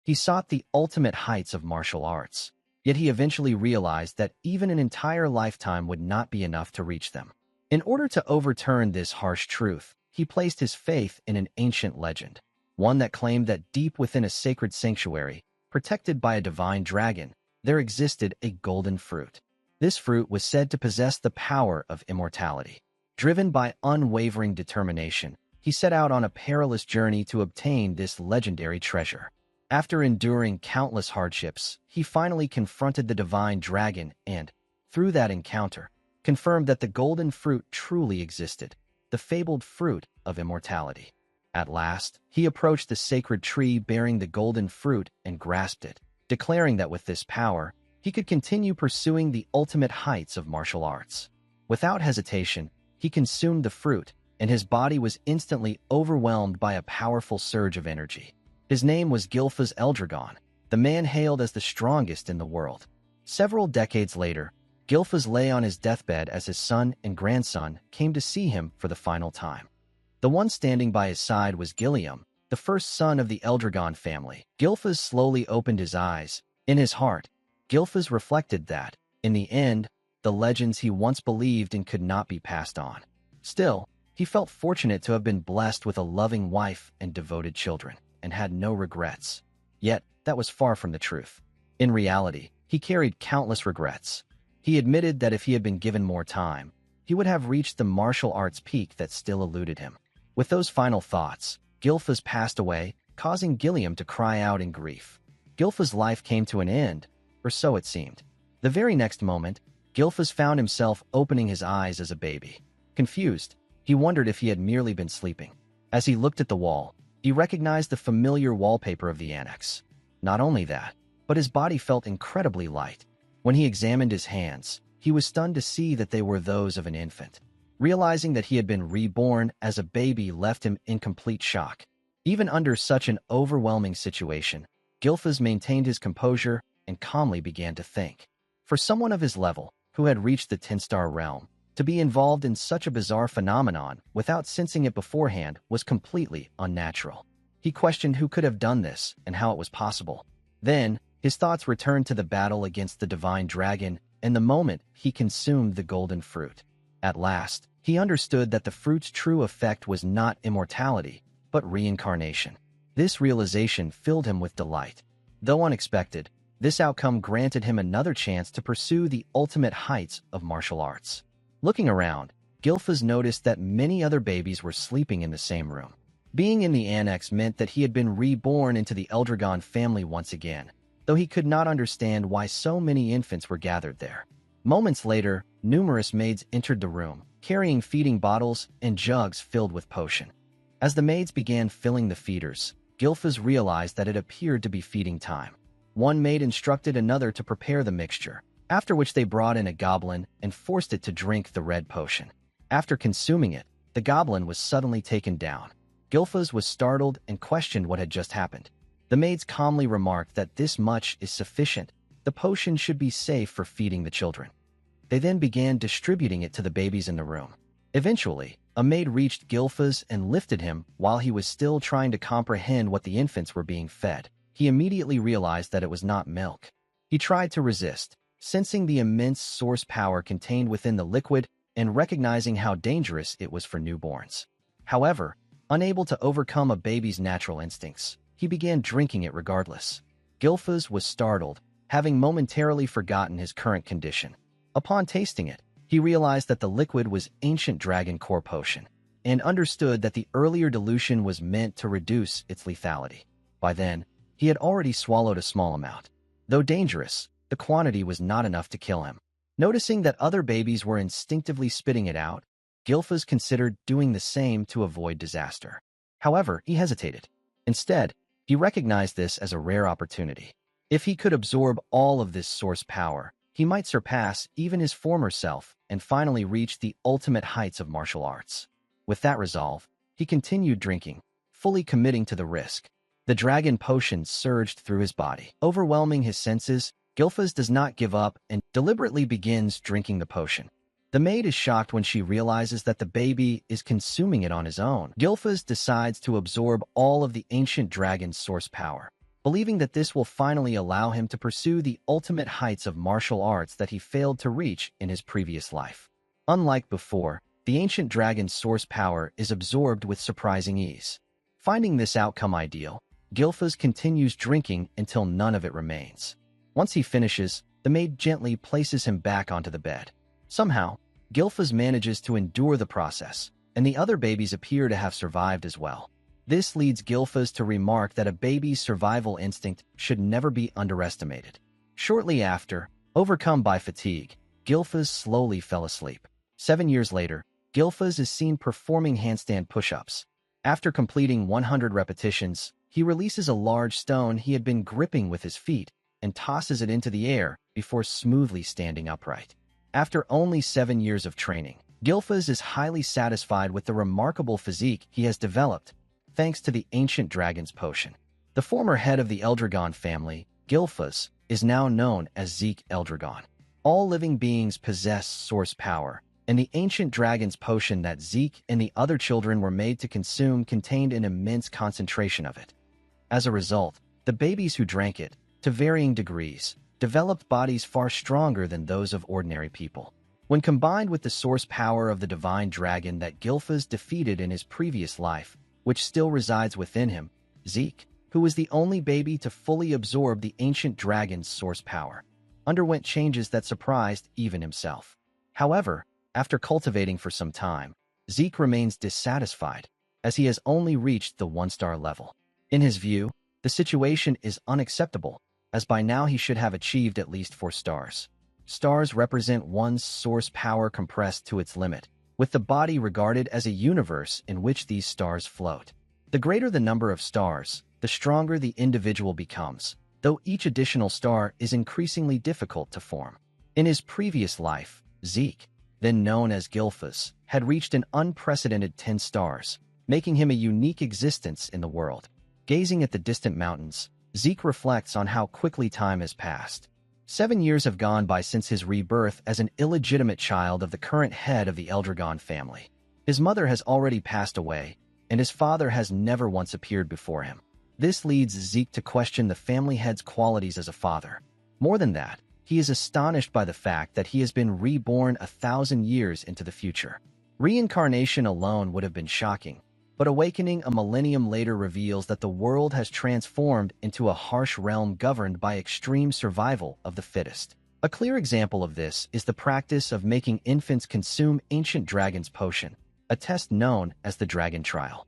He sought the ultimate heights of martial arts, yet he eventually realized that even an entire lifetime would not be enough to reach them. In order to overturn this harsh truth, he placed his faith in an ancient legend, one that claimed that deep within a sacred sanctuary, protected by a divine dragon, there existed a golden fruit. This fruit was said to possess the power of immortality. Driven by unwavering determination, he set out on a perilous journey to obtain this legendary treasure. After enduring countless hardships, he finally confronted the divine dragon and, through that encounter, confirmed that the golden fruit truly existed, the fabled fruit of immortality. At last, he approached the sacred tree bearing the golden fruit and grasped it, declaring that with this power, he could continue pursuing the ultimate heights of martial arts. Without hesitation, he consumed the fruit, and his body was instantly overwhelmed by a powerful surge of energy. His name was Gilfas Eldragon, the man hailed as the strongest in the world. Several decades later, Gilfas lay on his deathbed as his son and grandson came to see him for the final time. The one standing by his side was Gilliam, the first son of the Eldragon family. Gilfas slowly opened his eyes. In his heart, Gilfas reflected that, in the end, the legends he once believed in could not be passed on. Still, he felt fortunate to have been blessed with a loving wife and devoted children, and had no regrets. Yet, that was far from the truth. In reality, he carried countless regrets. He admitted that if he had been given more time, he would have reached the martial arts peak that still eluded him. With those final thoughts, Gilfas passed away, causing Gilliam to cry out in grief. Gilfas' life came to an end, or so it seemed. The very next moment, Gilfas found himself opening his eyes as a baby. Confused, he wondered if he had merely been sleeping. As he looked at the wall, he recognized the familiar wallpaper of the annex. Not only that, but his body felt incredibly light. When he examined his hands, he was stunned to see that they were those of an infant. Realizing that he had been reborn as a baby left him in complete shock. Even under such an overwhelming situation, Gilfas maintained his composure and calmly began to think. For someone of his level, who had reached the 10-star realm, to be involved in such a bizarre phenomenon without sensing it beforehand was completely unnatural. He questioned who could have done this and how it was possible. Then, his thoughts returned to the battle against the divine dragon and the moment he consumed the golden fruit. At last, he understood that the fruit's true effect was not immortality, but reincarnation. This realization filled him with delight. Though unexpected, this outcome granted him another chance to pursue the ultimate heights of martial arts. Looking around, Gilfas noticed that many other babies were sleeping in the same room. Being in the annex meant that he had been reborn into the Eldragon family once again, though he could not understand why so many infants were gathered there. Moments later, numerous maids entered the room, carrying feeding bottles and jugs filled with potion. As the maids began filling the feeders, Gilfas realized that it appeared to be feeding time. One maid instructed another to prepare the mixture, after which they brought in a goblin and forced it to drink the red potion. After consuming it, the goblin was suddenly taken down. Gilfas was startled and questioned what had just happened. The maids calmly remarked that this much is sufficient. The potion should be safe for feeding the children. They then began distributing it to the babies in the room. Eventually, a maid reached Gilfas and lifted him while he was still trying to comprehend what the infants were being fed. He immediately realized that it was not milk. He tried to resist, sensing the immense source power contained within the liquid and recognizing how dangerous it was for newborns. However, unable to overcome a baby's natural instincts, he began drinking it regardless. Gilfas was startled, having momentarily forgotten his current condition. Upon tasting it, he realized that the liquid was ancient dragon core potion, and understood that the earlier dilution was meant to reduce its lethality. By then, he had already swallowed a small amount. Though dangerous, the quantity was not enough to kill him. Noticing that other babies were instinctively spitting it out, Gilfas considered doing the same to avoid disaster. However, he hesitated. Instead, he recognized this as a rare opportunity. If he could absorb all of this source power, he might surpass even his former self and finally reach the ultimate heights of martial arts. With that resolve, he continued drinking, fully committing to the risk. The dragon potion surged through his body. Overwhelming his senses, Gilfas does not give up and deliberately begins drinking the potion. The maid is shocked when she realizes that the baby is consuming it on his own. Gilfas decides to absorb all of the ancient dragon's source power. believing that this will finally allow him to pursue the ultimate heights of martial arts that he failed to reach in his previous life. Unlike before, the ancient dragon's source power is absorbed with surprising ease. Finding this outcome ideal, Gilfas continues drinking until none of it remains. Once he finishes, the maid gently places him back onto the bed. Somehow, Gilfas manages to endure the process, and the other babies appear to have survived as well. This leads Gilfas to remark that a baby's survival instinct should never be underestimated. Shortly after, overcome by fatigue, Gilfas slowly fell asleep. 7 years later, Gilfas is seen performing handstand push-ups. After completing 100 repetitions, he releases a large stone he had been gripping with his feet and tosses it into the air before smoothly standing upright. After only 7 years of training, Gilfas is highly satisfied with the remarkable physique he has developed thanks to the ancient dragon's potion. The former head of the Eldragon family, Gilfas, is now known as Zeke Eldragon. All living beings possess source power, and the ancient dragon's potion that Zeke and the other children were made to consume contained an immense concentration of it. As a result, the babies who drank it, to varying degrees, developed bodies far stronger than those of ordinary people. When combined with the source power of the divine dragon that Gilfas defeated in his previous life, which still resides within him, Zeke, who was the only baby to fully absorb the ancient dragon's source power, underwent changes that surprised even himself. However, after cultivating for some time, Zeke remains dissatisfied, as he has only reached the 1-star level. In his view, the situation is unacceptable, as by now he should have achieved at least 4 stars. Stars represent one's source power compressed to its limit, with the body regarded as a universe in which these stars float. The greater the number of stars, the stronger the individual becomes, though each additional star is increasingly difficult to form. In his previous life, Zeke, then known as Gilfas, had reached an unprecedented 10 stars, making him a unique existence in the world. Gazing at the distant mountains, Zeke reflects on how quickly time has passed. 7 years have gone by since his rebirth as an illegitimate child of the current head of the Eldragon family. His mother has already passed away, and his father has never once appeared before him. This leads Zeke to question the family head's qualities as a father. More than that, he is astonished by the fact that he has been reborn 1,000 years into the future. Reincarnation alone would have been shocking, but awakening a millennium later reveals that the world has transformed into a harsh realm governed by extreme survival of the fittest. A clear example of this is the practice of making infants consume ancient dragon's potion, a test known as the dragon trial.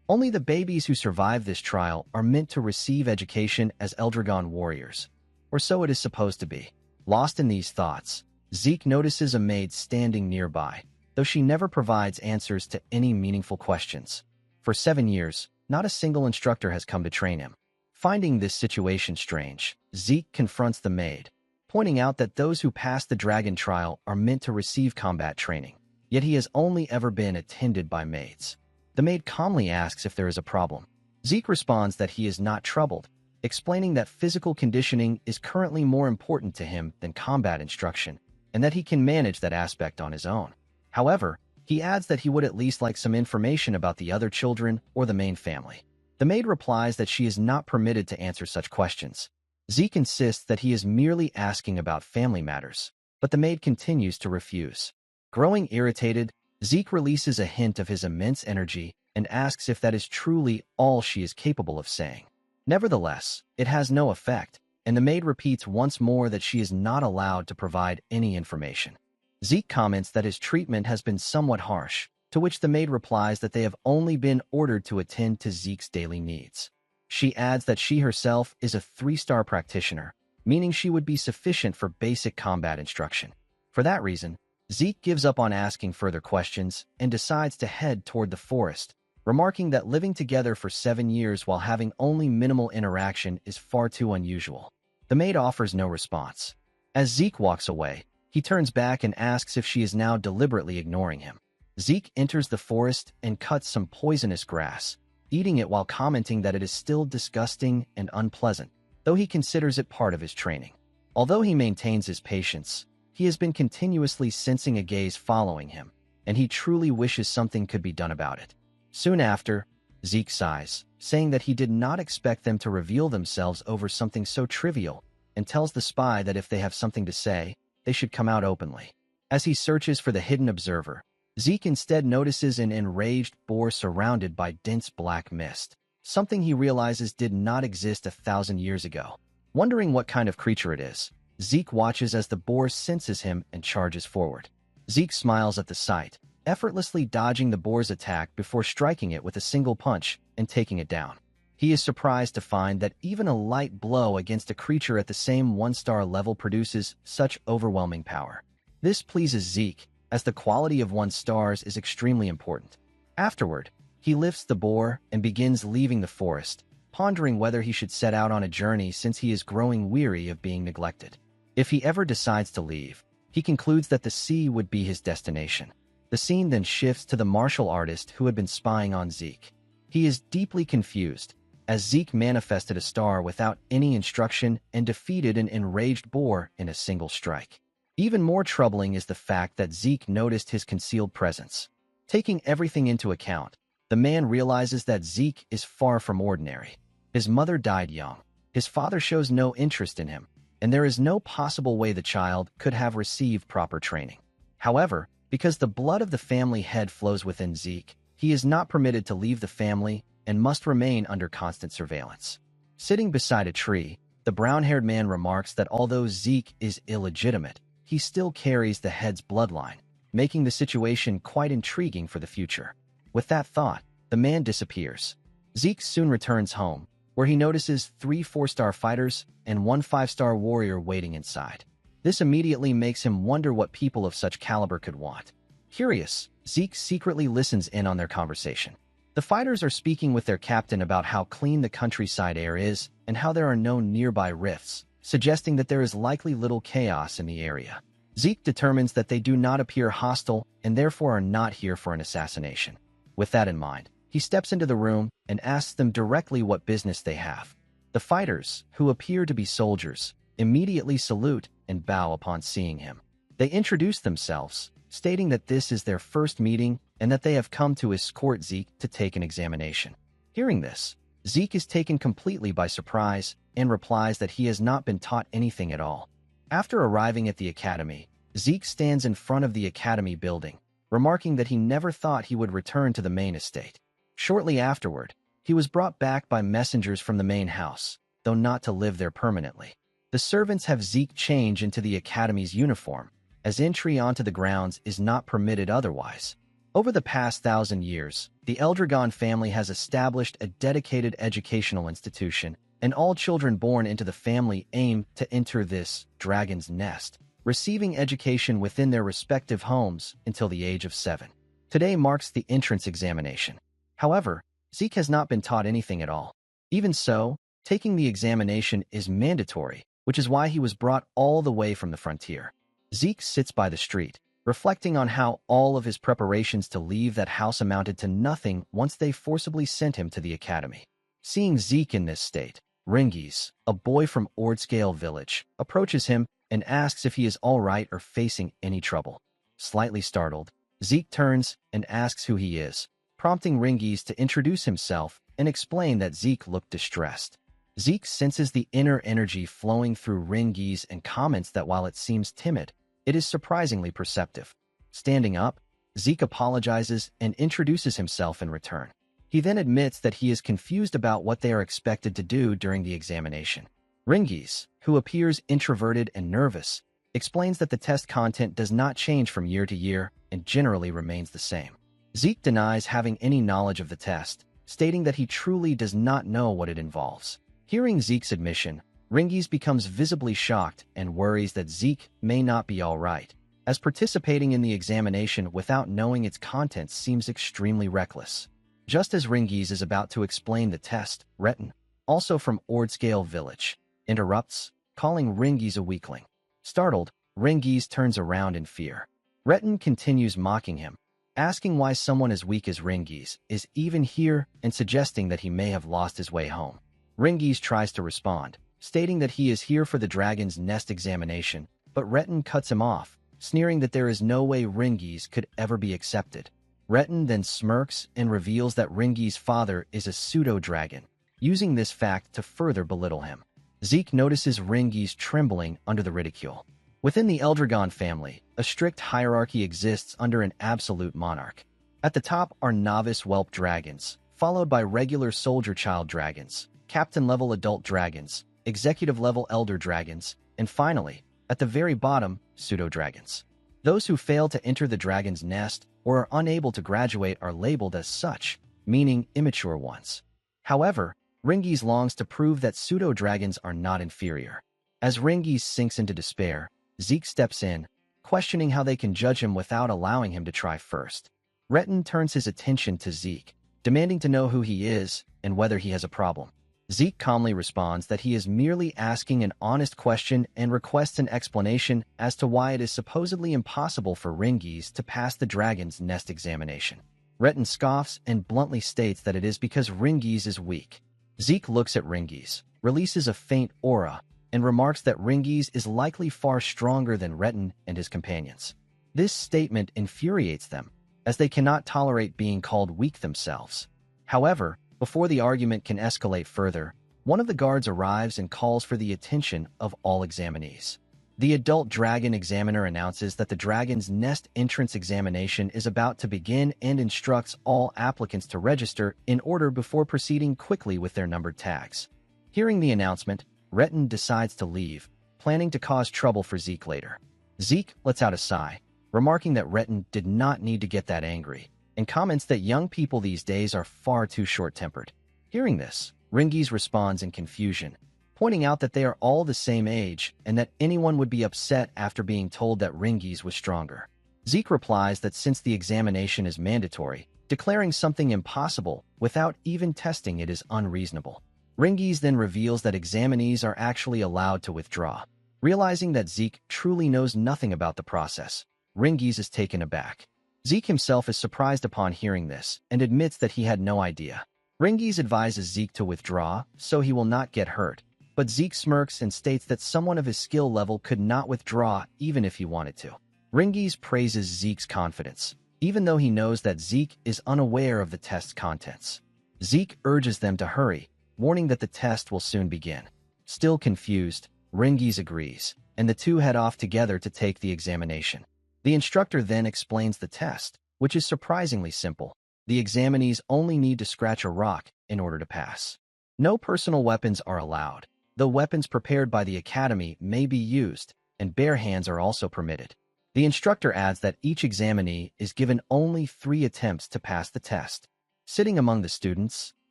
Only the babies who survive this trial are meant to receive education as Eldragon warriors, or so it is supposed to be. Lost in these thoughts, Zeke notices a maid standing nearby, though she never provides answers to any meaningful questions. For 7 years, not a single instructor has come to train him. Finding this situation strange, Zeke confronts the maid, pointing out that those who pass the dragon trial are meant to receive combat training, yet he has only ever been attended by maids. The maid calmly asks if there is a problem. Zeke responds that he is not troubled, explaining that physical conditioning is currently more important to him than combat instruction, and that he can manage that aspect on his own. However, he adds that he would at least like some information about the other children or the main family. The maid replies that she is not permitted to answer such questions. Zeke insists that he is merely asking about family matters, but the maid continues to refuse. Growing irritated, Zeke releases a hint of his immense energy and asks if that is truly all she is capable of saying. Nevertheless, it has no effect, and the maid repeats once more that she is not allowed to provide any information. Zeke comments that his treatment has been somewhat harsh, to which the maid replies that they have only been ordered to attend to Zeke's daily needs. She adds that she herself is a 3-star practitioner, meaning she would be sufficient for basic combat instruction. For that reason, Zeke gives up on asking further questions and decides to head toward the forest, remarking that living together for 7 years while having only minimal interaction is far too unusual. The maid offers no response. As Zeke walks away, he turns back and asks if she is now deliberately ignoring him. Zeke enters the forest and cuts some poisonous grass, eating it while commenting that it is still disgusting and unpleasant, though he considers it part of his training. Although he maintains his patience, he has been continuously sensing a gaze following him, and he truly wishes something could be done about it. Soon after, Zeke sighs, saying that he did not expect them to reveal themselves over something so trivial, and tells the spy that if they have something to say, they should come out openly. As he searches for the hidden observer, Zeke instead notices an enraged boar surrounded by dense black mist, something he realizes did not exist 1,000 years ago. Wondering what kind of creature it is, Zeke watches as the boar senses him and charges forward. Zeke smiles at the sight, effortlessly dodging the boar's attack before striking it with a single punch and taking it down. He is surprised to find that even a light blow against a creature at the same 1-star level produces such overwhelming power. This pleases Zeke, as the quality of one's stars is extremely important. Afterward, he lifts the boar and begins leaving the forest, pondering whether he should set out on a journey since he is growing weary of being neglected. If he ever decides to leave, he concludes that the sea would be his destination. The scene then shifts to the martial artist who had been spying on Zeke. He is deeply confused, as Zeke manifested a star without any instruction and defeated an enraged boar in a single strike. Even more troubling is the fact that Zeke noticed his concealed presence. Taking everything into account, the man realizes that Zeke is far from ordinary. His mother died young, his father shows no interest in him, and there is no possible way the child could have received proper training. However, because the blood of the family head flows within Zeke, he is not permitted to leave the family and must remain under constant surveillance. Sitting beside a tree, the brown-haired man remarks that although Zeke is illegitimate, he still carries the head's bloodline, making the situation quite intriguing for the future. With that thought, the man disappears. Zeke soon returns home, where he notices 3 4-star fighters and 1 5-star warrior waiting inside. This immediately makes him wonder what people of such caliber could want. Curious, Zeke secretly listens in on their conversation. The fighters are speaking with their captain about how clean the countryside air is and how there are no nearby rifts, suggesting that there is likely little chaos in the area. Zeke determines that they do not appear hostile and therefore are not here for an assassination. With that in mind, he steps into the room and asks them directly what business they have. The fighters, who appear to be soldiers, immediately salute and bow upon seeing him. They introduce themselves, stating that this is their first meeting and that they have come to escort Zeke to take an examination. Hearing this, Zeke is taken completely by surprise and replies that he has not been taught anything at all. After arriving at the academy, Zeke stands in front of the academy building, remarking that he never thought he would return to the main estate. Shortly afterward, he was brought back by messengers from the main house, though not to live there permanently. The servants have Zeke change into the academy's uniform, as entry onto the grounds is not permitted otherwise. Over the past 1,000 years, the Eldragon family has established a dedicated educational institution, and all children born into the family aim to enter this dragon's nest, receiving education within their respective homes until the age of 7. Today marks the entrance examination. However, Zeke has not been taught anything at all. Even so, taking the examination is mandatory, which is why he was brought all the way from the frontier. Zeke sits by the street, reflecting on how all of his preparations to leave that house amounted to nothing once they forcibly sent him to the academy. Seeing Zeke in this state, Ringies, a boy from Ordscale village, approaches him and asks if he is all right or facing any trouble. Slightly startled, Zeke turns and asks who he is, prompting Ringies to introduce himself and explain that Zeke looked distressed. Zeke senses the inner energy flowing through Ringies and comments that while it seems timid, it is surprisingly perceptive. Standing up, Zeke apologizes and introduces himself in return. He then admits that he is confused about what they are expected to do during the examination. Ringies, who appears introverted and nervous, explains that the test content does not change from year to year and generally remains the same. Zeke denies having any knowledge of the test, stating that he truly does not know what it involves. Hearing Zeke's admission, Ringies becomes visibly shocked and worries that Zeke may not be all right, as participating in the examination without knowing its contents seems extremely reckless. Just as Ringies is about to explain the test, Retin, also from Ordscale village, interrupts, calling Ringies a weakling. Startled, Ringies turns around in fear. Retin continues mocking him, asking why someone as weak as Ringies is even here and suggesting that he may have lost his way home. Ringies tries to respond, stating that he is here for the Dragon's Nest examination, but Retin cuts him off, sneering that there is no way Ringies could ever be accepted. Retin then smirks and reveals that Ringi's father is a pseudo-dragon, using this fact to further belittle him. Zeke notices Ringi's trembling under the ridicule. Within the Eldragon family, a strict hierarchy exists under an absolute monarch. At the top are novice whelp dragons, followed by regular soldier child dragons, captain-level adult dragons, executive-level elder dragons, and finally, at the very bottom, pseudo-dragons. Those who fail to enter the dragon's nest or are unable to graduate are labeled as such, meaning immature ones. However, Ringi's longs to prove that pseudo-dragons are not inferior. As Ringi's sinks into despair, Zeke steps in, questioning how they can judge him without allowing him to try first. Retin turns his attention to Zeke, demanding to know who he is and whether he has a problem. Zeke calmly responds that he is merely asking an honest question and requests an explanation as to why it is supposedly impossible for Ringi's to pass the dragon's nest examination. Retin scoffs and bluntly states that it is because Ringi's is weak. Zeke looks at Ringi's, releases a faint aura, and remarks that Ringi's is likely far stronger than Retin and his companions. This statement infuriates them, as they cannot tolerate being called weak themselves. However, before the argument can escalate further, one of the guards arrives and calls for the attention of all examinees. The adult dragon examiner announces that the dragon's nest entrance examination is about to begin and instructs all applicants to register in order before proceeding quickly with their numbered tags. Hearing the announcement, Retin decides to leave, planning to cause trouble for Zeke later. Zeke lets out a sigh, remarking that Retin did not need to get that angry, and comments that young people these days are far too short-tempered. Hearing this, Ringi's responds in confusion, pointing out that they are all the same age and that anyone would be upset after being told that Ringi's was stronger. Zeke replies that since the examination is mandatory, declaring something impossible without even testing it is unreasonable. Ringi's then reveals that examinees are actually allowed to withdraw. Realizing that Zeke truly knows nothing about the process, Ringi's is taken aback. Zeke himself is surprised upon hearing this and admits that he had no idea. Ringi's advises Zeke to withdraw so he will not get hurt, but Zeke smirks and states that someone of his skill level could not withdraw even if he wanted to. Ringi's praises Zeke's confidence, even though he knows that Zeke is unaware of the test's contents. Zeke urges them to hurry, warning that the test will soon begin. Still confused, Ringi's agrees, and the two head off together to take the examination. The instructor then explains the test, which is surprisingly simple. The examinees only need to scratch a rock in order to pass. No personal weapons are allowed, though weapons prepared by the academy may be used, and bare hands are also permitted. The instructor adds that each examinee is given only 3 attempts to pass the test. Sitting among the students,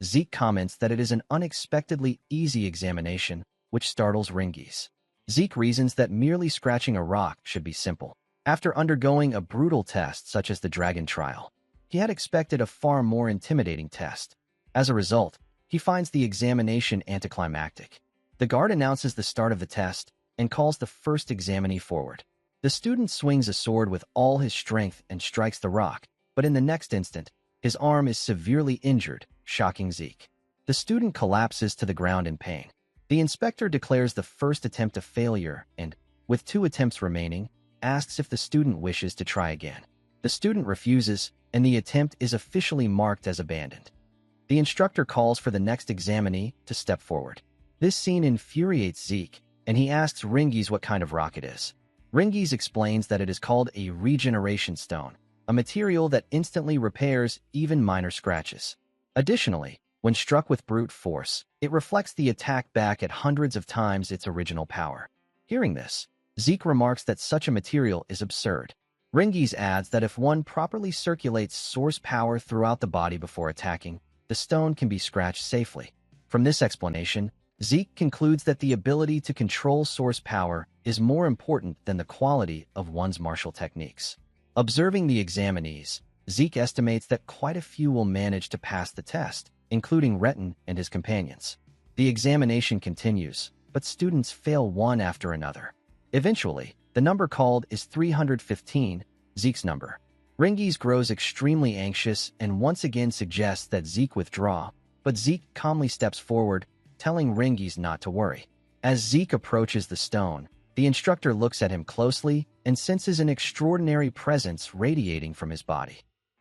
Zeke comments that it is an unexpectedly easy examination, which startles Ringi's. Zeke reasons that merely scratching a rock should be simple. After undergoing a brutal test such as the Dragon Trial, he had expected a far more intimidating test. As a result, he finds the examination anticlimactic. The guard announces the start of the test and calls the first examinee forward. The student swings a sword with all his strength and strikes the rock, but in the next instant, his arm is severely injured, shocking Zeke. The student collapses to the ground in pain. The inspector declares the first attempt a failure and, with 2 attempts remaining, asks if the student wishes to try again. The student refuses, and the attempt is officially marked as abandoned. The instructor calls for the next examinee to step forward. This scene infuriates Zeke, and he asks Ringi's what kind of rock it is. Ringi's explains that it is called a regeneration stone, a material that instantly repairs even minor scratches. Additionally, when struck with brute force, it reflects the attack back at hundreds of times its original power. Hearing this, Zeke remarks that such a material is absurd. Ringi's adds that if one properly circulates source power throughout the body before attacking, the stone can be scratched safely. From this explanation, Zeke concludes that the ability to control source power is more important than the quality of one's martial techniques. Observing the examinees, Zeke estimates that quite a few will manage to pass the test, including Retin and his companions. The examination continues, but students fail one after another. Eventually, the number called is 315, Zeke's number. Ringi's grows extremely anxious and once again suggests that Zeke withdraw, but Zeke calmly steps forward, telling Ringi's not to worry. As Zeke approaches the stone, the instructor looks at him closely and senses an extraordinary presence radiating from his body.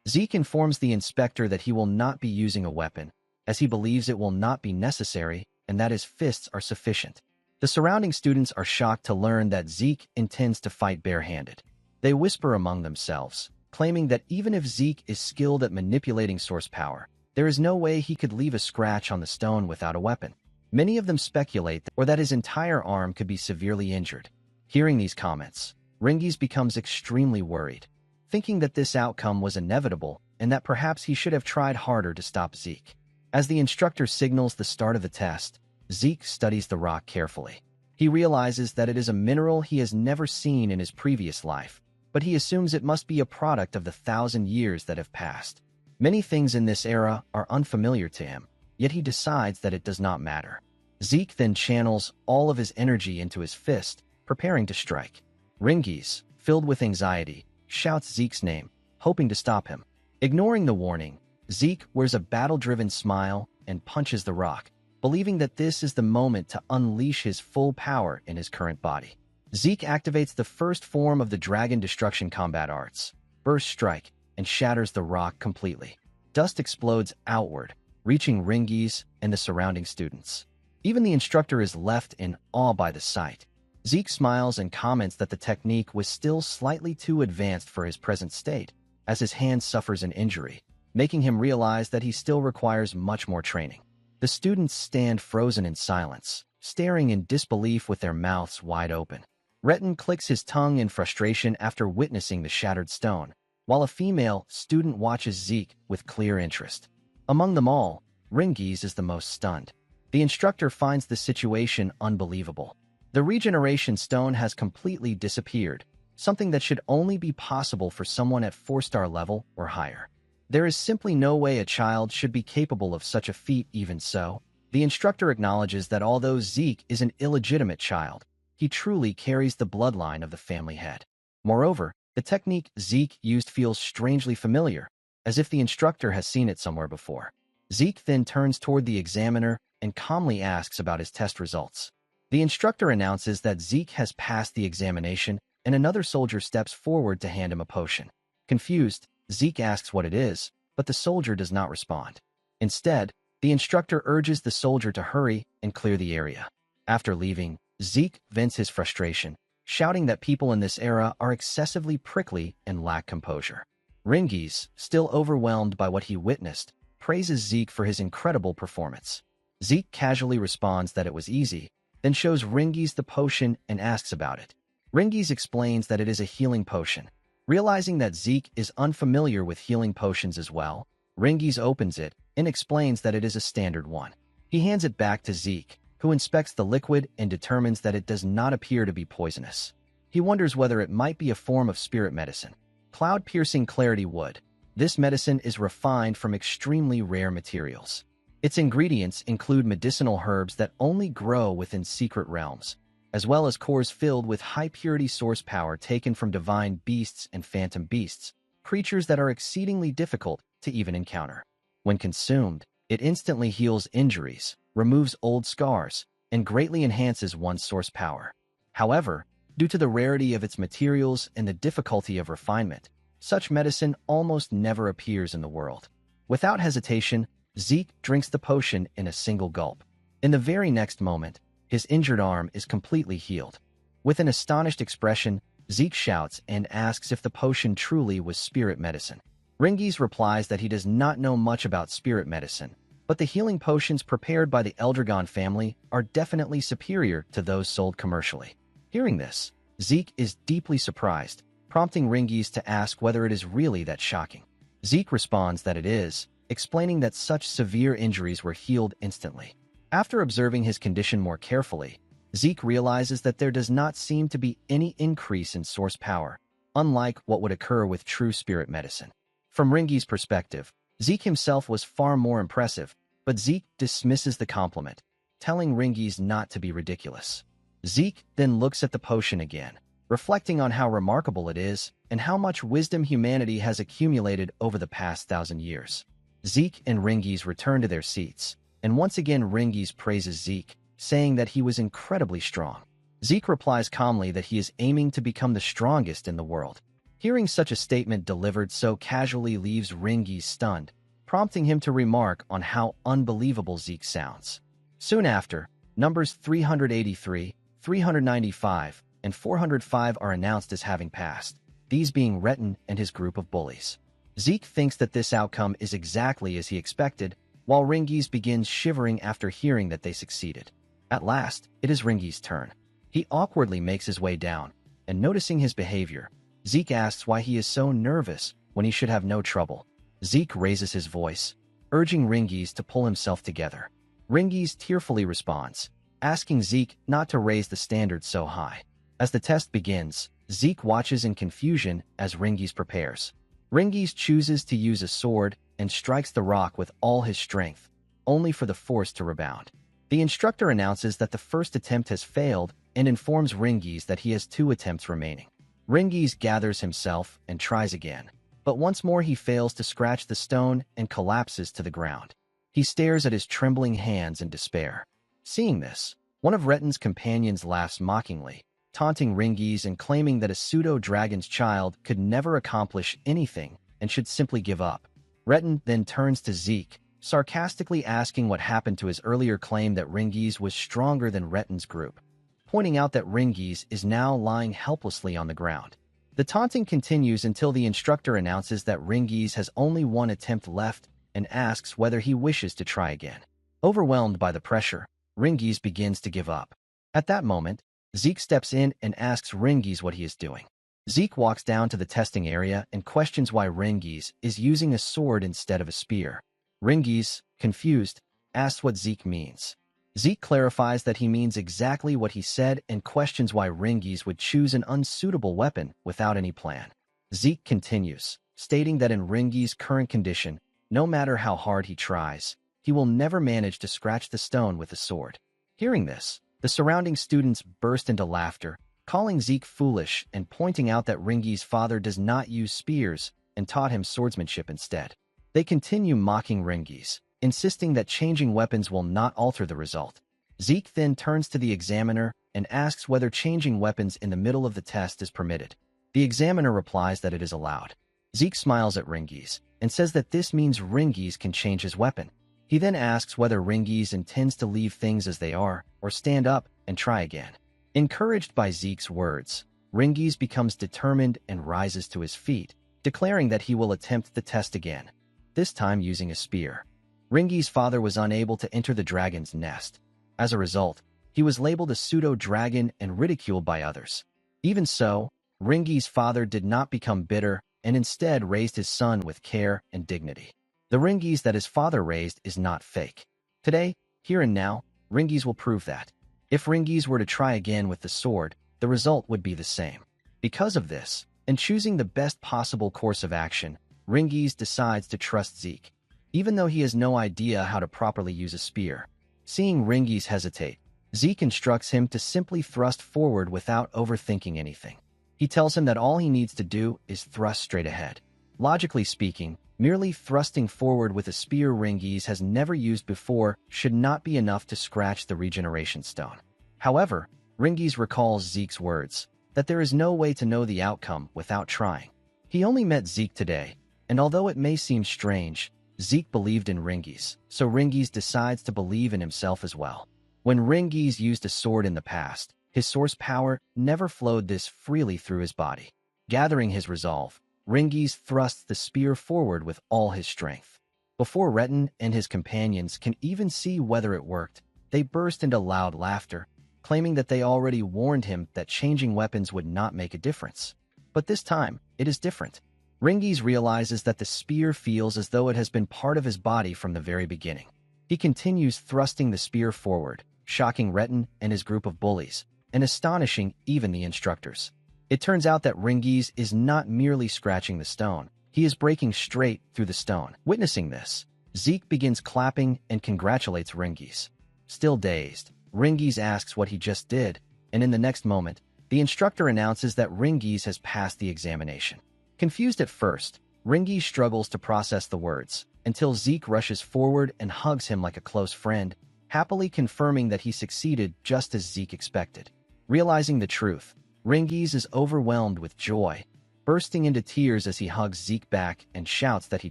Zeke informs the inspector that he will not be using a weapon, as he believes it will not be necessary and that his fists are sufficient. The surrounding students are shocked to learn that Zeke intends to fight barehanded. They whisper among themselves, claiming that even if Zeke is skilled at manipulating source power, there is no way he could leave a scratch on the stone without a weapon. Many of them speculate that his entire arm could be severely injured. Hearing these comments, Ringies becomes extremely worried, thinking that this outcome was inevitable and that perhaps he should have tried harder to stop Zeke. As the instructor signals the start of the test, Zeke studies the rock carefully. He realizes that it is a mineral he has never seen in his previous life, but he assumes it must be a product of the 1,000 years that have passed. Many things in this era are unfamiliar to him, yet he decides that it does not matter. Zeke then channels all of his energy into his fist, preparing to strike. Ringies, filled with anxiety, shouts Zeke's name, hoping to stop him. Ignoring the warning, Zeke wears a battle-driven smile and punches the rock, believing that this is the moment to unleash his full power in his current body. Zeke activates the first form of the Dragon Destruction Combat Arts, Burst Strike, and shatters the rock completely. Dust explodes outward, reaching Ringies and the surrounding students. Even the instructor is left in awe by the sight. Zeke smiles and comments that the technique was still slightly too advanced for his present state, as his hand suffers an injury, making him realize that he still requires much more training. The students stand frozen in silence, staring in disbelief with their mouths wide open. Retin clicks his tongue in frustration after witnessing the shattered stone, while a female student watches Zeke with clear interest. Among them all, Ringies is the most stunned. The instructor finds the situation unbelievable. The regeneration stone has completely disappeared, something that should only be possible for someone at 4-star level or higher. There is simply no way a child should be capable of such a feat. Even so, the instructor acknowledges that although Zeke is an illegitimate child, he truly carries the bloodline of the family head. Moreover, the technique Zeke used feels strangely familiar, as if the instructor has seen it somewhere before. Zeke then turns toward the examiner and calmly asks about his test results. The instructor announces that Zeke has passed the examination, and another soldier steps forward to hand him a potion. Confused, Zeke asks what it is, but the soldier does not respond. Instead, the instructor urges the soldier to hurry and clear the area. After leaving, Zeke vents his frustration, shouting that people in this era are excessively prickly and lack composure. Ringies, still overwhelmed by what he witnessed, praises Zeke for his incredible performance. Zeke casually responds that it was easy, then shows Ringies the potion and asks about it. Ringies explains that it is a healing potion. Realizing that Zeke is unfamiliar with healing potions as well, Ringies opens it and explains that it is a standard one. He hands it back to Zeke, who inspects the liquid and determines that it does not appear to be poisonous. He wonders whether it might be a form of spirit medicine. Cloud-piercing clarity wood. This medicine is refined from extremely rare materials. Its ingredients include medicinal herbs that only grow within secret realms, as well as cores filled with high-purity source power taken from divine beasts and phantom beasts, creatures that are exceedingly difficult to even encounter. When consumed, it instantly heals injuries, removes old scars, and greatly enhances one's source power. However, due to the rarity of its materials and the difficulty of refinement, such medicine almost never appears in the world. Without hesitation, Zeke drinks the potion in a single gulp. In the very next moment, his injured arm is completely healed. With an astonished expression, Zeke shouts and asks if the potion truly was spirit medicine. Ringies replies that he does not know much about spirit medicine, but the healing potions prepared by the Eldragon family are definitely superior to those sold commercially. Hearing this, Zeke is deeply surprised, prompting Ringies to ask whether it is really that shocking. Zeke responds that it is, explaining that such severe injuries were healed instantly. After observing his condition more carefully, Zeke realizes that there does not seem to be any increase in source power, unlike what would occur with true spirit medicine. From Ringies' perspective, Zeke himself was far more impressive, but Zeke dismisses the compliment, telling Ringies not to be ridiculous. Zeke then looks at the potion again, reflecting on how remarkable it is and how much wisdom humanity has accumulated over the past 1,000 years. Zeke and Ringies return to their seats, and once again Ringies praises Zeke, saying that he was incredibly strong. Zeke replies calmly that he is aiming to become the strongest in the world. Hearing such a statement delivered so casually leaves Ringies stunned, prompting him to remark on how unbelievable Zeke sounds. Soon after, numbers 383, 395, and 405 are announced as having passed, these being Retin and his group of bullies. Zeke thinks that this outcome is exactly as he expected, while Ringies begins shivering after hearing that they succeeded. At last, it is Ringies' turn. He awkwardly makes his way down, and noticing his behavior, Zeke asks why he is so nervous when he should have no trouble. Zeke raises his voice, urging Ringies to pull himself together. Ringies tearfully responds, asking Zeke not to raise the standard so high. As the test begins, Zeke watches in confusion as Ringies prepares. Ringies chooses to use a sword and strikes the rock with all his strength, only for the force to rebound. The instructor announces that the first attempt has failed and informs Ringies that he has 2 attempts remaining. Ringies gathers himself and tries again, but once more he fails to scratch the stone and collapses to the ground. He stares at his trembling hands in despair. Seeing this, one of Retin's companions laughs mockingly, taunting Ringies and claiming that a pseudo-dragon's child could never accomplish anything and should simply give up. Retin then turns to Zeke, sarcastically asking what happened to his earlier claim that Ringies was stronger than Retin's group, pointing out that Ringies is now lying helplessly on the ground. The taunting continues until the instructor announces that Ringies has only 1 attempt left and asks whether he wishes to try again. Overwhelmed by the pressure, Ringies begins to give up. At that moment, Zeke steps in and asks Ringies what he is doing. Zeke walks down to the testing area and questions why Ringies is using a sword instead of a spear. Ringies, confused, asks what Zeke means. Zeke clarifies that he means exactly what he said and questions why Ringies would choose an unsuitable weapon without any plan. Zeke continues, stating that in Ringies' current condition, no matter how hard he tries, he will never manage to scratch the stone with a sword. Hearing this, the surrounding students burst into laughter, calling Zeke foolish and pointing out that Ringies' father does not use spears and taught him swordsmanship instead. They continue mocking Ringies, insisting that changing weapons will not alter the result. Zeke then turns to the examiner and asks whether changing weapons in the middle of the test is permitted. The examiner replies that it is allowed. Zeke smiles at Ringies and says that this means Ringies can change his weapon. He then asks whether Ringies intends to leave things as they are or stand up and try again. Encouraged by Zeke's words, Ringies becomes determined and rises to his feet, declaring that he will attempt the test again, this time using a spear. Ringies' father was unable to enter the dragon's nest. As a result, he was labeled a pseudo-dragon and ridiculed by others. Even so, Ringies' father did not become bitter and instead raised his son with care and dignity. The Ringies that his father raised is not fake. Today, here and now, Ringies will prove that. If Ringies were to try again with the sword, the result would be the same. Because of this, and choosing the best possible course of action, Ringies decides to trust Zeke, even though he has no idea how to properly use a spear. Seeing Ringies hesitate, Zeke instructs him to simply thrust forward without overthinking anything. He tells him that all he needs to do is thrust straight ahead. Logically speaking, merely thrusting forward with a spear Ringies has never used before should not be enough to scratch the regeneration stone. However, Ringies recalls Zeke's words, that there is no way to know the outcome without trying. He only met Zeke today, and although it may seem strange, Zeke believed in Ringies, so Ringies decides to believe in himself as well. When Ringies used a sword in the past, his source power never flowed this freely through his body. Gathering his resolve, Ringies thrusts the spear forward with all his strength. Before Retin and his companions can even see whether it worked, they burst into loud laughter, claiming that they already warned him that changing weapons would not make a difference. But this time, it is different. Ringies realizes that the spear feels as though it has been part of his body from the very beginning. He continues thrusting the spear forward, shocking Retin and his group of bullies, and astonishing even the instructors. It turns out that Ringies is not merely scratching the stone, he is breaking straight through the stone. Witnessing this, Zeke begins clapping and congratulates Ringies. Still dazed, Ringies asks what he just did, and in the next moment, the instructor announces that Ringies has passed the examination. Confused at first, Ringies struggles to process the words, until Zeke rushes forward and hugs him like a close friend, happily confirming that he succeeded just as Zeke expected. Realizing the truth, Ringies is overwhelmed with joy. bursting into tears as he hugs Zeke back and shouts that he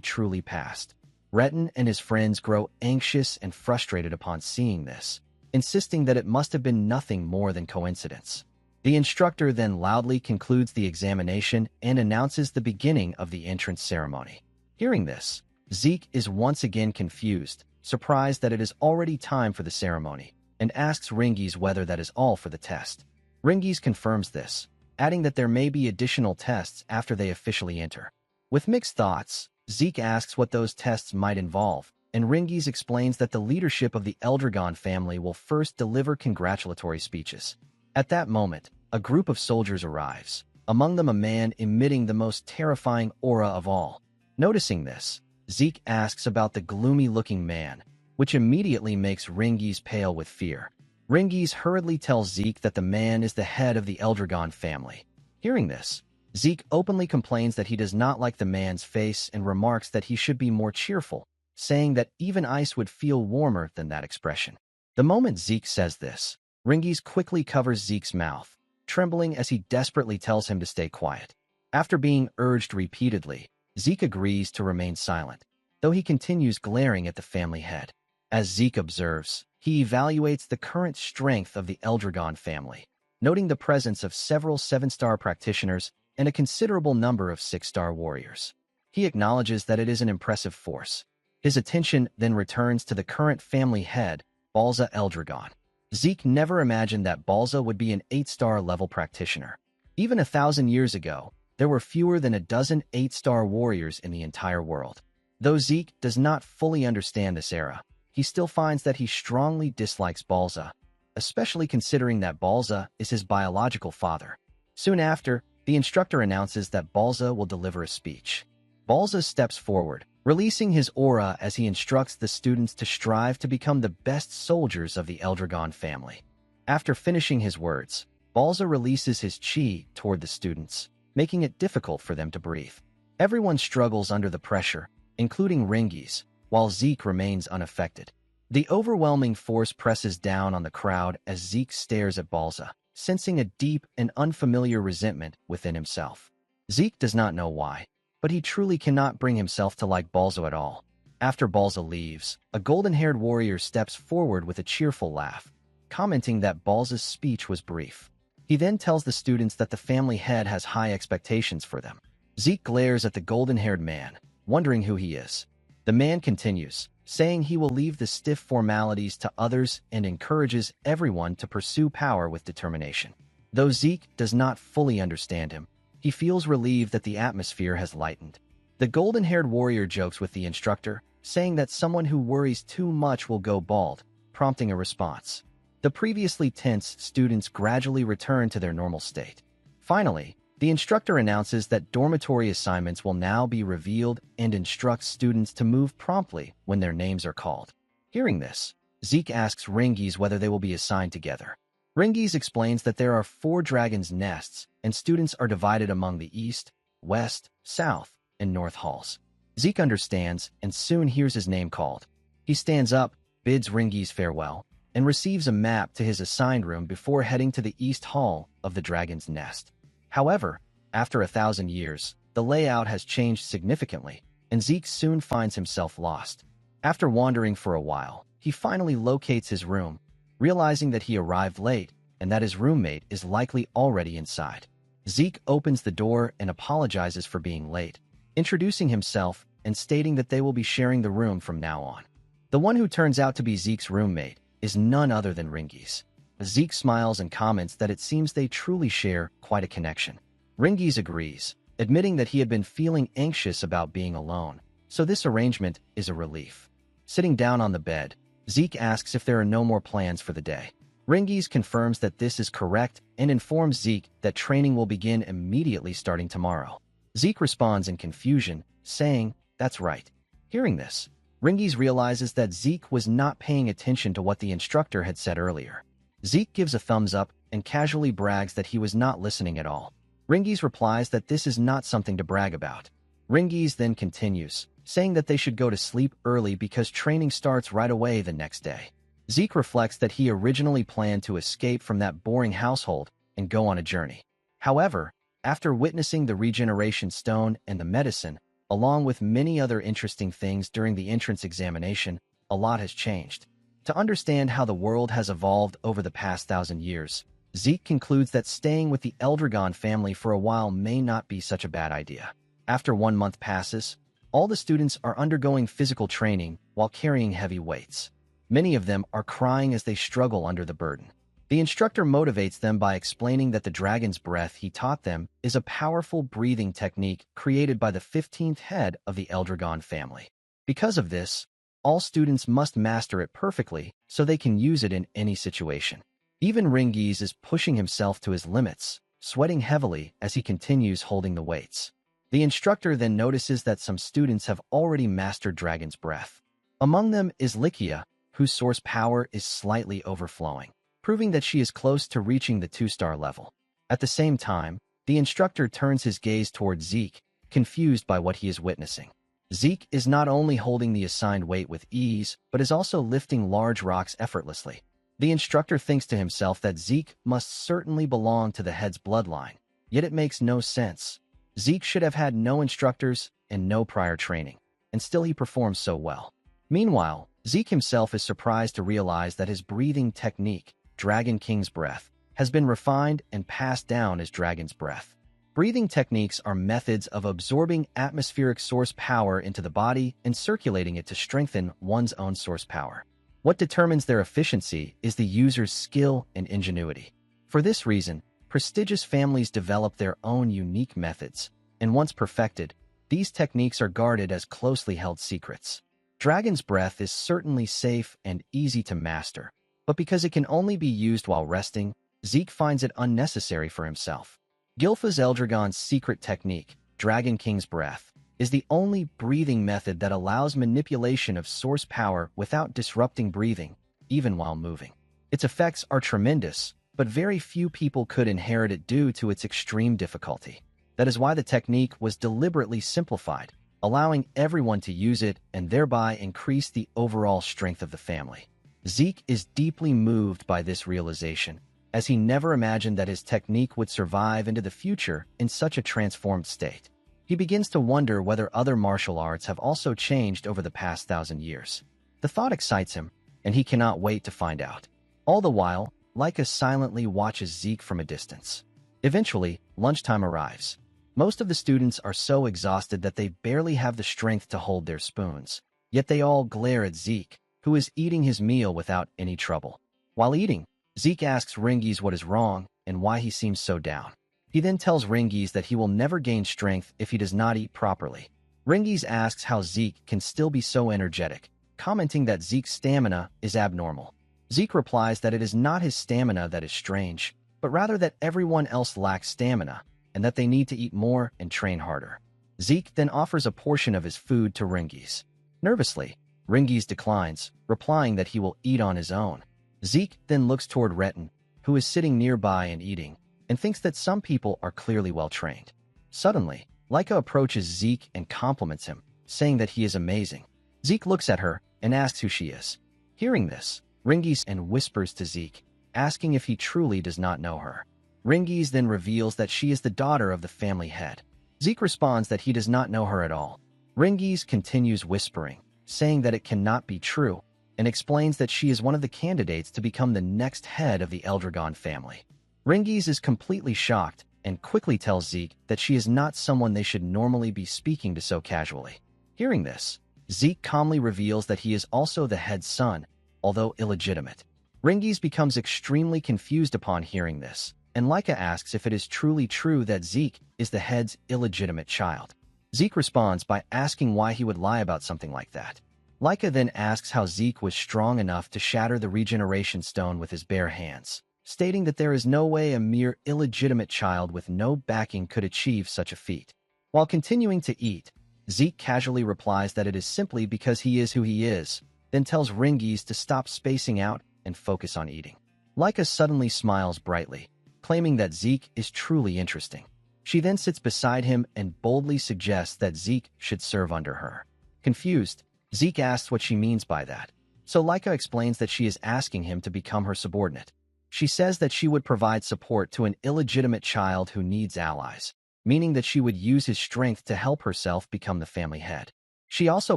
truly passed. Retin and his friends grow anxious and frustrated upon seeing this, insisting that it must have been nothing more than coincidence. The instructor then loudly concludes the examination and announces the beginning of the entrance ceremony. Hearing this, Zeke is once again confused, surprised that it is already time for the ceremony, and asks Ringies whether that is all for the test. Ringies confirms this, adding that there may be additional tests after they officially enter. With mixed thoughts, Zeke asks what those tests might involve, and Ringies explains that the leadership of the Eldragon family will first deliver congratulatory speeches. At that moment, a group of soldiers arrives, among them a man emitting the most terrifying aura of all. Noticing this, Zeke asks about the gloomy-looking man, which immediately makes Ringies pale with fear. Ringies hurriedly tells Zeke that the man is the head of the Eldragon family. Hearing this, Zeke openly complains that he does not like the man's face and remarks that he should be more cheerful, saying that even ice would feel warmer than that expression. The moment Zeke says this, Ringies quickly covers Zeke's mouth, trembling as he desperately tells him to stay quiet. After being urged repeatedly, Zeke agrees to remain silent, though he continues glaring at the family head. As Zeke observes, he evaluates the current strength of the Eldragon family, noting the presence of several 7-star practitioners and a considerable number of 6-star warriors. He acknowledges that it is an impressive force. His attention then returns to the current family head, Balza Eldragon. Zeke never imagined that Balza would be an 8-star level practitioner. Even 1,000 years ago, there were fewer than a dozen 8-star warriors in the entire world. Though Zeke does not fully understand this era, he still finds that he strongly dislikes Balza, especially considering that Balza is his biological father. Soon after, the instructor announces that Balza will deliver a speech. Balza steps forward, releasing his aura as he instructs the students to strive to become the best soldiers of the Eldragon family. After finishing his words, Balza releases his chi toward the students, making it difficult for them to breathe. Everyone struggles under the pressure, including Ringies, while Zeke remains unaffected. The overwhelming force presses down on the crowd as Zeke stares at Balza, sensing a deep and unfamiliar resentment within himself. Zeke does not know why, but he truly cannot bring himself to like Balza at all. After Balza leaves, a golden-haired warrior steps forward with a cheerful laugh, commenting that Balza's speech was brief. He then tells the students that the family head has high expectations for them. Zeke glares at the golden-haired man, wondering who he is. The man continues, saying he will leave the stiff formalities to others and encourages everyone to pursue power with determination. Though Zeke does not fully understand him, he feels relieved that the atmosphere has lightened. The golden-haired warrior jokes with the instructor, saying that someone who worries too much will go bald, prompting a response. The previously tense students gradually return to their normal state. Finally, the instructor announces that dormitory assignments will now be revealed and instructs students to move promptly when their names are called. Hearing this, Zeke asks Ringies whether they will be assigned together. Ringies explains that there are 4 dragons' nests, and students are divided among the east, west, south, and north halls. Zeke understands and soon hears his name called. He stands up, bids Ringies farewell, and receives a map to his assigned room before heading to the east hall of the dragon's nest. However, after 1,000 years, the layout has changed significantly, and Zeke soon finds himself lost. After wandering for a while, he finally locates his room, realizing that he arrived late and that his roommate is likely already inside. Zeke opens the door and apologizes for being late, introducing himself and stating that they will be sharing the room from now on. The one who turns out to be Zeke's roommate is none other than Ringies. Zeke smiles and comments that it seems they truly share quite a connection. Ringies agrees, admitting that he had been feeling anxious about being alone, so this arrangement is a relief. Sitting down on the bed, Zeke asks if there are no more plans for the day. Ringies confirms that this is correct and informs Zeke that training will begin immediately starting tomorrow. Zeke responds in confusion, saying, "That's right." Hearing this, Ringies realizes that Zeke was not paying attention to what the instructor had said earlier. Zeke gives a thumbs up and casually brags that he was not listening at all. Ringies replies that this is not something to brag about. Ringies then continues, saying that they should go to sleep early because training starts right away the next day. Zeke reflects that he originally planned to escape from that boring household and go on a journey. However, After witnessing the regeneration stone and the medicine, along with many other interesting things during the entrance examination, a lot has changed. To understand how the world has evolved over the past 1,000 years, Zeke concludes that staying with the Eldragon family for a while may not be such a bad idea. After 1 month passes, all the students are undergoing physical training while carrying heavy weights. Many of them are crying as they struggle under the burden. The instructor motivates them by explaining that the dragon's breath he taught them is a powerful breathing technique created by the 15th head of the Eldragon family. Because of this, all students must master it perfectly so they can use it in any situation. Even Ringies is pushing himself to his limits, sweating heavily as he continues holding the weights. The instructor then notices that some students have already mastered Dragon's Breath. Among them is Likia, whose source power is slightly overflowing, proving that she is close to reaching the 2-star level. At the same time, the instructor turns his gaze towards Zeke, confused by what he is witnessing. Zeke is not only holding the assigned weight with ease, but is also lifting large rocks effortlessly. The instructor thinks to himself that Zeke must certainly belong to the head's bloodline, yet it makes no sense. Zeke should have had no instructors and no prior training, and still he performs so well. Meanwhile, Zeke himself is surprised to realize that his breathing technique, Dragon King's Breath, has been refined and passed down as Dragon's Breath. Breathing techniques are methods of absorbing atmospheric source power into the body and circulating it to strengthen one's own source power. What determines their efficiency is the user's skill and ingenuity. For this reason, prestigious families develop their own unique methods, and once perfected, these techniques are guarded as closely held secrets. Dragon's Breath is certainly safe and easy to master, but because it can only be used while resting, Zeke finds it unnecessary for himself. Gilfa's Eldragon's secret technique, Dragon King's Breath, is the only breathing method that allows manipulation of source power without disrupting breathing, even while moving. Its effects are tremendous, but very few people could inherit it due to its extreme difficulty. That is why the technique was deliberately simplified, allowing everyone to use it and thereby increase the overall strength of the family. Zeke is deeply moved by this realization, as he never imagined that his technique would survive into the future in such a transformed state. He begins to wonder whether other martial arts have also changed over the past 1,000 years. The thought excites him, and he cannot wait to find out. All the while, Leica silently watches Zeke from a distance. Eventually, lunchtime arrives. Most of the students are so exhausted that they barely have the strength to hold their spoons, yet they all glare at Zeke, who is eating his meal without any trouble. While eating, Zeke asks Ringies what is wrong and why he seems so down. He then tells Ringies that he will never gain strength if he does not eat properly. Ringies asks how Zeke can still be so energetic, commenting that Zeke's stamina is abnormal. Zeke replies that it is not his stamina that is strange, but rather that everyone else lacks stamina, and that they need to eat more and train harder. Zeke then offers a portion of his food to Ringies. Nervously, Ringies declines, replying that he will eat on his own. Zeke then looks toward Retin, who is sitting nearby and eating, and thinks that some people are clearly well-trained. Suddenly, Leica approaches Zeke and compliments him, saying that he is amazing. Zeke looks at her and asks who she is. Hearing this, Ringies and whispers to Zeke, asking if he truly does not know her. Ringies then reveals that she is the daughter of the family head. Zeke responds that he does not know her at all. Ringies continues whispering, saying that it cannot be true, and explains that she is one of the candidates to become the next head of the Eldragon family. Ringies is completely shocked and quickly tells Zeke that she is not someone they should normally be speaking to so casually. Hearing this, Zeke calmly reveals that he is also the head's son, although illegitimate. Ringies becomes extremely confused upon hearing this, and Leica asks if it is truly true that Zeke is the head's illegitimate child. Zeke responds by asking why he would lie about something like that. Leica then asks how Zeke was strong enough to shatter the regeneration stone with his bare hands, stating that there is no way a mere illegitimate child with no backing could achieve such a feat. While continuing to eat, Zeke casually replies that it is simply because he is who he is, then tells Ringies to stop spacing out and focus on eating. Leica suddenly smiles brightly, claiming that Zeke is truly interesting. She then sits beside him and boldly suggests that Zeke should serve under her. Confused, Zeke asks what she means by that, so Leica explains that she is asking him to become her subordinate. She says that she would provide support to an illegitimate child who needs allies, meaning that she would use his strength to help herself become the family head. She also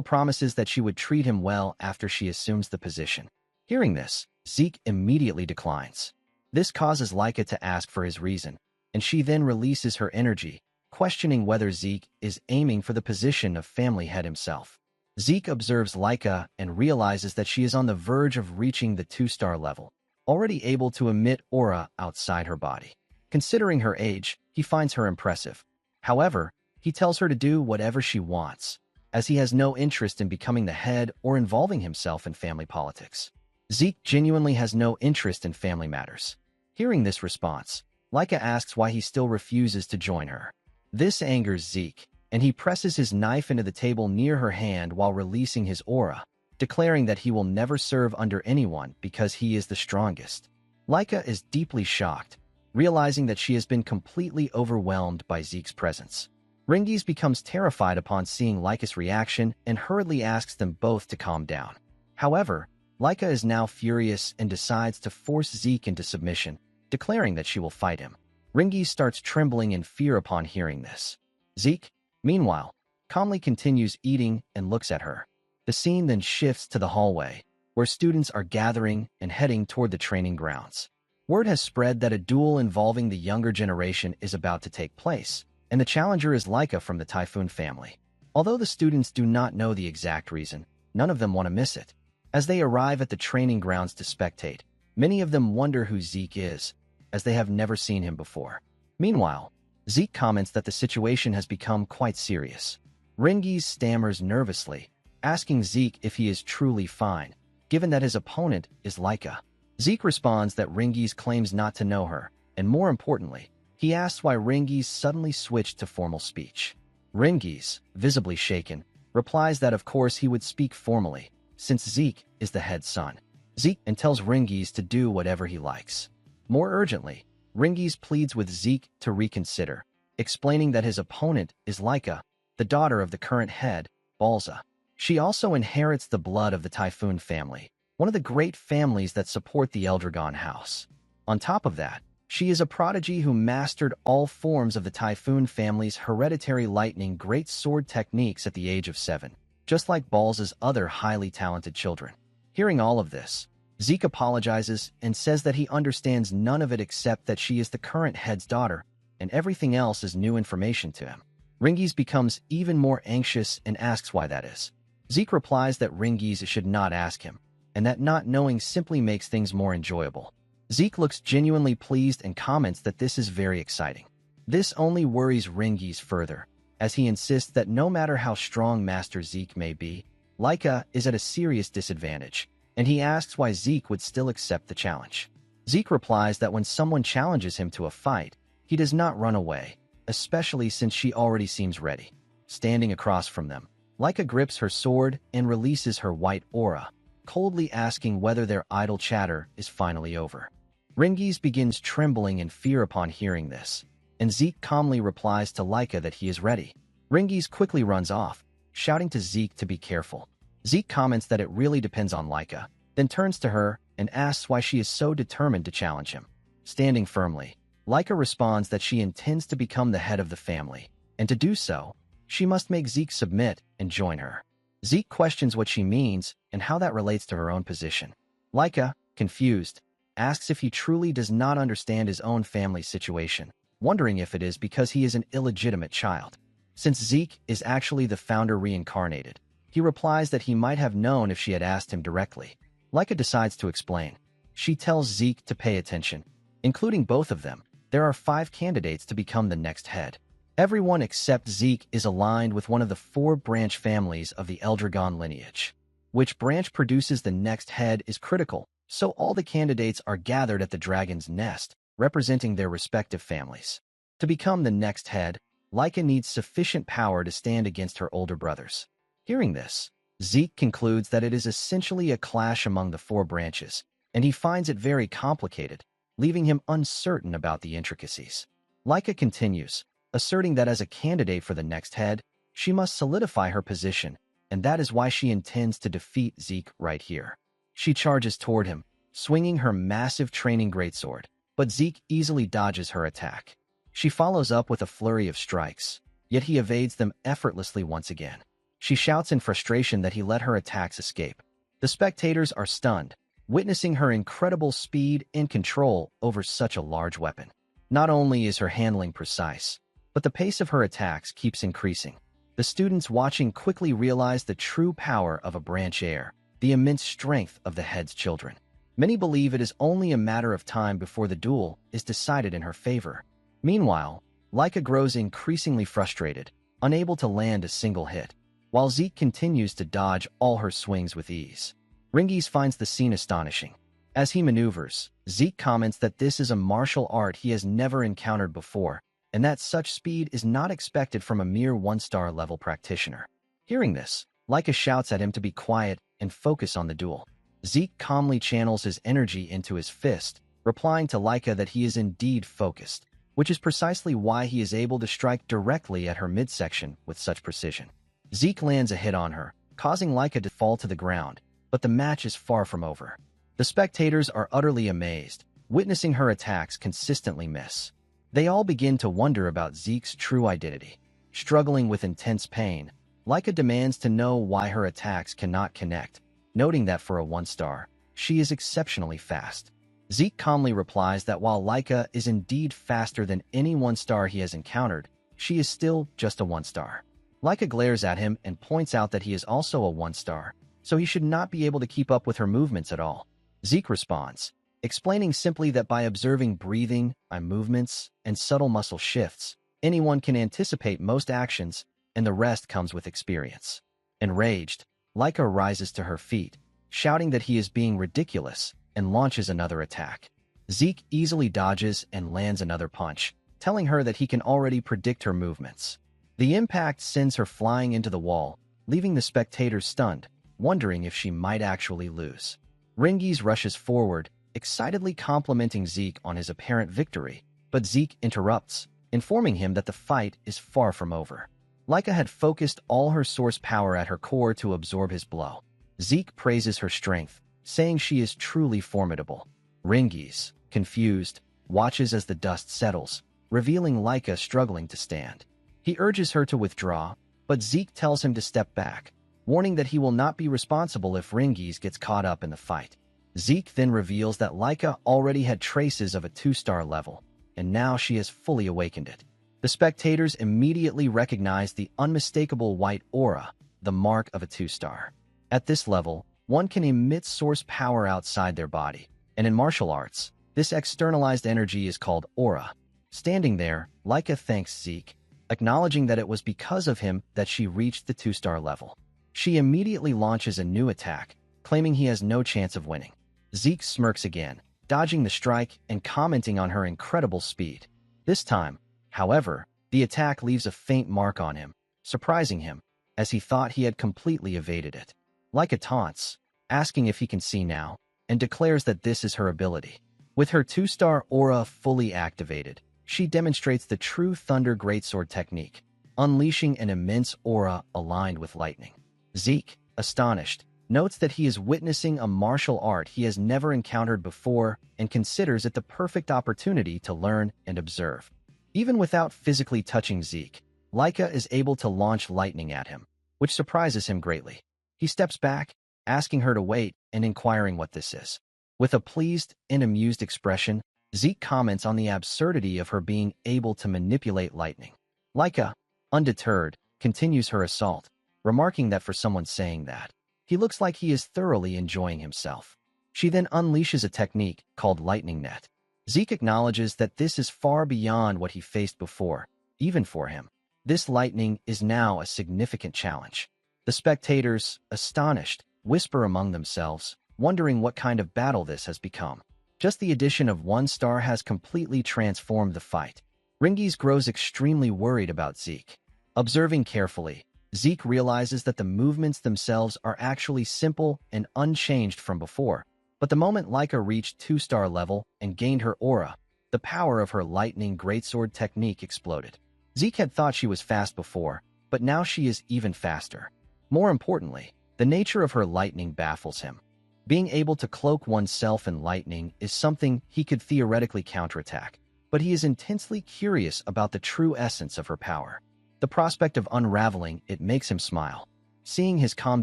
promises that she would treat him well after she assumes the position. Hearing this, Zeke immediately declines. This causes Laika to ask for his reason, and she then releases her energy, questioning whether Zeke is aiming for the position of family head himself. Zeke observes Laika and realizes that she is on the verge of reaching the 2-star level, already able to emit aura outside her body. Considering her age, he finds her impressive. However, he tells her to do whatever she wants, as he has no interest in becoming the head or involving himself in family politics. Zeke genuinely has no interest in family matters. Hearing this response, Laika asks why he still refuses to join her. This angers Zeke, and he presses his knife into the table near her hand while releasing his aura, declaring that he will never serve under anyone because he is the strongest. Laika is deeply shocked, realizing that she has been completely overwhelmed by Zeke's presence. Ringies becomes terrified upon seeing Laika's reaction and hurriedly asks them both to calm down. However, Laika is now furious and decides to force Zeke into submission, declaring that she will fight him. Ringies starts trembling in fear upon hearing this. Zeke, meanwhile, calmly continues eating and looks at her. The scene then shifts to the hallway, where students are gathering and heading toward the training grounds. Word has spread that a duel involving the younger generation is about to take place, and the challenger is Laika from the Typhoon family. Although the students do not know the exact reason, none of them want to miss it. As they arrive at the training grounds to spectate, many of them wonder who Zeke is, as they have never seen him before. Meanwhile, Zeke comments that the situation has become quite serious. Ringies stammers nervously, asking Zeke if he is truly fine, given that his opponent is Laika. Zeke responds that Ringies claims not to know her, and more importantly, he asks why Ringies suddenly switched to formal speech. Ringies, visibly shaken, replies that of course he would speak formally, since Zeke is the head son. Zeke and tells Ringies to do whatever he likes. More urgently, Ringies pleads with Zeke to reconsider, explaining that his opponent is Laika, the daughter of the current head, Balza. She also inherits the blood of the Typhoon family, one of the great families that support the Eldragon house. On top of that, she is a prodigy who mastered all forms of the Typhoon family's hereditary lightning great sword techniques at the age of 7, just like Balza's other highly talented children. Hearing all of this, Zeke apologizes and says that he understands none of it except that she is the current head's daughter, and everything else is new information to him. Ringies becomes even more anxious and asks why that is. Zeke replies that Ringies should not ask him, and that not knowing simply makes things more enjoyable. Zeke looks genuinely pleased and comments that this is very exciting. This only worries Ringies further, as he insists that no matter how strong Master Zeke may be, Laika is at a serious disadvantage, and he asks why Zeke would still accept the challenge. Zeke replies that when someone challenges him to a fight, he does not run away, especially since she already seems ready. Standing across from them, Laika grips her sword and releases her white aura, coldly asking whether their idle chatter is finally over. Ringies begins trembling in fear upon hearing this, and Zeke calmly replies to Laika that he is ready. Ringies quickly runs off, shouting to Zeke to be careful. Zeke comments that it really depends on Laika, then turns to her and asks why she is so determined to challenge him. Standing firmly, Laika responds that she intends to become the head of the family, and to do so, she must make Zeke submit and join her. Zeke questions what she means and how that relates to her own position. Laika, confused, asks if he truly does not understand his own family's situation, wondering if it is because he is an illegitimate child. Since Zeke is actually the founder reincarnated, he replies that he might have known if she had asked him directly. Laika decides to explain. She tells Zeke to pay attention. Including both of them, there are 5 candidates to become the next head. Everyone except Zeke is aligned with one of the 4 branch families of the Eldragon lineage. Which branch produces the next head is critical, so all the candidates are gathered at the Dragon's Nest, representing their respective families. To become the next head, Laika needs sufficient power to stand against her older brothers. Hearing this, Zeke concludes that it is essentially a clash among the 4 branches, and he finds it very complicated, leaving him uncertain about the intricacies. Laika continues, asserting that as a candidate for the next head, she must solidify her position, and that is why she intends to defeat Zeke right here. She charges toward him, swinging her massive training greatsword, but Zeke easily dodges her attack. She follows up with a flurry of strikes, yet he evades them effortlessly once again. She shouts in frustration that he let her attacks escape. The spectators are stunned, witnessing her incredible speed and control over such a large weapon. Not only is her handling precise, but the pace of her attacks keeps increasing. The students watching quickly realize the true power of a branch heir, the immense strength of the head's children. Many believe it is only a matter of time before the duel is decided in her favor. Meanwhile, Laika grows increasingly frustrated, unable to land a single hit, while Zeke continues to dodge all her swings with ease. Ringies finds the scene astonishing. As he maneuvers, Zeke comments that this is a martial art he has never encountered before, and that such speed is not expected from a mere one-star level practitioner. Hearing this, Laika shouts at him to be quiet and focus on the duel. Zeke calmly channels his energy into his fist, replying to Laika that he is indeed focused, which is precisely why he is able to strike directly at her midsection with such precision. Zeke lands a hit on her, causing Laika to fall to the ground, but the match is far from over. The spectators are utterly amazed, witnessing her attacks consistently miss. They all begin to wonder about Zeke's true identity. Struggling with intense pain, Laika demands to know why her attacks cannot connect, noting that for a one-star, she is exceptionally fast. Zeke calmly replies that while Laika is indeed faster than any one-star he has encountered, she is still just a one-star. Laika glares at him and points out that he is also a one-star, so he should not be able to keep up with her movements at all. Zeke responds, explaining simply that by observing breathing, eye movements, and subtle muscle shifts, anyone can anticipate most actions, and the rest comes with experience. Enraged, Laika rises to her feet, shouting that he is being ridiculous, and launches another attack. Zeke easily dodges and lands another punch, telling her that he can already predict her movements. The impact sends her flying into the wall, leaving the spectators stunned, wondering if she might actually lose. Ringies rushes forward, excitedly complimenting Zeke on his apparent victory, but Zeke interrupts, informing him that the fight is far from over. Laika had focused all her source power at her core to absorb his blow. Zeke praises her strength, saying she is truly formidable. Ringies, confused, watches as the dust settles, revealing Laika struggling to stand. He urges her to withdraw, but Zeke tells him to step back, warning that he will not be responsible if Ringies gets caught up in the fight. Zeke then reveals that Laika already had traces of a 2-star level, and now she has fully awakened it. The spectators immediately recognize the unmistakable white aura, the mark of a 2-star. At this level, one can emit source power outside their body, and in martial arts, this externalized energy is called aura. Standing there, Laika thanks Zeke, acknowledging that it was because of him that she reached the 2-star level. She immediately launches a new attack, claiming he has no chance of winning. Zeke smirks again, dodging the strike and commenting on her incredible speed. This time, however, the attack leaves a faint mark on him, surprising him, as he thought he had completely evaded it. Laika taunts, asking if he can see now, and declares that this is her ability. With her 2-star aura fully activated, she demonstrates the true Thunder Greatsword technique, unleashing an immense aura aligned with lightning. Zeke, astonished, notes that he is witnessing a martial art he has never encountered before and considers it the perfect opportunity to learn and observe. Even without physically touching Zeke, Laika is able to launch lightning at him, which surprises him greatly. He steps back, asking her to wait and inquiring what this is. With a pleased and amused expression, Zeke comments on the absurdity of her being able to manipulate lightning. Laika, undeterred, continues her assault, remarking that for someone saying that, he looks like he is thoroughly enjoying himself. She then unleashes a technique called Lightning Net. Zeke acknowledges that this is far beyond what he faced before, even for him. This lightning is now a significant challenge. The spectators, astonished, whisper among themselves, wondering what kind of battle this has become. Just the addition of 1-star has completely transformed the fight. Ringies grows extremely worried about Zeke. Observing carefully, Zeke realizes that the movements themselves are actually simple and unchanged from before, but the moment Laika reached 2-star level and gained her aura, the power of her lightning greatsword technique exploded. Zeke had thought she was fast before, but now she is even faster. More importantly, the nature of her lightning baffles him. Being able to cloak oneself in lightning is something he could theoretically counterattack, but he is intensely curious about the true essence of her power. The prospect of unraveling it makes him smile. Seeing his calm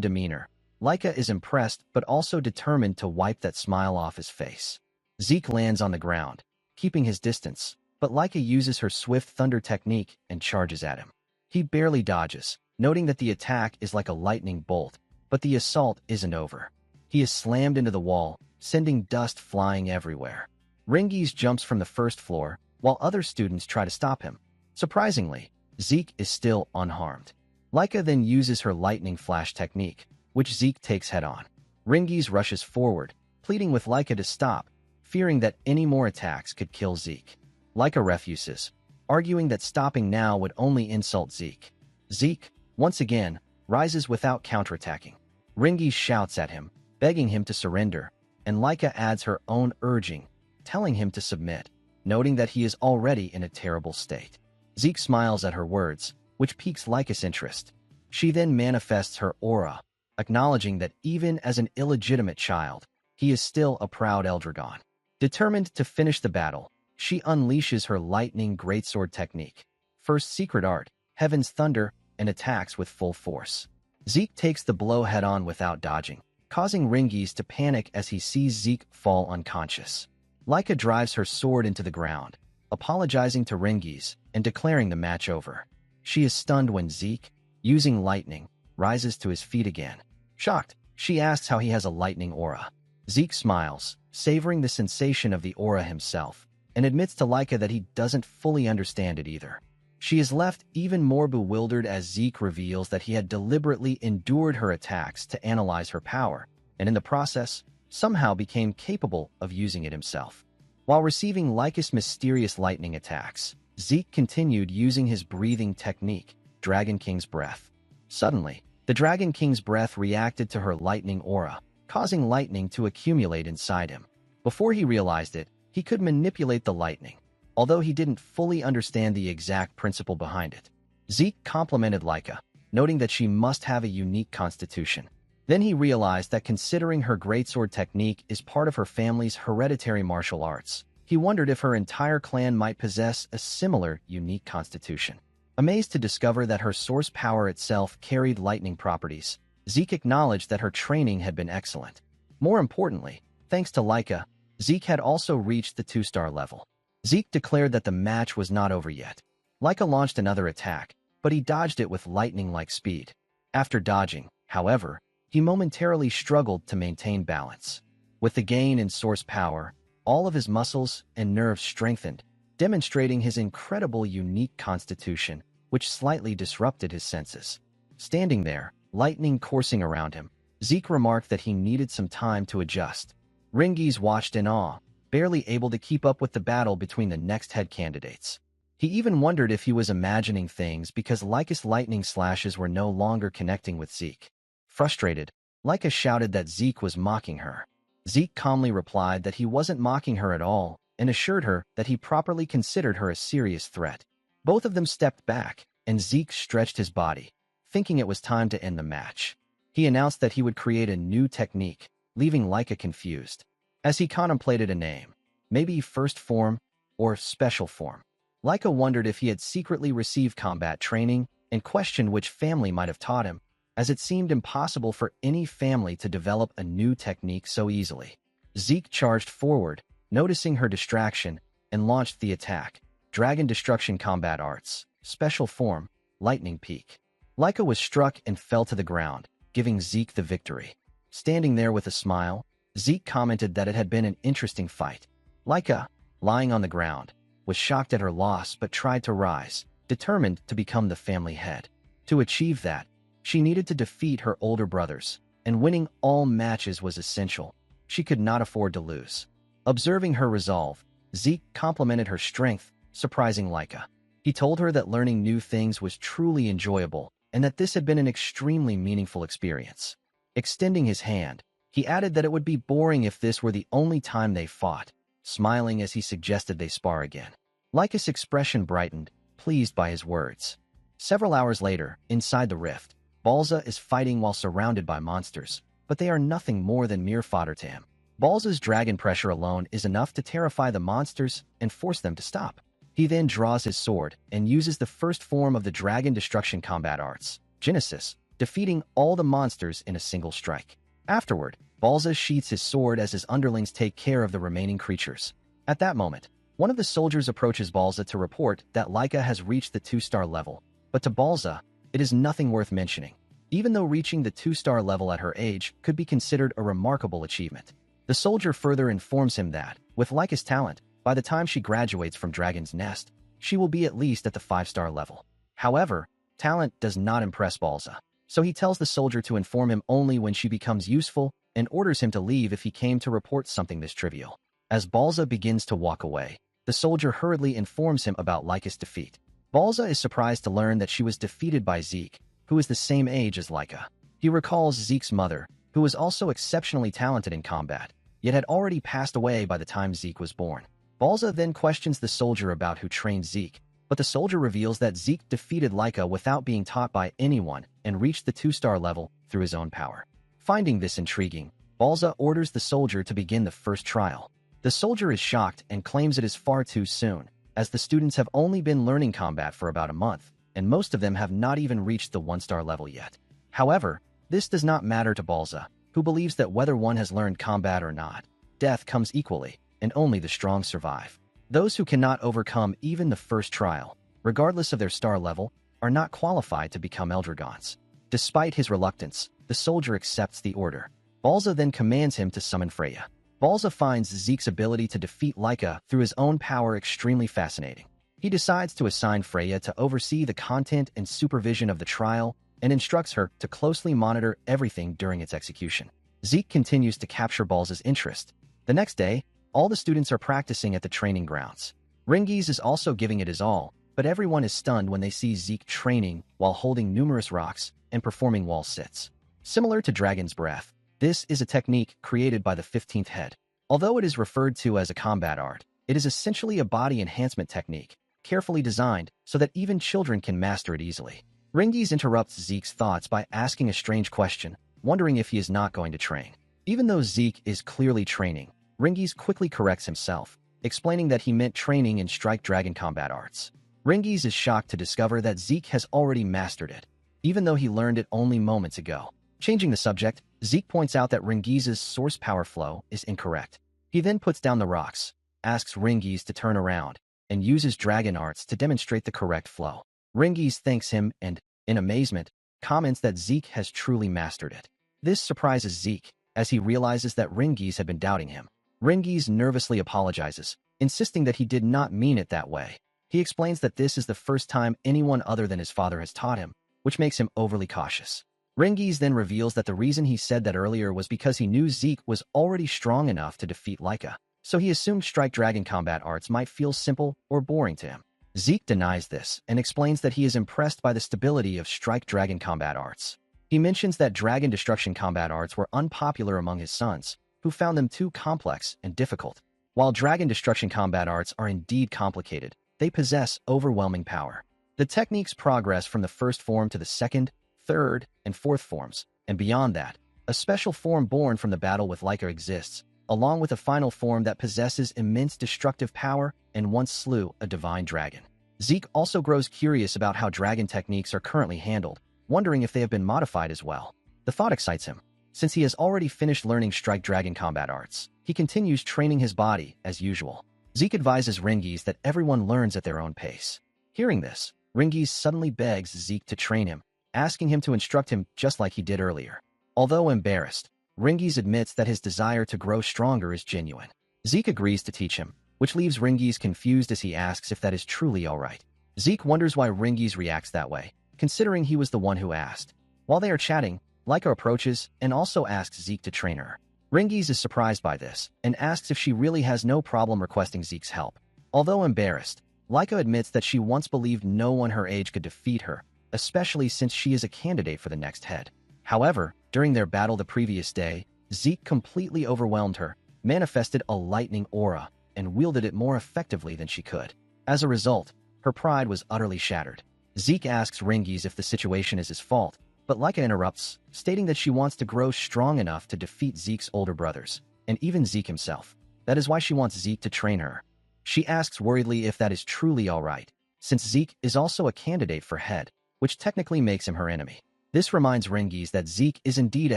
demeanor, Laika is impressed but also determined to wipe that smile off his face. Zeke lands on the ground, keeping his distance, but Laika uses her swift thunder technique and charges at him. He barely dodges, noting that the attack is like a lightning bolt, but the assault isn't over. He is slammed into the wall, sending dust flying everywhere. Ringies jumps from the first floor, while other students try to stop him. Surprisingly, Zeke is still unharmed. Laika then uses her lightning flash technique, which Zeke takes head-on. Ringies rushes forward, pleading with Laika to stop, fearing that any more attacks could kill Zeke. Laika refuses, arguing that stopping now would only insult Zeke. Zeke, once again, rises without counterattacking. Ringies shouts at him, begging him to surrender, and Laika adds her own urging, telling him to submit, noting that he is already in a terrible state. Zeke smiles at her words, which piques Laika's interest. She then manifests her aura, acknowledging that even as an illegitimate child, he is still a proud Eldragon. Determined to finish the battle, she unleashes her lightning greatsword technique. First secret art, Heaven's Thunder, and attacks with full force. Zeke takes the blow head-on without dodging, causing Ringies to panic as he sees Zeke fall unconscious. Laika drives her sword into the ground, apologizing to Ringies and declaring the match over. She is stunned when Zeke, using lightning, rises to his feet again. Shocked, she asks how he has a lightning aura. Zeke smiles, savoring the sensation of the aura himself, and admits to Laika that he doesn't fully understand it either. She is left even more bewildered as Zeke reveals that he had deliberately endured her attacks to analyze her power, and in the process, somehow became capable of using it himself. While receiving Laika's mysterious lightning attacks, Zeke continued using his breathing technique, Dragon King's Breath. Suddenly, the Dragon King's Breath reacted to her lightning aura, causing lightning to accumulate inside him. Before he realized it, he could manipulate the lightning, although he didn't fully understand the exact principle behind it. Zeke complimented Laika, noting that she must have a unique constitution. Then he realized that considering her greatsword technique is part of her family's hereditary martial arts, he wondered if her entire clan might possess a similar, unique constitution. Amazed to discover that her source power itself carried lightning properties, Zeke acknowledged that her training had been excellent. More importantly, thanks to Laika, Zeke had also reached the 2-star level. Zeke declared that the match was not over yet. Laika launched another attack, but he dodged it with lightning-like speed. After dodging, however, he momentarily struggled to maintain balance. With the gain in source power, all of his muscles and nerves strengthened, demonstrating his incredible unique constitution, which slightly disrupted his senses. Standing there, lightning coursing around him, Zeke remarked that he needed some time to adjust. Ringies watched in awe, barely able to keep up with the battle between the next head candidates. He even wondered if he was imagining things because Laika's lightning slashes were no longer connecting with Zeke. Frustrated, Laika shouted that Zeke was mocking her. Zeke calmly replied that he wasn't mocking her at all and assured her that he properly considered her a serious threat. Both of them stepped back, and Zeke stretched his body, thinking it was time to end the match. He announced that he would create a new technique, leaving Laika confused. As he contemplated a name, maybe First Form or Special Form, Laika wondered if he had secretly received combat training and questioned which family might have taught him, as it seemed impossible for any family to develop a new technique so easily. Zeke charged forward, noticing her distraction, and launched the attack, Dragon Destruction Combat Arts, Special Form, Lightning Peak. Laika was struck and fell to the ground, giving Zeke the victory. Standing there with a smile, Zeke commented that it had been an interesting fight. Laika, lying on the ground, was shocked at her loss but tried to rise, determined to become the family head. To achieve that, she needed to defeat her older brothers, and winning all matches was essential. She could not afford to lose. Observing her resolve, Zeke complimented her strength, surprising Laika. He told her that learning new things was truly enjoyable, and that this had been an extremely meaningful experience. Extending his hand, he added that it would be boring if this were the only time they fought, smiling as he suggested they spar again. Laika's expression brightened, pleased by his words. Several hours later, inside the rift, Balza is fighting while surrounded by monsters. but they are nothing more than mere fodder to him. Balza's dragon pressure alone is enough to terrify the monsters and force them to stop. He then draws his sword and uses the first form of the dragon destruction combat arts, Genesis, defeating all the monsters in a single strike. Afterward, Balza sheaths his sword as his underlings take care of the remaining creatures. At that moment, one of the soldiers approaches Balza to report that Laika has reached the 2-star level, but to Balza, it is nothing worth mentioning, even though reaching the 2-star level at her age could be considered a remarkable achievement. The soldier further informs him that, with Laika's talent, by the time she graduates from Dragon's Nest, she will be at least at the 5-star level. However, talent does not impress Balza, so he tells the soldier to inform him only when she becomes useful and orders him to leave if he came to report something this trivial. As Balza begins to walk away, the soldier hurriedly informs him about Laika's defeat. Balza is surprised to learn that she was defeated by Zeke, who is the same age as Laika. He recalls Zeke's mother, who was also exceptionally talented in combat, yet had already passed away by the time Zeke was born. Balza then questions the soldier about who trained Zeke, but the soldier reveals that Zeke defeated Laika without being taught by anyone and reached the 2-star level through his own power. Finding this intriguing, Balza orders the soldier to begin the first trial. The soldier is shocked and claims it is far too soon, as the students have only been learning combat for about a month, and most of them have not even reached the 1-star level yet. However, this does not matter to Balza, who believes that whether one has learned combat or not, death comes equally, and only the strong survive. Those who cannot overcome even the first trial, regardless of their star level, are not qualified to become Eldragons. Despite his reluctance, the soldier accepts the order. Balza then commands him to summon Freya. Balza finds Zeke's ability to defeat Laika through his own power extremely fascinating. He decides to assign Freya to oversee the content and supervision of the trial and instructs her to closely monitor everything during its execution. Zeke continues to capture Balza's interest. The next day, all the students are practicing at the training grounds. Ringiz is also giving it his all, but everyone is stunned when they see Zeke training while holding numerous rocks and performing wall sits. Similar to Dragon's Breath, this is a technique created by the 15th head. Although it is referred to as a combat art, it is essentially a body enhancement technique, carefully designed so that even children can master it easily. Ringiz interrupts Zeke's thoughts by asking a strange question, wondering if he is not going to train. Even though Zeke is clearly training, Ringiz quickly corrects himself, explaining that he meant training in Strike Dragon combat arts. Ringiz is shocked to discover that Zeke has already mastered it, even though he learned it only moments ago. Changing the subject, Zeke points out that Ringiz's source power flow is incorrect. He then puts down the rocks, asks Ringiz to turn around, and uses dragon arts to demonstrate the correct flow. Ringiz thanks him and, in amazement, comments that Zeke has truly mastered it. This surprises Zeke, as he realizes that Ringiz had been doubting him. Ringiz nervously apologizes, insisting that he did not mean it that way. He explains that this is the first time anyone other than his father has taught him, which makes him overly cautious. Ringiz then reveals that the reason he said that earlier was because he knew Zeke was already strong enough to defeat Laika, so he assumed Strike Dragon combat arts might feel simple or boring to him. Zeke denies this and explains that he is impressed by the stability of Strike Dragon combat arts. He mentions that Dragon Destruction combat arts were unpopular among his sons, who found them too complex and difficult. While Dragon Destruction combat arts are indeed complicated, they possess overwhelming power. The techniques progress from the first form to the second, third, and fourth forms, and beyond that, a special form born from the battle with Laika exists, along with a final form that possesses immense destructive power and once slew a divine dragon. Zeke also grows curious about how dragon techniques are currently handled, wondering if they have been modified as well. The thought excites him. Since he has already finished learning Strike Dragon combat arts, he continues training his body as usual. Zeke advises Ringiz that everyone learns at their own pace. Hearing this, Ringiz suddenly begs Zeke to train him, asking him to instruct him just like he did earlier. Although embarrassed, Ringiz admits that his desire to grow stronger is genuine. Zeke agrees to teach him, which leaves Ringiz confused as he asks if that is truly alright. Zeke wonders why Ringiz reacts that way, considering he was the one who asked. While they are chatting, Laika approaches and also asks Zeke to train her. Ringiz is surprised by this and asks if she really has no problem requesting Zeke's help. Although embarrassed, Laika admits that she once believed no one her age could defeat her, especially since she is a candidate for the next head. However, during their battle the previous day, Zeke completely overwhelmed her, manifested a lightning aura, and wielded it more effectively than she could. As a result, her pride was utterly shattered. Zeke asks Ringiz if the situation is his fault, But Leica interrupts, stating that she wants to grow strong enough to defeat Zeke's older brothers, and even Zeke himself. That is why she wants Zeke to train her. She asks worriedly if that is truly alright, since Zeke is also a candidate for head, which technically makes him her enemy. This reminds Rengiz that Zeke is indeed a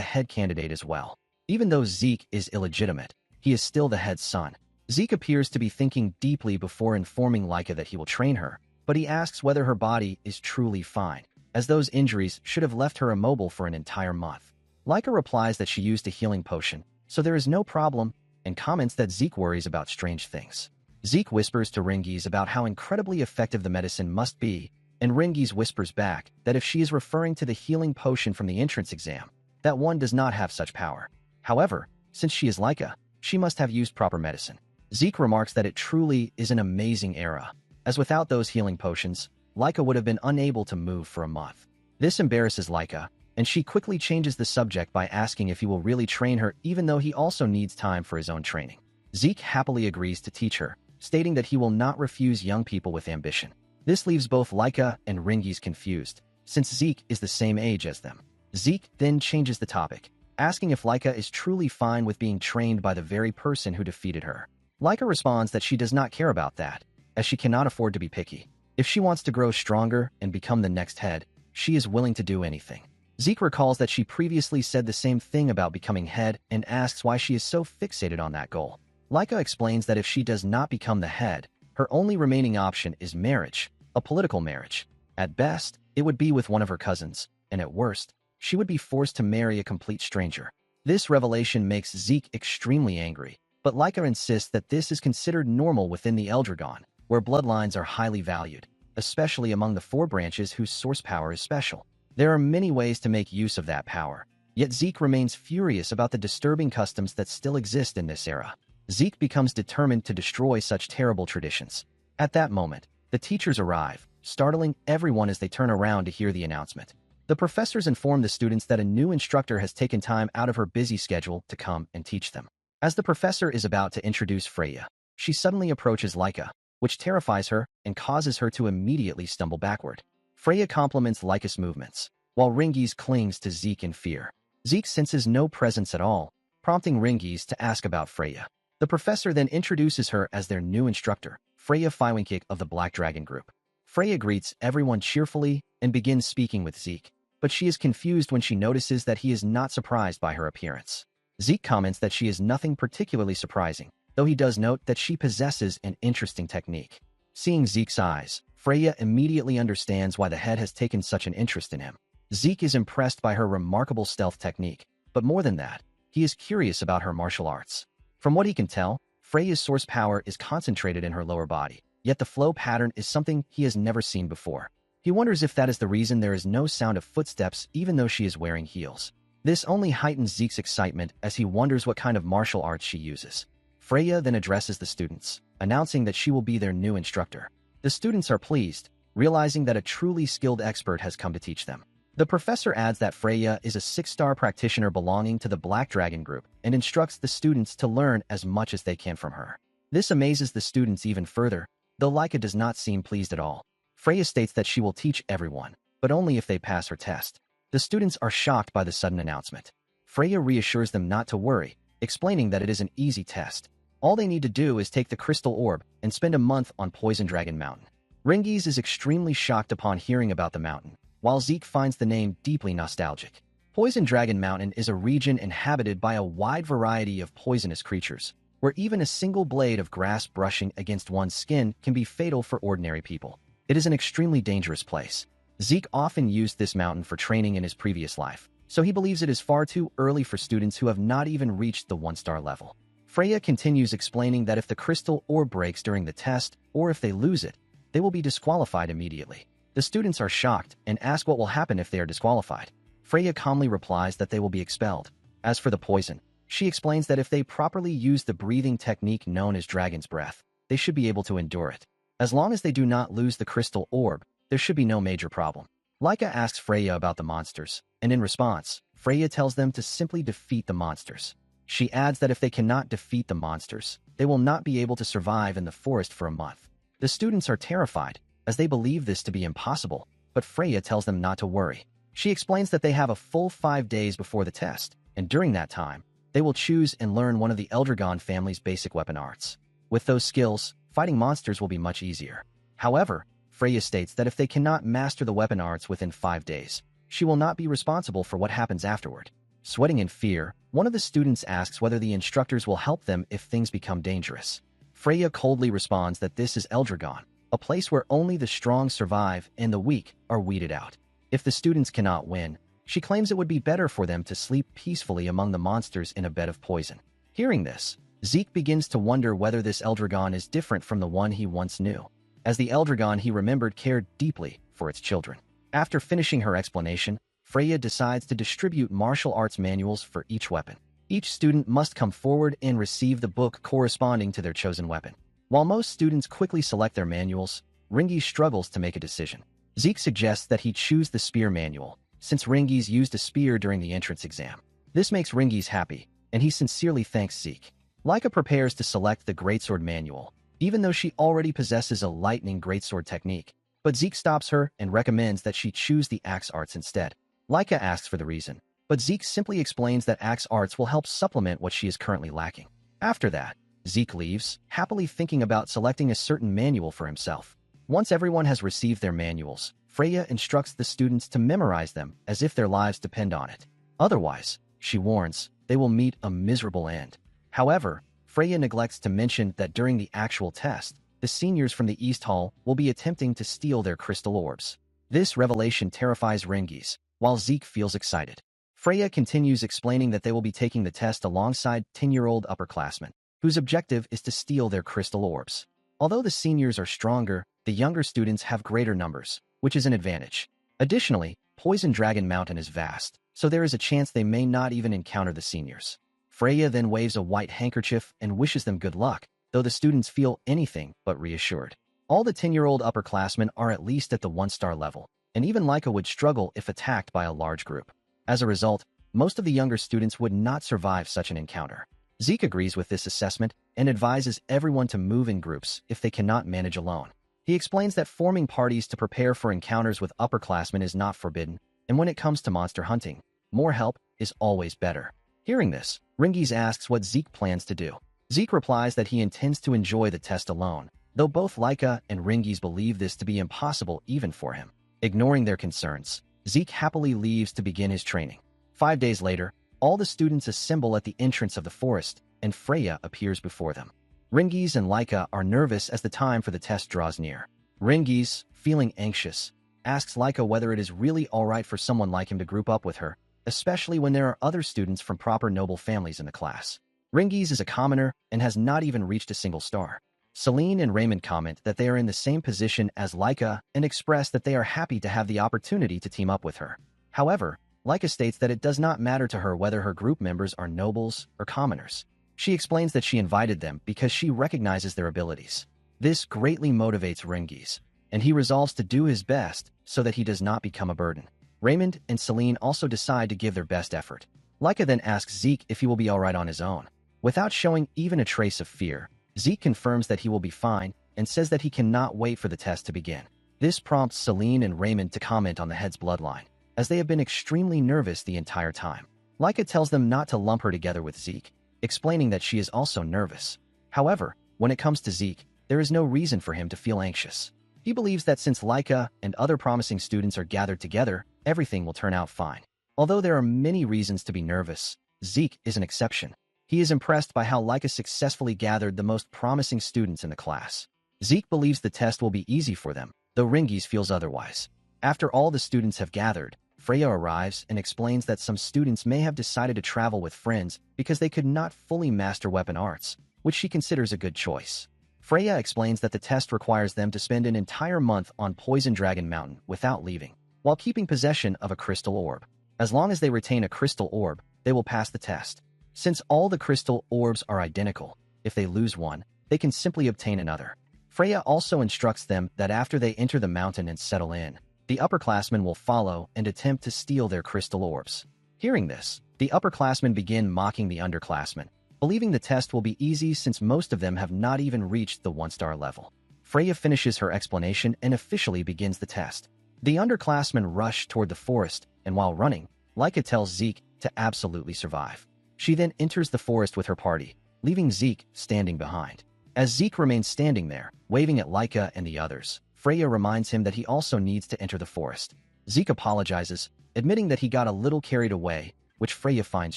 head candidate as well. Even though Zeke is illegitimate, he is still the head's son. Zeke appears to be thinking deeply before informing Leica that he will train her, but he asks whether her body is truly fine, as those injuries should have left her immobile for an entire month. Leica replies that she used a healing potion, so there is no problem, and comments that Zeke worries about strange things. Zeke whispers to Rengiz about how incredibly effective the medicine must be, and Rengiz whispers back that if she is referring to the healing potion from the entrance exam, that one does not have such power. However, since she is Leica, she must have used proper medicine. Zeke remarks that it truly is an amazing era, as without those healing potions, Leica would have been unable to move for a month. This embarrasses Leica, and she quickly changes the subject by asking if he will really train her even though he also needs time for his own training. Zeke happily agrees to teach her, stating that he will not refuse young people with ambition. This leaves both Leica and Rengiz confused, since Zeke is the same age as them. Zeke then changes the topic, asking if Leica is truly fine with being trained by the very person who defeated her. Leica responds that she does not care about that, as she cannot afford to be picky. If she wants to grow stronger and become the next head, she is willing to do anything. Zeke recalls that she previously said the same thing about becoming head and asks why she is so fixated on that goal. Leica explains that if she does not become the head, her only remaining option is marriage, a political marriage. At best, it would be with one of her cousins, and at worst, she would be forced to marry a complete stranger. This revelation makes Zeke extremely angry, but Leica insists that this is considered normal within the Eldragon, where bloodlines are highly valued, especially among the 4 branches whose source power is special. There are many ways to make use of that power, yet Zeke remains furious about the disturbing customs that still exist in this era. Zeke becomes determined to destroy such terrible traditions. At that moment, the teachers arrive, startling everyone as they turn around to hear the announcement. The professors inform the students that a new instructor has taken time out of her busy schedule to come and teach them. As the professor is about to introduce Freya, she suddenly approaches Leica, which terrifies her and causes her to immediately stumble backward. Freya compliments Leica's movements, while Rengiz clings to Zeke in fear. Zeke senses no presence at all, prompting Rengiz to ask about Freya. The professor then introduces her as their new instructor, Freya Fywinkick of the Black Dragon Group. Freya greets everyone cheerfully and begins speaking with Zeke, but she is confused when she notices that he is not surprised by her appearance. Zeke comments that she is nothing particularly surprising, though he does note that she possesses an interesting technique. Seeing Zeke's eyes, Freya immediately understands why the head has taken such an interest in him. Zeke is impressed by her remarkable stealth technique, but more than that, he is curious about her martial arts. From what he can tell, Freya's source power is concentrated in her lower body, yet the flow pattern is something he has never seen before. He wonders if that is the reason there is no sound of footsteps even though she is wearing heels. This only heightens Zeke's excitement as he wonders what kind of martial arts she uses. Freya then addresses the students, announcing that she will be their new instructor. The students are pleased, realizing that a truly skilled expert has come to teach them. The professor adds that Freya is a 6-star practitioner belonging to the Black Dragon Group and instructs the students to learn as much as they can from her. This amazes the students even further, though Leica does not seem pleased at all. Freya states that she will teach everyone, but only if they pass her test. The students are shocked by the sudden announcement. Freya reassures them not to worry, explaining that it is an easy test. All they need to do is take the crystal orb and spend a month on Poison Dragon Mountain. Rengiz is extremely shocked upon hearing about the mountain, while Zeke finds the name deeply nostalgic. Poison Dragon Mountain is a region inhabited by a wide variety of poisonous creatures, where even a single blade of grass brushing against one's skin can be fatal for ordinary people. It is an extremely dangerous place. Zeke often used this mountain for training in his previous life, so he believes it is far too early for students who have not even reached the 1-star level. Freya continues explaining that if the crystal orb breaks during the test, or if they lose it, they will be disqualified immediately. The students are shocked and ask what will happen if they are disqualified. Freya calmly replies that they will be expelled. As for the poison, she explains that if they properly use the breathing technique known as Dragon's Breath, they should be able to endure it. As long as they do not lose the crystal orb, there should be no major problem. Leica asks Freya about the monsters, and in response, Freya tells them to simply defeat the monsters. She adds that if they cannot defeat the monsters, they will not be able to survive in the forest for a month. The students are terrified, as they believe this to be impossible, but Freya tells them not to worry. She explains that they have a full 5 days before the test, and during that time, they will choose and learn one of the Eldragon family's basic weapon arts. With those skills, fighting monsters will be much easier. However, Freya states that if they cannot master the weapon arts within 5 days, she will not be responsible for what happens afterward. Sweating in fear, one of the students asks whether the instructors will help them if things become dangerous. Freya coldly responds that this is Eldragon, a place where only the strong survive and the weak are weeded out. If the students cannot win, she claims it would be better for them to sleep peacefully among the monsters in a bed of poison. Hearing this, Zeke begins to wonder whether this Eldragon is different from the one he once knew, as the Eldragon he remembered cared deeply for its children. After finishing her explanation, Freya decides to distribute martial arts manuals for each weapon. Each student must come forward and receive the book corresponding to their chosen weapon. While most students quickly select their manuals, Ringy struggles to make a decision. Zeke suggests that he choose the spear manual, since Ringy's used a spear during the entrance exam. This makes Ringy's happy, and he sincerely thanks Zeke. Leica prepares to select the greatsword manual, even though she already possesses a lightning greatsword technique, but Zeke stops her and recommends that she choose the axe arts instead. Leica asks for the reason, but Zeke simply explains that axe arts will help supplement what she is currently lacking. After that, Zeke leaves, happily thinking about selecting a certain manual for himself. Once everyone has received their manuals, Freya instructs the students to memorize them as if their lives depend on it. Otherwise, she warns, they will meet a miserable end. However, Freya neglects to mention that during the actual test, the seniors from the East Hall will be attempting to steal their crystal orbs. This revelation terrifies Ringies, while Zeke feels excited. Freya continues explaining that they will be taking the test alongside 10-year-old upperclassmen, whose objective is to steal their crystal orbs. Although the seniors are stronger, the younger students have greater numbers, which is an advantage. Additionally, Poison Dragon Mountain is vast, so there is a chance they may not even encounter the seniors. Freya then waves a white handkerchief and wishes them good luck, though the students feel anything but reassured. All the 10-year-old upperclassmen are at least at the 1-star level, and even Leica would struggle if attacked by a large group. As a result, most of the younger students would not survive such an encounter. Zeke agrees with this assessment and advises everyone to move in groups if they cannot manage alone. He explains that forming parties to prepare for encounters with upperclassmen is not forbidden, and when it comes to monster hunting, more help is always better. Hearing this, Ringies asks what Zeke plans to do. Zeke replies that he intends to enjoy the test alone, though both Leica and Ringies believe this to be impossible even for him. Ignoring their concerns, Zeke happily leaves to begin his training. 5 days later, all the students assemble at the entrance of the forest, and Freya appears before them. Ringies and Leica are nervous as the time for the test draws near. Ringies, feeling anxious, asks Leica whether it is really alright for someone like him to group up with her, especially when there are other students from proper noble families in the class. Ringies is a commoner and has not even reached a single star. Celine and Raymond comment that they are in the same position as Leica and express that they are happy to have the opportunity to team up with her. However, Leica states that it does not matter to her whether her group members are nobles or commoners. She explains that she invited them because she recognizes their abilities. This greatly motivates Ringies, and he resolves to do his best so that he does not become a burden. Raymond and Celine also decide to give their best effort. Leica then asks Zeke if he will be alright on his own. Without showing even a trace of fear, Zeke confirms that he will be fine and says that he cannot wait for the test to begin. This prompts Celine and Raymond to comment on the head's bloodline, as they have been extremely nervous the entire time. Leica tells them not to lump her together with Zeke, explaining that she is also nervous. However, when it comes to Zeke, there is no reason for him to feel anxious. He believes that since Leica and other promising students are gathered together, everything will turn out fine. Although there are many reasons to be nervous, Zeke is an exception. He is impressed by how Leica successfully gathered the most promising students in the class. Zeke believes the test will be easy for them, though Ringies feels otherwise. After all the students have gathered, Freya arrives and explains that some students may have decided to travel with friends because they could not fully master weapon arts, which she considers a good choice. Freya explains that the test requires them to spend an entire month on Poison Dragon Mountain without leaving, while keeping possession of a crystal orb. As long as they retain a crystal orb, they will pass the test. Since all the crystal orbs are identical, if they lose one, they can simply obtain another. Freya also instructs them that after they enter the mountain and settle in, the upperclassmen will follow and attempt to steal their crystal orbs. Hearing this, the upperclassmen begin mocking the underclassmen, believing the test will be easy since most of them have not even reached the 1-star level. Freya finishes her explanation and officially begins the test. The underclassmen rush toward the forest, and while running, Laika tells Zeke to absolutely survive. She then enters the forest with her party, leaving Zeke standing behind. As Zeke remains standing there, waving at Laika and the others, Freya reminds him that he also needs to enter the forest. Zeke apologizes, admitting that he got a little carried away, which Freya finds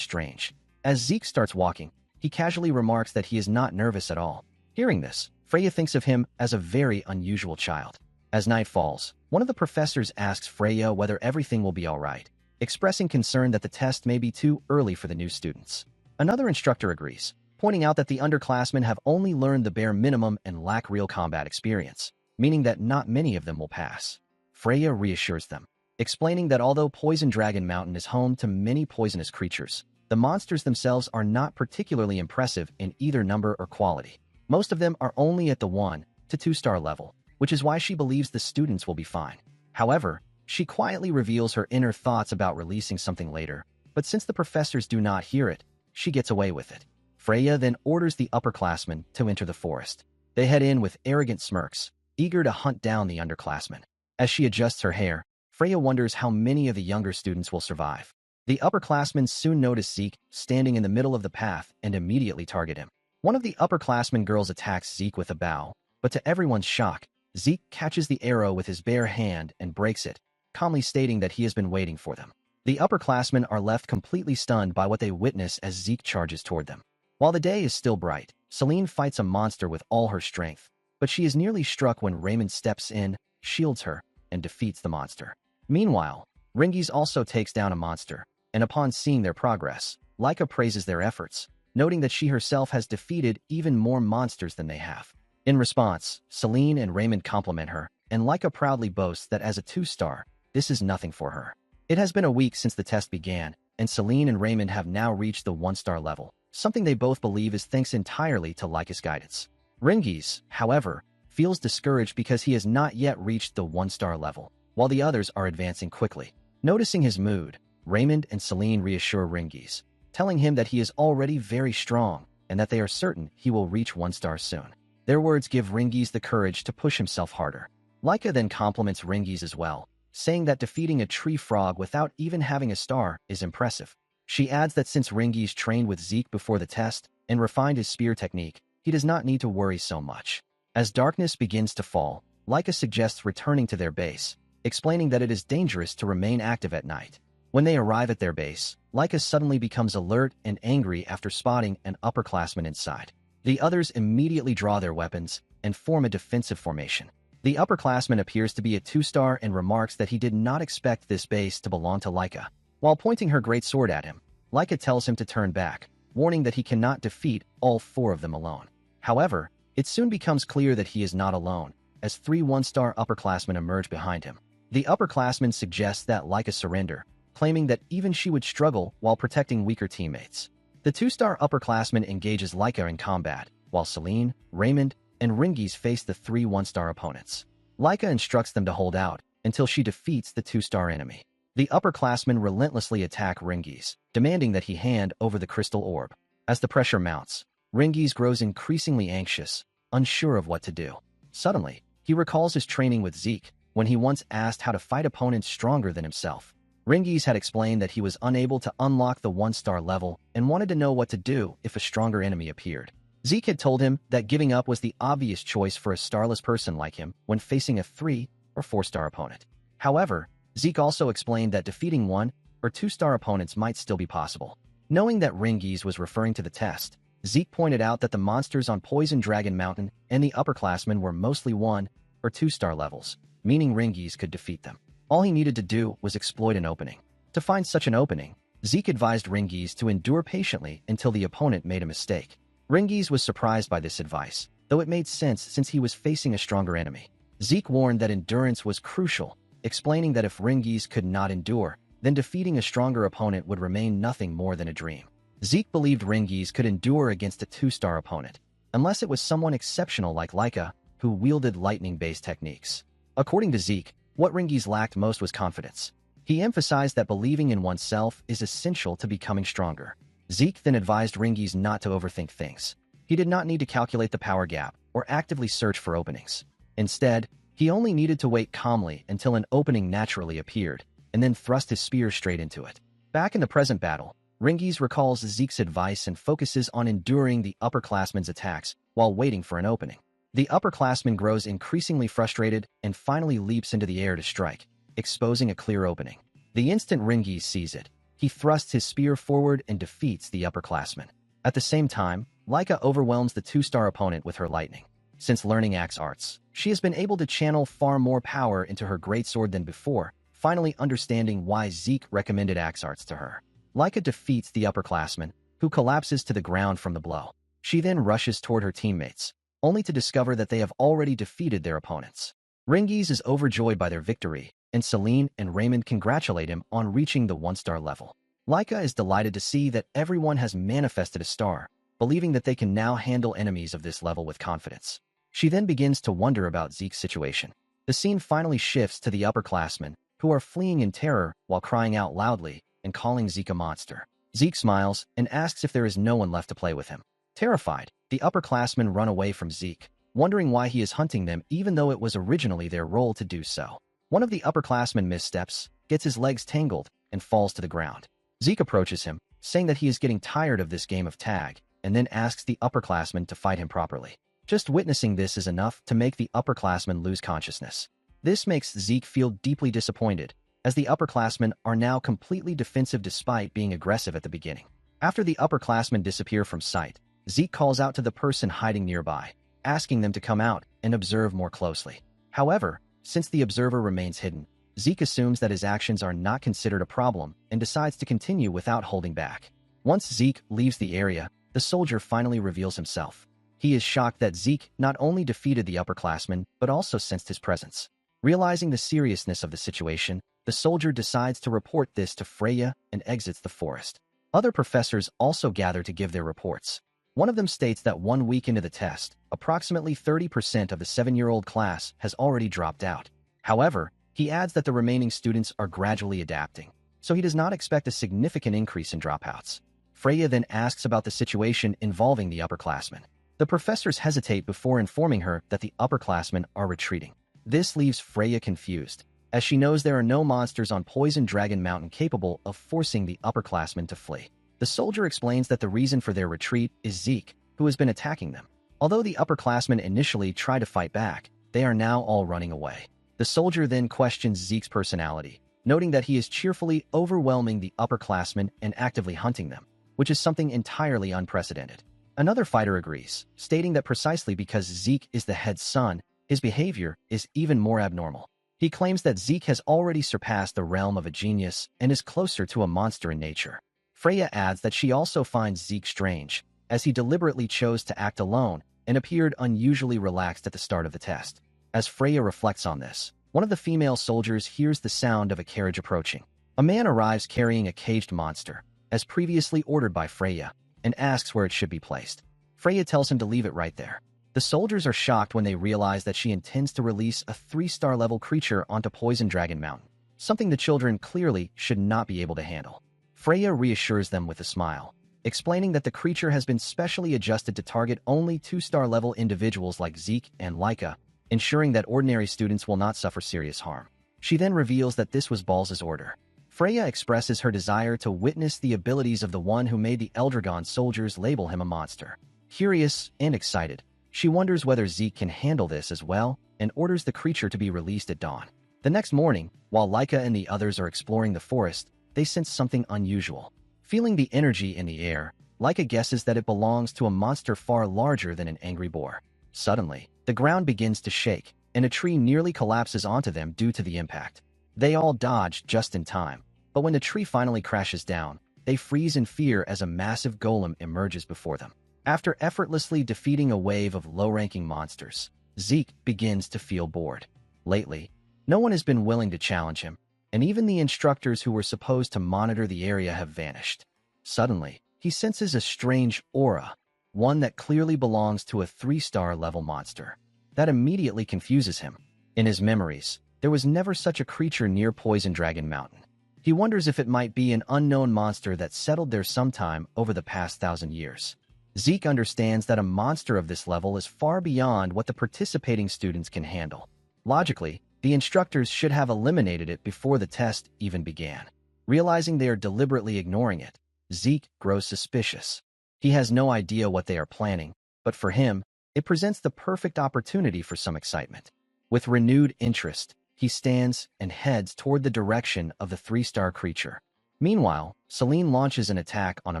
strange. As Zeke starts walking, he casually remarks that he is not nervous at all. Hearing this, Freya thinks of him as a very unusual child. As night falls, one of the professors asks Freya whether everything will be all right, expressing concern that the test may be too early for the new students. Another instructor agrees, pointing out that the underclassmen have only learned the bare minimum and lack real combat experience, meaning that not many of them will pass. Freya reassures them, explaining that although Poison Dragon Mountain is home to many poisonous creatures, the monsters themselves are not particularly impressive in either number or quality. Most of them are only at the 1 to 2-star level, which is why she believes the students will be fine. However, she quietly reveals her inner thoughts about releasing something later, but since the professors do not hear it, she gets away with it. Freya then orders the upperclassmen to enter the forest. They head in with arrogant smirks, eager to hunt down the underclassmen. As she adjusts her hair, Freya wonders how many of the younger students will survive. The upperclassmen soon notice Zeke standing in the middle of the path and immediately target him. One of the upperclassmen girls attacks Zeke with a bow, but to everyone's shock, Zeke catches the arrow with his bare hand and breaks it, calmly stating that he has been waiting for them. The upperclassmen are left completely stunned by what they witness as Zeke charges toward them. While the day is still bright, Celine fights a monster with all her strength, but she is nearly struck when Raymond steps in, shields her, and defeats the monster. Meanwhile, Ringies also takes down a monster, and upon seeing their progress, Laika praises their efforts, noting that she herself has defeated even more monsters than they have. In response, Celine and Raymond compliment her, and Laika proudly boasts that as a 2-star, this is nothing for her. It has been a week since the test began, and Celine and Raymond have now reached the 1-star level, something they both believe is thanks entirely to Laika's guidance. Ringies, however, feels discouraged because he has not yet reached the 1-star level, while the others are advancing quickly. Noticing his mood, Raymond and Celine reassure Ringies, telling him that he is already very strong and that they are certain he will reach 1-star soon. Their words give Ringies the courage to push himself harder. Laika then compliments Ringies as well, saying that defeating a tree frog without even having a star is impressive. She adds that since Ringies trained with Zeke before the test and refined his spear technique, he does not need to worry so much. As darkness begins to fall, Laika suggests returning to their base, explaining that it is dangerous to remain active at night. When they arrive at their base, Laika suddenly becomes alert and angry after spotting an upperclassman inside. The others immediately draw their weapons and form a defensive formation. The upperclassman appears to be a 2-star and remarks that he did not expect this base to belong to Laika. While pointing her great sword at him, Laika tells him to turn back, warning that he cannot defeat all 4 of them alone. However, it soon becomes clear that he is not alone, as 3 1-star upperclassmen emerge behind him. The upperclassman suggests that Laika surrender, claiming that even she would struggle while protecting weaker teammates. The 2-star upperclassman engages Laika in combat, while Celine, Raymond, and Ringies face the 3 1-star opponents. Laika instructs them to hold out until she defeats the 2-star enemy. The upperclassmen relentlessly attack Ringies, demanding that he hand over the crystal orb. As the pressure mounts, Ringies grows increasingly anxious, unsure of what to do. Suddenly, he recalls his training with Zeke, when he once asked how to fight opponents stronger than himself. Ringies had explained that he was unable to unlock the 1-star level and wanted to know what to do if a stronger enemy appeared. Zeke had told him that giving up was the obvious choice for a starless person like him when facing a 3 or 4-star opponent. However, Zeke also explained that defeating 1 or 2-star opponents might still be possible. Knowing that Ringies was referring to the test, Zeke pointed out that the monsters on Poison Dragon Mountain and the upperclassmen were mostly 1 or 2-star levels, meaning Ringies could defeat them. All he needed to do was exploit an opening. To find such an opening, Zeke advised Ringies to endure patiently until the opponent made a mistake. Ringies was surprised by this advice, though it made sense since he was facing a stronger enemy. Zeke warned that endurance was crucial, explaining that if Ringies could not endure, then defeating a stronger opponent would remain nothing more than a dream. Zeke believed Ringies could endure against a 2-star opponent, unless it was someone exceptional like Laika, who wielded lightning-based techniques. According to Zeke, what Ringies lacked most was confidence. He emphasized that believing in oneself is essential to becoming stronger. Zeke then advised Ringies not to overthink things. He did not need to calculate the power gap or actively search for openings. Instead, he only needed to wait calmly until an opening naturally appeared, and then thrust his spear straight into it. Back in the present battle, Ringies recalls Zeke's advice and focuses on enduring the upperclassman's attacks while waiting for an opening. The upperclassman grows increasingly frustrated and finally leaps into the air to strike, exposing a clear opening. The instant Ringies sees it, he thrusts his spear forward and defeats the upperclassman. At the same time, Laika overwhelms the 2-star opponent with her lightning. Since learning axe arts, she has been able to channel far more power into her greatsword than before, finally understanding why Zeke recommended axe arts to her. Laika defeats the upperclassman, who collapses to the ground from the blow. She then rushes toward her teammates, only to discover that they have already defeated their opponents. Ringies is overjoyed by their victory, and Celine and Raymond congratulate him on reaching the 1-star level. Laika is delighted to see that everyone has manifested a star, believing that they can now handle enemies of this level with confidence. She then begins to wonder about Zeke's situation. The scene finally shifts to the upperclassmen, who are fleeing in terror while crying out loudly and calling Zeke a monster. Zeke smiles and asks if there is no one left to play with him. Terrified, the upperclassmen run away from Zeke, wondering why he is hunting them even though it was originally their role to do so. One of the upperclassmen missteps, gets his legs tangled, and falls to the ground. Zeke approaches him, saying that he is getting tired of this game of tag, and then asks the upperclassman to fight him properly. Just witnessing this is enough to make the upperclassman lose consciousness. This makes Zeke feel deeply disappointed, as the upperclassmen are now completely defensive despite being aggressive at the beginning. After the upperclassmen disappear from sight, Zeke calls out to the person hiding nearby, asking them to come out and observe more closely. However, since the observer remains hidden, Zeke assumes that his actions are not considered a problem and decides to continue without holding back. Once Zeke leaves the area, the soldier finally reveals himself. He is shocked that Zeke not only defeated the upperclassman, but also sensed his presence. Realizing the seriousness of the situation, the soldier decides to report this to Freya and exits the forest. Other professors also gather to give their reports. One of them states that 1 week into the test, approximately 30% of the 7-year-old class has already dropped out. However, he adds that the remaining students are gradually adapting, so he does not expect a significant increase in dropouts. Freya then asks about the situation involving the upperclassmen. The professors hesitate before informing her that the upperclassmen are retreating. This leaves Freya confused, as she knows there are no monsters on Poison Dragon Mountain capable of forcing the upperclassmen to flee. The soldier explains that the reason for their retreat is Zeke, who has been attacking them. Although the upperclassmen initially try to fight back, they are now all running away. The soldier then questions Zeke's personality, noting that he is cheerfully overwhelming the upperclassmen and actively hunting them, which is something entirely unprecedented. Another fighter agrees, stating that precisely because Zeke is the head son, his behavior is even more abnormal. He claims that Zeke has already surpassed the realm of a genius and is closer to a monster in nature. Freya adds that she also finds Zeke strange, as he deliberately chose to act alone and appeared unusually relaxed at the start of the test. As Freya reflects on this, one of the female soldiers hears the sound of a carriage approaching. A man arrives carrying a caged monster, as previously ordered by Freya, and asks where it should be placed. Freya tells him to leave it right there. The soldiers are shocked when they realize that she intends to release a 3-star level creature onto Poison Dragon Mountain, something the children clearly should not be able to handle. Freya reassures them with a smile, explaining that the creature has been specially adjusted to target only 2-star level individuals like Zeke and Laika, ensuring that ordinary students will not suffer serious harm. She then reveals that this was Balz's order. Freya expresses her desire to witness the abilities of the one who made the Eldragon soldiers label him a monster. Curious and excited, she wonders whether Zeke can handle this as well and orders the creature to be released at dawn. The next morning, while Laika and the others are exploring the forest, they sense something unusual. Feeling the energy in the air, Laika guesses that it belongs to a monster far larger than an angry boar. Suddenly, the ground begins to shake, and a tree nearly collapses onto them due to the impact. They all dodge just in time, but when the tree finally crashes down, they freeze in fear as a massive golem emerges before them. After effortlessly defeating a wave of low-ranking monsters, Zeke begins to feel bored. Lately, no one has been willing to challenge him, and even the instructors who were supposed to monitor the area have vanished. Suddenly, he senses a strange aura, one that clearly belongs to a 3-star level monster. That immediately confuses him. In his memories, there was never such a creature near Poison Dragon Mountain. He wonders if it might be an unknown monster that settled there sometime over the past 1,000 years. Zeke understands that a monster of this level is far beyond what the participating students can handle. Logically, The instructors should have eliminated it before the test even began. Realizing they are deliberately ignoring it, Zeke grows suspicious. He has no idea what they are planning, but for him, it presents the perfect opportunity for some excitement. With renewed interest, he stands and heads toward the direction of the three-star creature. Meanwhile, Celine launches an attack on a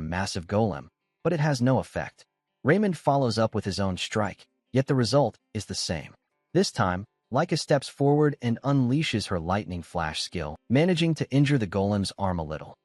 massive golem, but it has no effect. Raymond follows up with his own strike, yet the result is the same. This time, Leica steps forward and unleashes her lightning flash skill, managing to injure the golem's arm a little.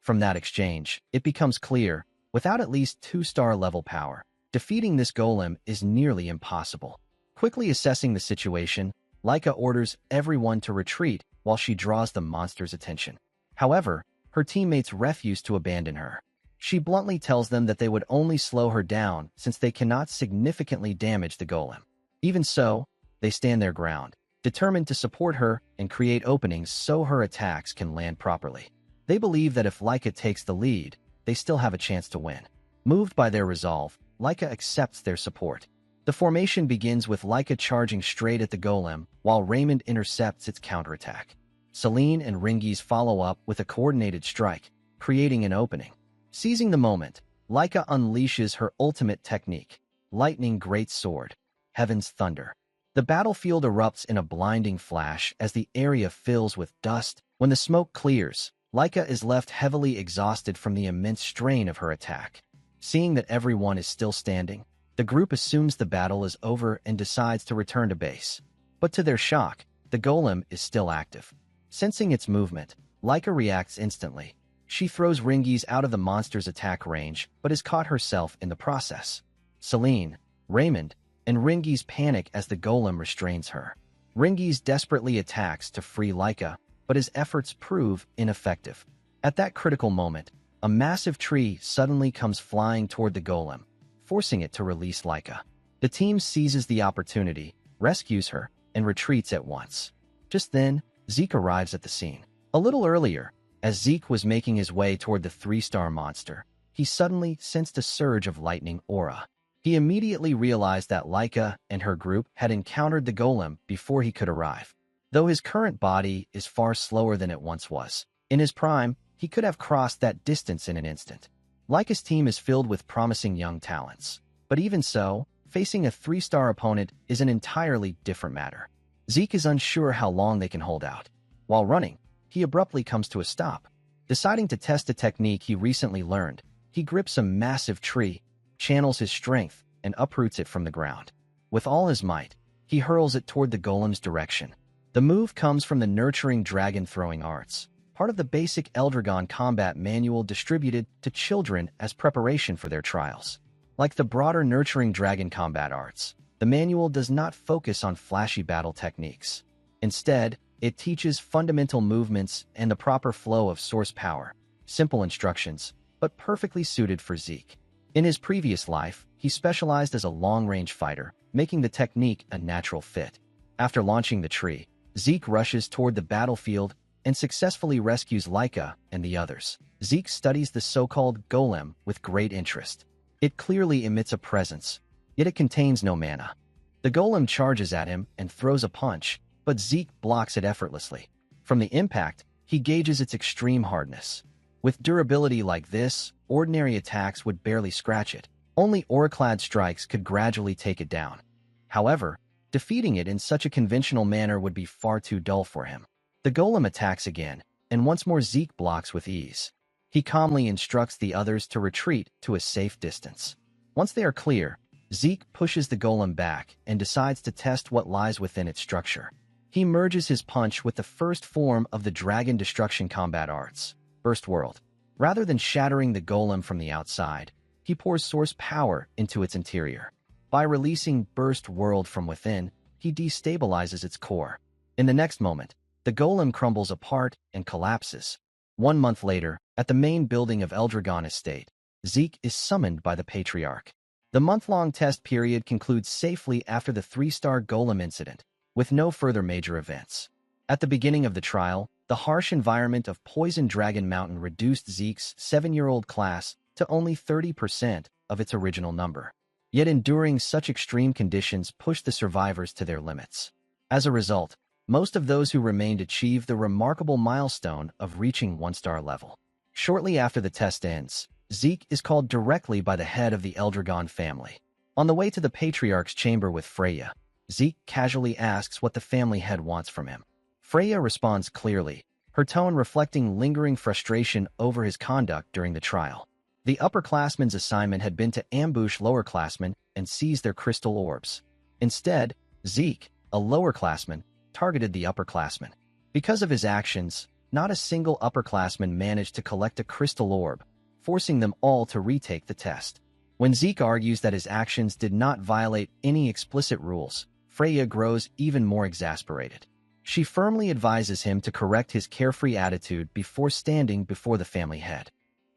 From that exchange, it becomes clear, without at least 2-star level power, defeating this golem is nearly impossible. Quickly assessing the situation, Leica orders everyone to retreat while she draws the monster's attention. However, her teammates refuse to abandon her. She bluntly tells them that they would only slow her down since they cannot significantly damage the golem. Even so, they stand their ground, determined to support her and create openings so her attacks can land properly. They believe that if Leica takes the lead, they still have a chance to win. Moved by their resolve, Leica accepts their support. The formation begins with Leica charging straight at the golem, while Raymond intercepts its counterattack. Celine and Ringies follow up with a coordinated strike, creating an opening. Seizing the moment, Leica unleashes her ultimate technique, Lightning Great Sword, Heaven's Thunder. The battlefield erupts in a blinding flash as the area fills with dust. When the smoke clears, Leica is left heavily exhausted from the immense strain of her attack. Seeing that everyone is still standing, the group assumes the battle is over and decides to return to base. But to their shock, the golem is still active. Sensing its movement, Leica reacts instantly. She throws Ringies out of the monster's attack range, but is caught herself in the process. Celine, Raymond, and Ringies panic as the golem restrains her. Ringies desperately attacks to free Leica, but his efforts prove ineffective. At that critical moment, a massive tree suddenly comes flying toward the golem, forcing it to release Leica. The team seizes the opportunity, rescues her, and retreats at once. Just then, Zeke arrives at the scene. A little earlier, as Zeke was making his way toward the 3-star monster, he suddenly sensed a surge of lightning aura. He immediately realized that Leica and her group had encountered the golem before he could arrive. Though his current body is far slower than it once was, in his prime, he could have crossed that distance in an instant. Leica's team is filled with promising young talents. But even so, facing a 3-star opponent is an entirely different matter. Zeke is unsure how long they can hold out. While running, he abruptly comes to a stop. Deciding to test a technique he recently learned, he grips a massive tree, channels his strength, and uproots it from the ground. With all his might, he hurls it toward the golem's direction. The move comes from the Nurturing Dragon Throwing Arts, part of the basic Eldragon combat manual distributed to children as preparation for their trials. Like the broader Nurturing Dragon combat arts, the manual does not focus on flashy battle techniques. Instead, it teaches fundamental movements and the proper flow of source power. Simple instructions, but perfectly suited for Zeke. In his previous life, he specialized as a long-range fighter, making the technique a natural fit. After launching the tree, Zeke rushes toward the battlefield and successfully rescues Leica and the others. Zeke studies the so-called golem with great interest. It clearly emits a presence, yet it contains no mana. The golem charges at him and throws a punch, but Zeke blocks it effortlessly. From the impact, he gauges its extreme hardness. With durability like this, ordinary attacks would barely scratch it. Only auraclad strikes could gradually take it down. However, defeating it in such a conventional manner would be far too dull for him. The golem attacks again, and once more Zeke blocks with ease. He calmly instructs the others to retreat to a safe distance. Once they are clear, Zeke pushes the golem back and decides to test what lies within its structure. He merges his punch with the first form of the Dragon Destruction combat arts, Burst World. Rather than shattering the golem from the outside, he pours source power into its interior. By releasing Burst World from within, he destabilizes its core. In the next moment, the golem crumbles apart and collapses. 1 month later, at the main building of Eldragon Estate, Zeke is summoned by the Patriarch. The month-long test period concludes safely after the 3-star golem incident, with no further major events. At the beginning of the trial, the harsh environment of Poison Dragon Mountain reduced Zeke's 7-year-old class to only 30% of its original number. Yet enduring such extreme conditions pushed the survivors to their limits. As a result, Most of those who remained achieve the remarkable milestone of reaching 1-star level. Shortly after the test ends, Zeke is called directly by the head of the Eldragon family. On the way to the Patriarch's chamber with Freya, Zeke casually asks what the family head wants from him. Freya responds clearly, her tone reflecting lingering frustration over his conduct during the trial. The upperclassmen's assignment had been to ambush lowerclassmen and seize their crystal orbs. Instead, Zeke, a lowerclassman, targeted the upperclassmen. Because of his actions, not a single upperclassman managed to collect a crystal orb, forcing them all to retake the test. When Zeke argues that his actions did not violate any explicit rules, Freya grows even more exasperated. She firmly advises him to correct his carefree attitude before standing before the family head.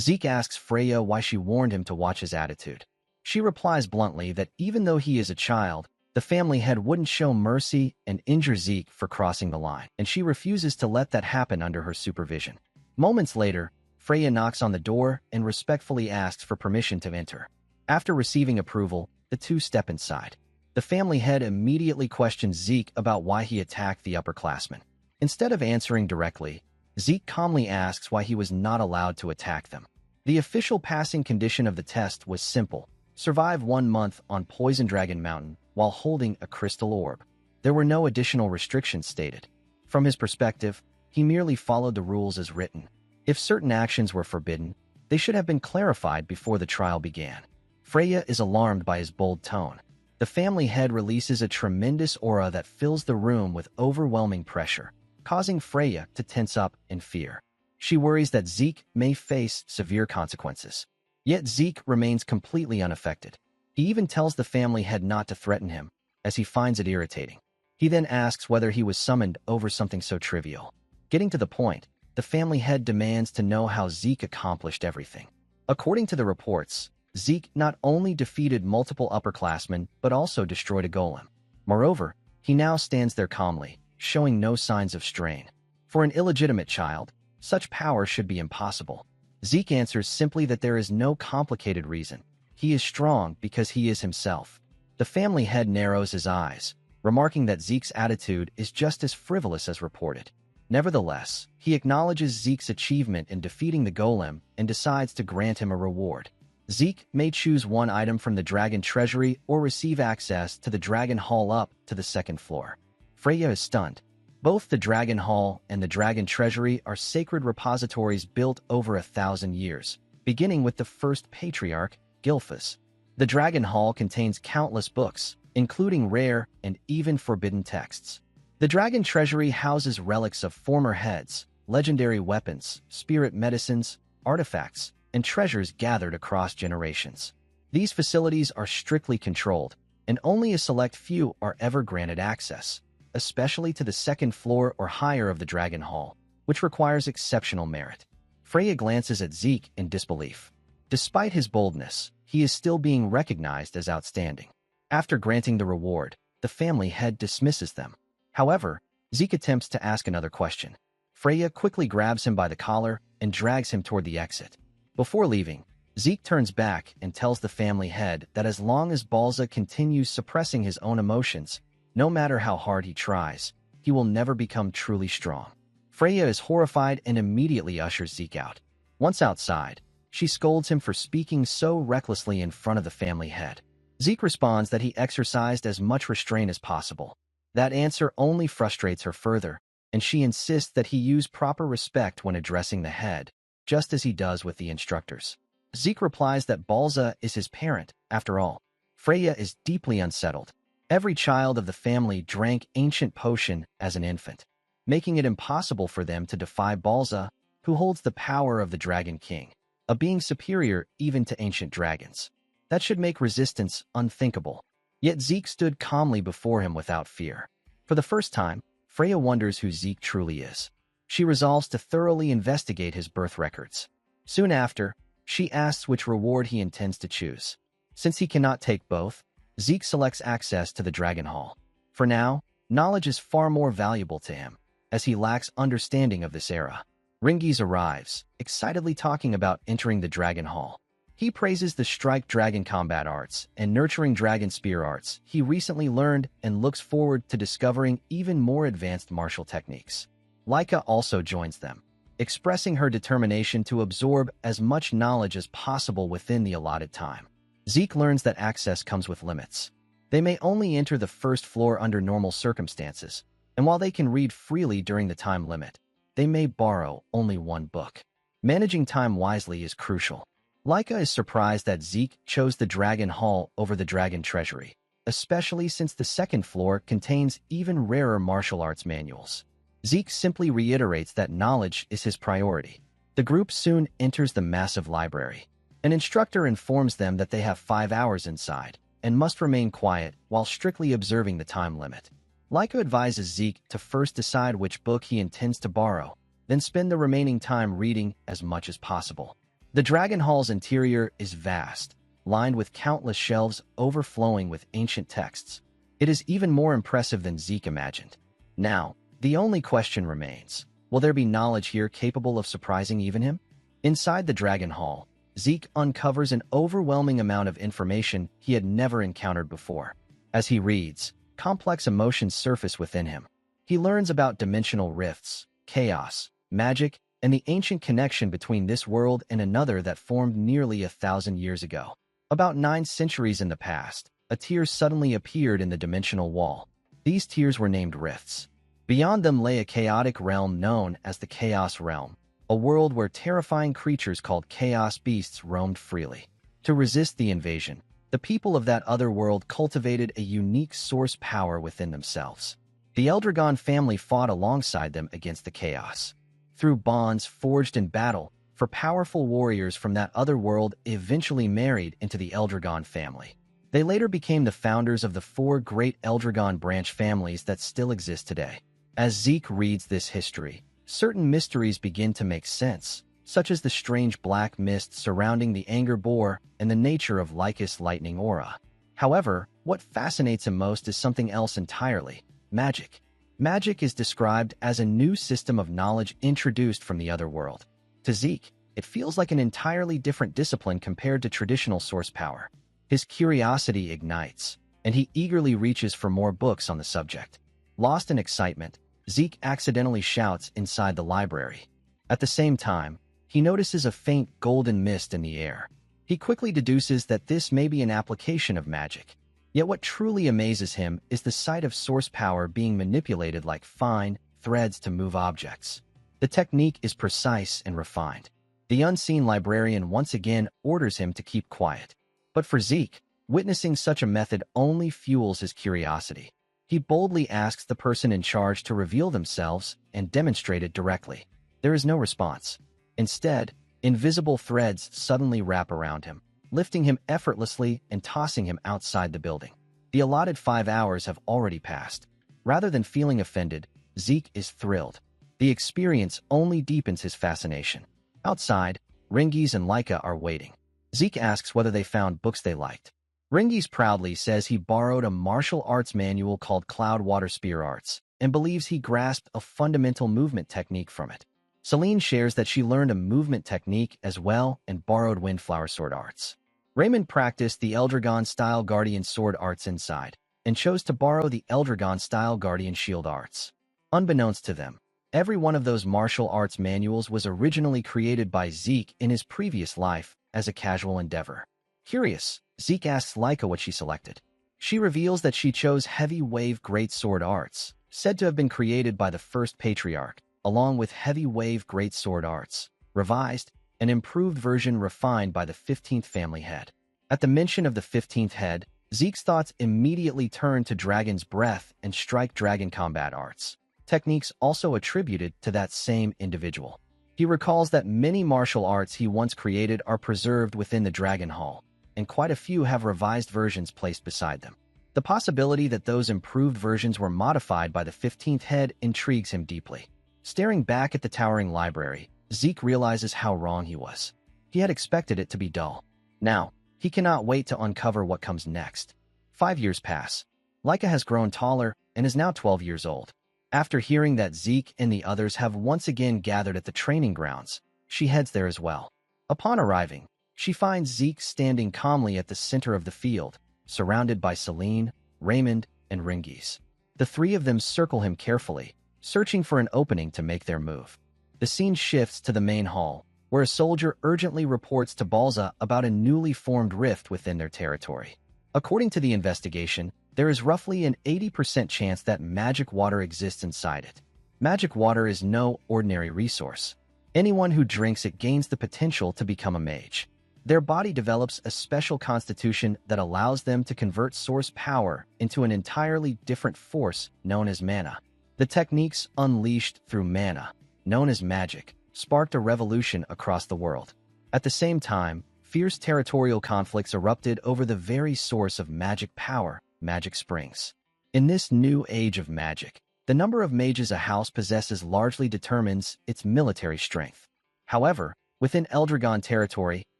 Zeke asks Freya why she warned him to watch his attitude. She replies bluntly that even though he is a child, the family head wouldn't show mercy and injure Zeke for crossing the line, and she refuses to let that happen under her supervision. Moments later, Freya knocks on the door and respectfully asks for permission to enter. After receiving approval, the two step inside. The family head immediately questions Zeke about why he attacked the upperclassmen. Instead of answering directly, Zeke calmly asks why he was not allowed to attack them. The official passing condition of the test was simple: survive 1 month on Poison Dragon Mountain while holding a crystal orb. There were no additional restrictions stated. From his perspective, he merely followed the rules as written. If certain actions were forbidden, they should have been clarified before the trial began. Freya is alarmed by his bold tone. The family head releases a tremendous aura that fills the room with overwhelming pressure, causing Freya to tense up in fear. She worries that Zeke may face severe consequences. Yet Zeke remains completely unaffected. He even tells the family head not to threaten him, as he finds it irritating. He then asks whether he was summoned over something so trivial. Getting to the point, the family head demands to know how Zeke accomplished everything. According to the reports, Zeke not only defeated multiple upperclassmen, but also destroyed a golem. Moreover, he now stands there calmly, showing no signs of strain. For an illegitimate child, such power should be impossible. Zeke answers simply that there is no complicated reason. He is strong because he is himself. The family head narrows his eyes, remarking that Zeke's attitude is just as frivolous as reported. Nevertheless, he acknowledges Zeke's achievement in defeating the golem and decides to grant him a reward. Zeke may choose one item from the Dragon Treasury or receive access to the Dragon Hall up to the 2nd floor. Freya is stunned. Both the Dragon Hall and the Dragon Treasury are sacred repositories built over 1,000 years, beginning with the first Patriarch, Gilphus. The Dragon Hall contains countless books, including rare and even forbidden texts. The Dragon Treasury houses relics of former heads, legendary weapons, spirit medicines, artifacts, and treasures gathered across generations. These facilities are strictly controlled, and only a select few are ever granted access, especially to the 2nd floor or higher of the Dragon Hall, which requires exceptional merit. Freya glances at Zeke in disbelief. Despite his boldness, he is still being recognized as outstanding. After granting the reward, the family head dismisses them. However, Zeke attempts to ask another question. Freya quickly grabs him by the collar and drags him toward the exit. Before leaving, Zeke turns back and tells the family head that as long as Balza continues suppressing his own emotions, no matter how hard he tries, he will never become truly strong. Freya is horrified and immediately ushers Zeke out. Once outside, she scolds him for speaking so recklessly in front of the family head. Zeke responds that he exercised as much restraint as possible. That answer only frustrates her further, and she insists that he use proper respect when addressing the head, just as he does with the instructors. Zeke replies that Balza is his parent, after all. Freya is deeply unsettled. Every child of the family drank ancient potion as an infant, making it impossible for them to defy Balza, who holds the power of the Dragon King, a being superior even to ancient dragons. That should make resistance unthinkable. Yet Zeke stood calmly before him without fear. For the first time, Freya wonders who Zeke truly is. She resolves to thoroughly investigate his birth records. Soon after, she asks which reward he intends to choose. Since he cannot take both, Zeke selects access to the Dragon Hall. For now, knowledge is far more valuable to him, as he lacks understanding of this era. Ringies arrives, excitedly talking about entering the Dragon Hall. He praises the strike dragon combat arts and nurturing dragon spear arts he recently learned and looks forward to discovering even more advanced martial techniques. Laika also joins them, expressing her determination to absorb as much knowledge as possible within the allotted time. Zeke learns that access comes with limits. They may only enter the first floor under normal circumstances, and while they can read freely during the time limit, they may borrow only one book. Managing time wisely is crucial. Laika is surprised that Zeke chose the Dragon Hall over the Dragon Treasury, especially since the second floor contains even rarer martial arts manuals. Zeke simply reiterates that knowledge is his priority. The group soon enters the massive library. An instructor informs them that they have 5 hours inside and must remain quiet while strictly observing the time limit. Laika advises Zeke to first decide which book he intends to borrow, then spend the remaining time reading as much as possible. The Dragon Hall's interior is vast, lined with countless shelves overflowing with ancient texts. It is even more impressive than Zeke imagined. Now, the only question remains, will there be knowledge here capable of surprising even him? Inside the Dragon Hall, Zeke uncovers an overwhelming amount of information he had never encountered before. As he reads, complex emotions surface within him. He learns about dimensional rifts, chaos, magic, and the ancient connection between this world and another that formed nearly 1,000 years ago. About 9 centuries in the past, a tier suddenly appeared in the dimensional wall. These tiers were named rifts. Beyond them lay a chaotic realm known as the Chaos Realm, a world where terrifying creatures called chaos beasts roamed freely. To resist the invasion, the people of that other world cultivated a unique source power within themselves. The Eldragon family fought alongside them against the chaos. Through bonds forged in battle, for powerful warriors from that other world eventually married into the Eldragon family. They later became the founders of the 4 great Eldragon branch families that still exist today. As Zeke reads this history, certain mysteries begin to make sense, such as the strange black mist surrounding the Anger Boar and the nature of Laika's lightning aura. However, what fascinates him most is something else entirely: magic. Magic is described as a new system of knowledge introduced from the other world. To Zeke, it feels like an entirely different discipline compared to traditional source power. His curiosity ignites, and he eagerly reaches for more books on the subject. Lost in excitement, Zeke accidentally shouts inside the library. At the same time, he notices a faint golden mist in the air. He quickly deduces that this may be an application of magic. Yet what truly amazes him is the sight of source power being manipulated like fine threads to move objects. The technique is precise and refined. The unseen librarian once again orders him to keep quiet. But for Zeke, witnessing such a method only fuels his curiosity. He boldly asks the person in charge to reveal themselves and demonstrate it directly. There is no response. Instead, invisible threads suddenly wrap around him, lifting him effortlessly and tossing him outside the building. The allotted 5 hours have already passed. Rather than feeling offended, Zeke is thrilled. The experience only deepens his fascination. Outside, Rengiz and Laika are waiting. Zeke asks whether they found books they liked. Rengiz proudly says he borrowed a martial arts manual called Cloud Water Spear Arts and believes he grasped a fundamental movement technique from it. Celine shares that she learned a movement technique as well and borrowed Windflower Sword Arts. Raymond practiced the Eldragon-style Guardian Sword Arts inside and chose to borrow the Eldragon-style Guardian Shield Arts. Unbeknownst to them, every one of those martial arts manuals was originally created by Zeke in his previous life as a casual endeavor. Curious, Zeke asks Laika what she selected. She reveals that she chose Heavy Wave Great Sword Arts, said to have been created by the first Patriarch, along with Heavy Wave Great Sword Arts, revised, an improved version refined by the 15th family head. At the mention of the 15th head, Zeke's thoughts immediately turn to Dragon's Breath and Strike Dragon combat arts, techniques also attributed to that same individual. He recalls that many martial arts he once created are preserved within the Dragon Hall, and quite a few have revised versions placed beside them. The possibility that those improved versions were modified by the 15th head intrigues him deeply. Staring back at the towering library, Zeke realizes how wrong he was. He had expected it to be dull. Now, he cannot wait to uncover what comes next. 5 years pass. Laika has grown taller and is now 12 years old. After hearing that Zeke and the others have once again gathered at the training grounds, she heads there as well. Upon arriving, She finds Zeke standing calmly at the center of the field, surrounded by Celine, Raymond, and Ringis. The three of them circle him carefully, searching for an opening to make their move. The scene shifts to the main hall, where a soldier urgently reports to Balza about a newly formed rift within their territory. According to the investigation, there is roughly an 80% chance that magic water exists inside it. Magic water is no ordinary resource. Anyone who drinks it gains the potential to become a mage. Their body develops a special constitution that allows them to convert source power into an entirely different force known as mana. The techniques unleashed through mana, known as magic, sparked a revolution across the world. At the same time, fierce territorial conflicts erupted over the very source of magic power, magic springs. In this new age of magic, the number of mages a house possesses largely determines its military strength. However, within Eldragon territory,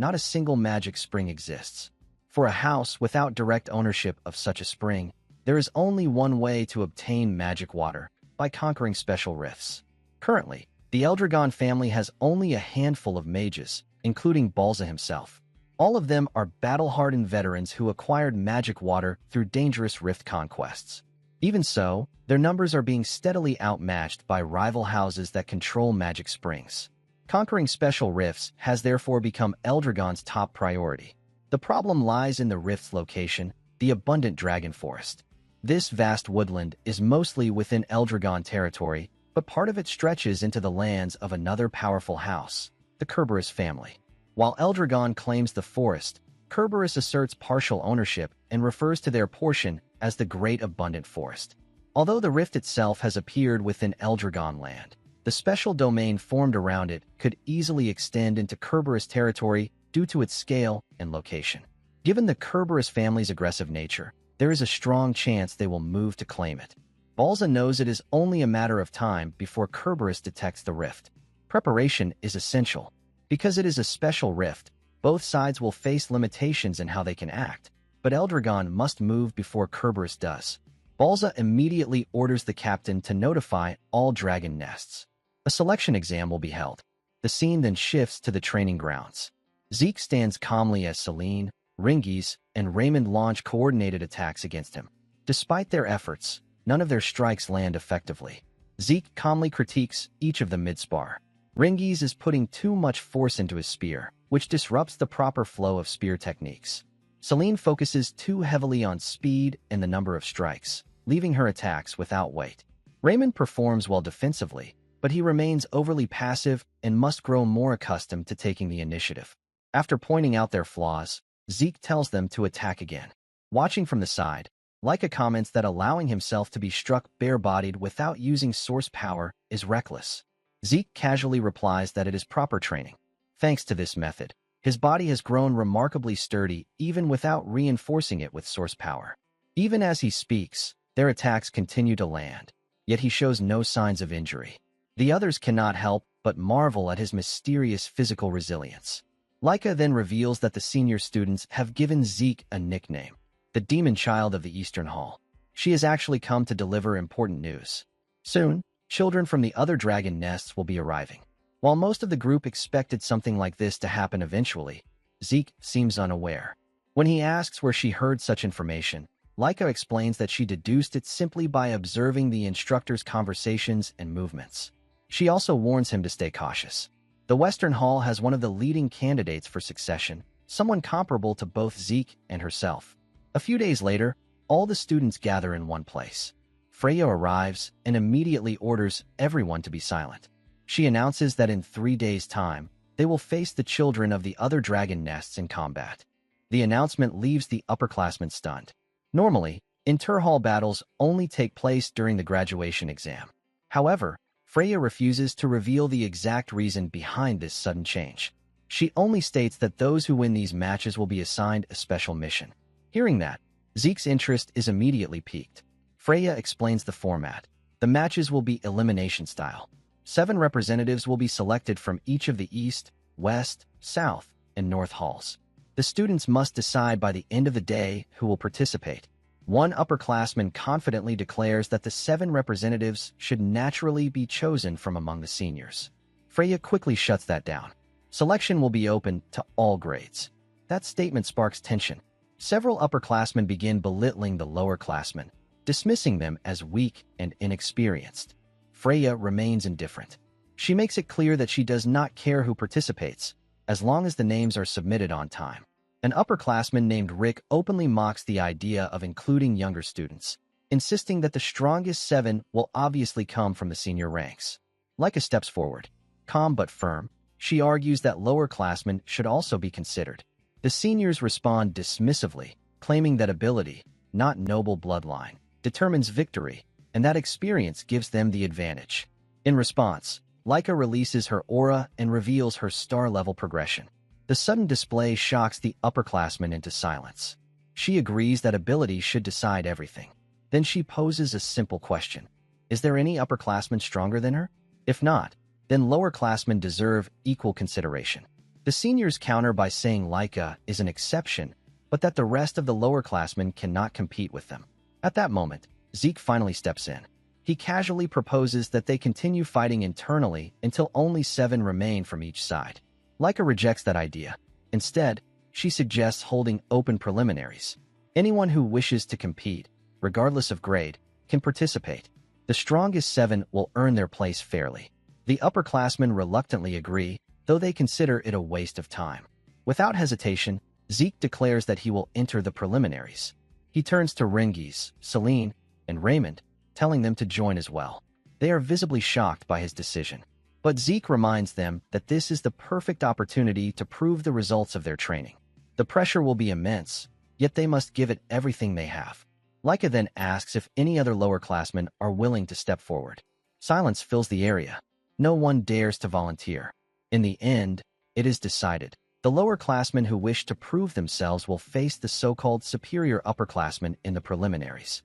not a single magic spring exists. For a house without direct ownership of such a spring, there is only one way to obtain magic water, by conquering special rifts. Currently, the Eldragon family has only a handful of mages, including Balza himself. All of them are battle-hardened veterans who acquired magic water through dangerous rift conquests. Even so, their numbers are being steadily outmatched by rival houses that control magic springs. Conquering special rifts has therefore become Eldragon's top priority. The problem lies in the rift's location, the abundant dragon forest. This vast woodland is mostly within Eldragon territory, but part of it stretches into the lands of another powerful house, the Kerberos family. While Eldragon claims the forest, Kerberos asserts partial ownership and refers to their portion as the Great Abundant Forest. Although the rift itself has appeared within Eldragon land, the special domain formed around it could easily extend into Kerberos territory due to its scale and location. Given the Kerberos family's aggressive nature, there is a strong chance they will move to claim it. Balza knows it is only a matter of time before Kerberos detects the rift. Preparation is essential. Because it is a special rift, both sides will face limitations in how they can act, but Eldragon must move before Kerberos does. Balza immediately orders the captain to notify all dragon nests. A selection exam will be held. The scene then shifts to the training grounds. Zeke stands calmly as Celine, Ringis, and Raymond launch coordinated attacks against him. Despite their efforts, none of their strikes land effectively. Zeke calmly critiques each of them mid-spar. Ringis is putting too much force into his spear, which disrupts the proper flow of spear techniques. Celine focuses too heavily on speed and the number of strikes, leaving her attacks without weight. Raymond performs well defensively, but he remains overly passive and must grow more accustomed to taking the initiative. After pointing out their flaws, Zeke tells them to attack again. Watching from the side, Leica comments that allowing himself to be struck bare-bodied without using source power is reckless. Zeke casually replies that it is proper training. Thanks to this method, his body has grown remarkably sturdy even without reinforcing it with source power. Even as he speaks, their attacks continue to land, yet he shows no signs of injury. The others cannot help but marvel at his mysterious physical resilience. Leica then reveals that the senior students have given Zeke a nickname, the Demon Child of the Eastern Hall. She has actually come to deliver important news. Soon, children from the other dragon nests will be arriving. While most of the group expected something like this to happen eventually, Zeke seems unaware. When he asks where she heard such information, Leica explains that she deduced it simply by observing the instructor's conversations and movements. She also warns him to stay cautious. The Western Hall has one of the leading candidates for succession, someone comparable to both Zeke and herself. A few days later, all the students gather in one place. Freya arrives and immediately orders everyone to be silent. She announces that in 3 days' time, they will face the children of the other dragon nests in combat. The announcement leaves the upperclassmen stunned. Normally, inter-hall battles only take place during the graduation exam. However, Freya refuses to reveal the exact reason behind this sudden change. She only states that those who win these matches will be assigned a special mission. Hearing that, Zeke's interest is immediately piqued. Freya explains the format. The matches will be elimination style. 7 representatives will be selected from each of the East, West, South, and North halls. The students must decide by the end of the day who will participate. One upperclassman confidently declares that the 7 representatives should naturally be chosen from among the seniors. Freya quickly shuts that down. Selection will be open to all grades. That statement sparks tension. Several upperclassmen begin belittling the lowerclassmen, dismissing them as weak and inexperienced. Freya remains indifferent. She makes it clear that she does not care who participates, as long as the names are submitted on time. An upperclassman named Rick openly mocks the idea of including younger students, insisting that the strongest 7 will obviously come from the senior ranks. Leica steps forward. Calm but firm, she argues that lowerclassmen should also be considered. The seniors respond dismissively, claiming that ability, not noble bloodline, determines victory, and that experience gives them the advantage. In response, Leica releases her aura and reveals her star-level progression. The sudden display shocks the upperclassmen into silence. She agrees that ability should decide everything. Then she poses a simple question. Is there any upperclassman stronger than her? If not, then lowerclassmen deserve equal consideration. The seniors counter by saying Leica is an exception, but that the rest of the lowerclassmen cannot compete with them. At that moment, Zeke finally steps in. He casually proposes that they continue fighting internally until only 7 remain from each side. Leica rejects that idea. Instead, she suggests holding open preliminaries. Anyone who wishes to compete, regardless of grade, can participate. The strongest 7 will earn their place fairly. The upperclassmen reluctantly agree, though they consider it a waste of time. Without hesitation, Zeke declares that he will enter the preliminaries. He turns to Ringis, Celine, and Raymond, telling them to join as well. They are visibly shocked by his decision. But Zeke reminds them that this is the perfect opportunity to prove the results of their training. The pressure will be immense, yet they must give it everything they have. Leica then asks if any other lowerclassmen are willing to step forward. Silence fills the area. No one dares to volunteer. In the end, it is decided. The lowerclassmen who wish to prove themselves will face the so-called superior upperclassmen in the preliminaries.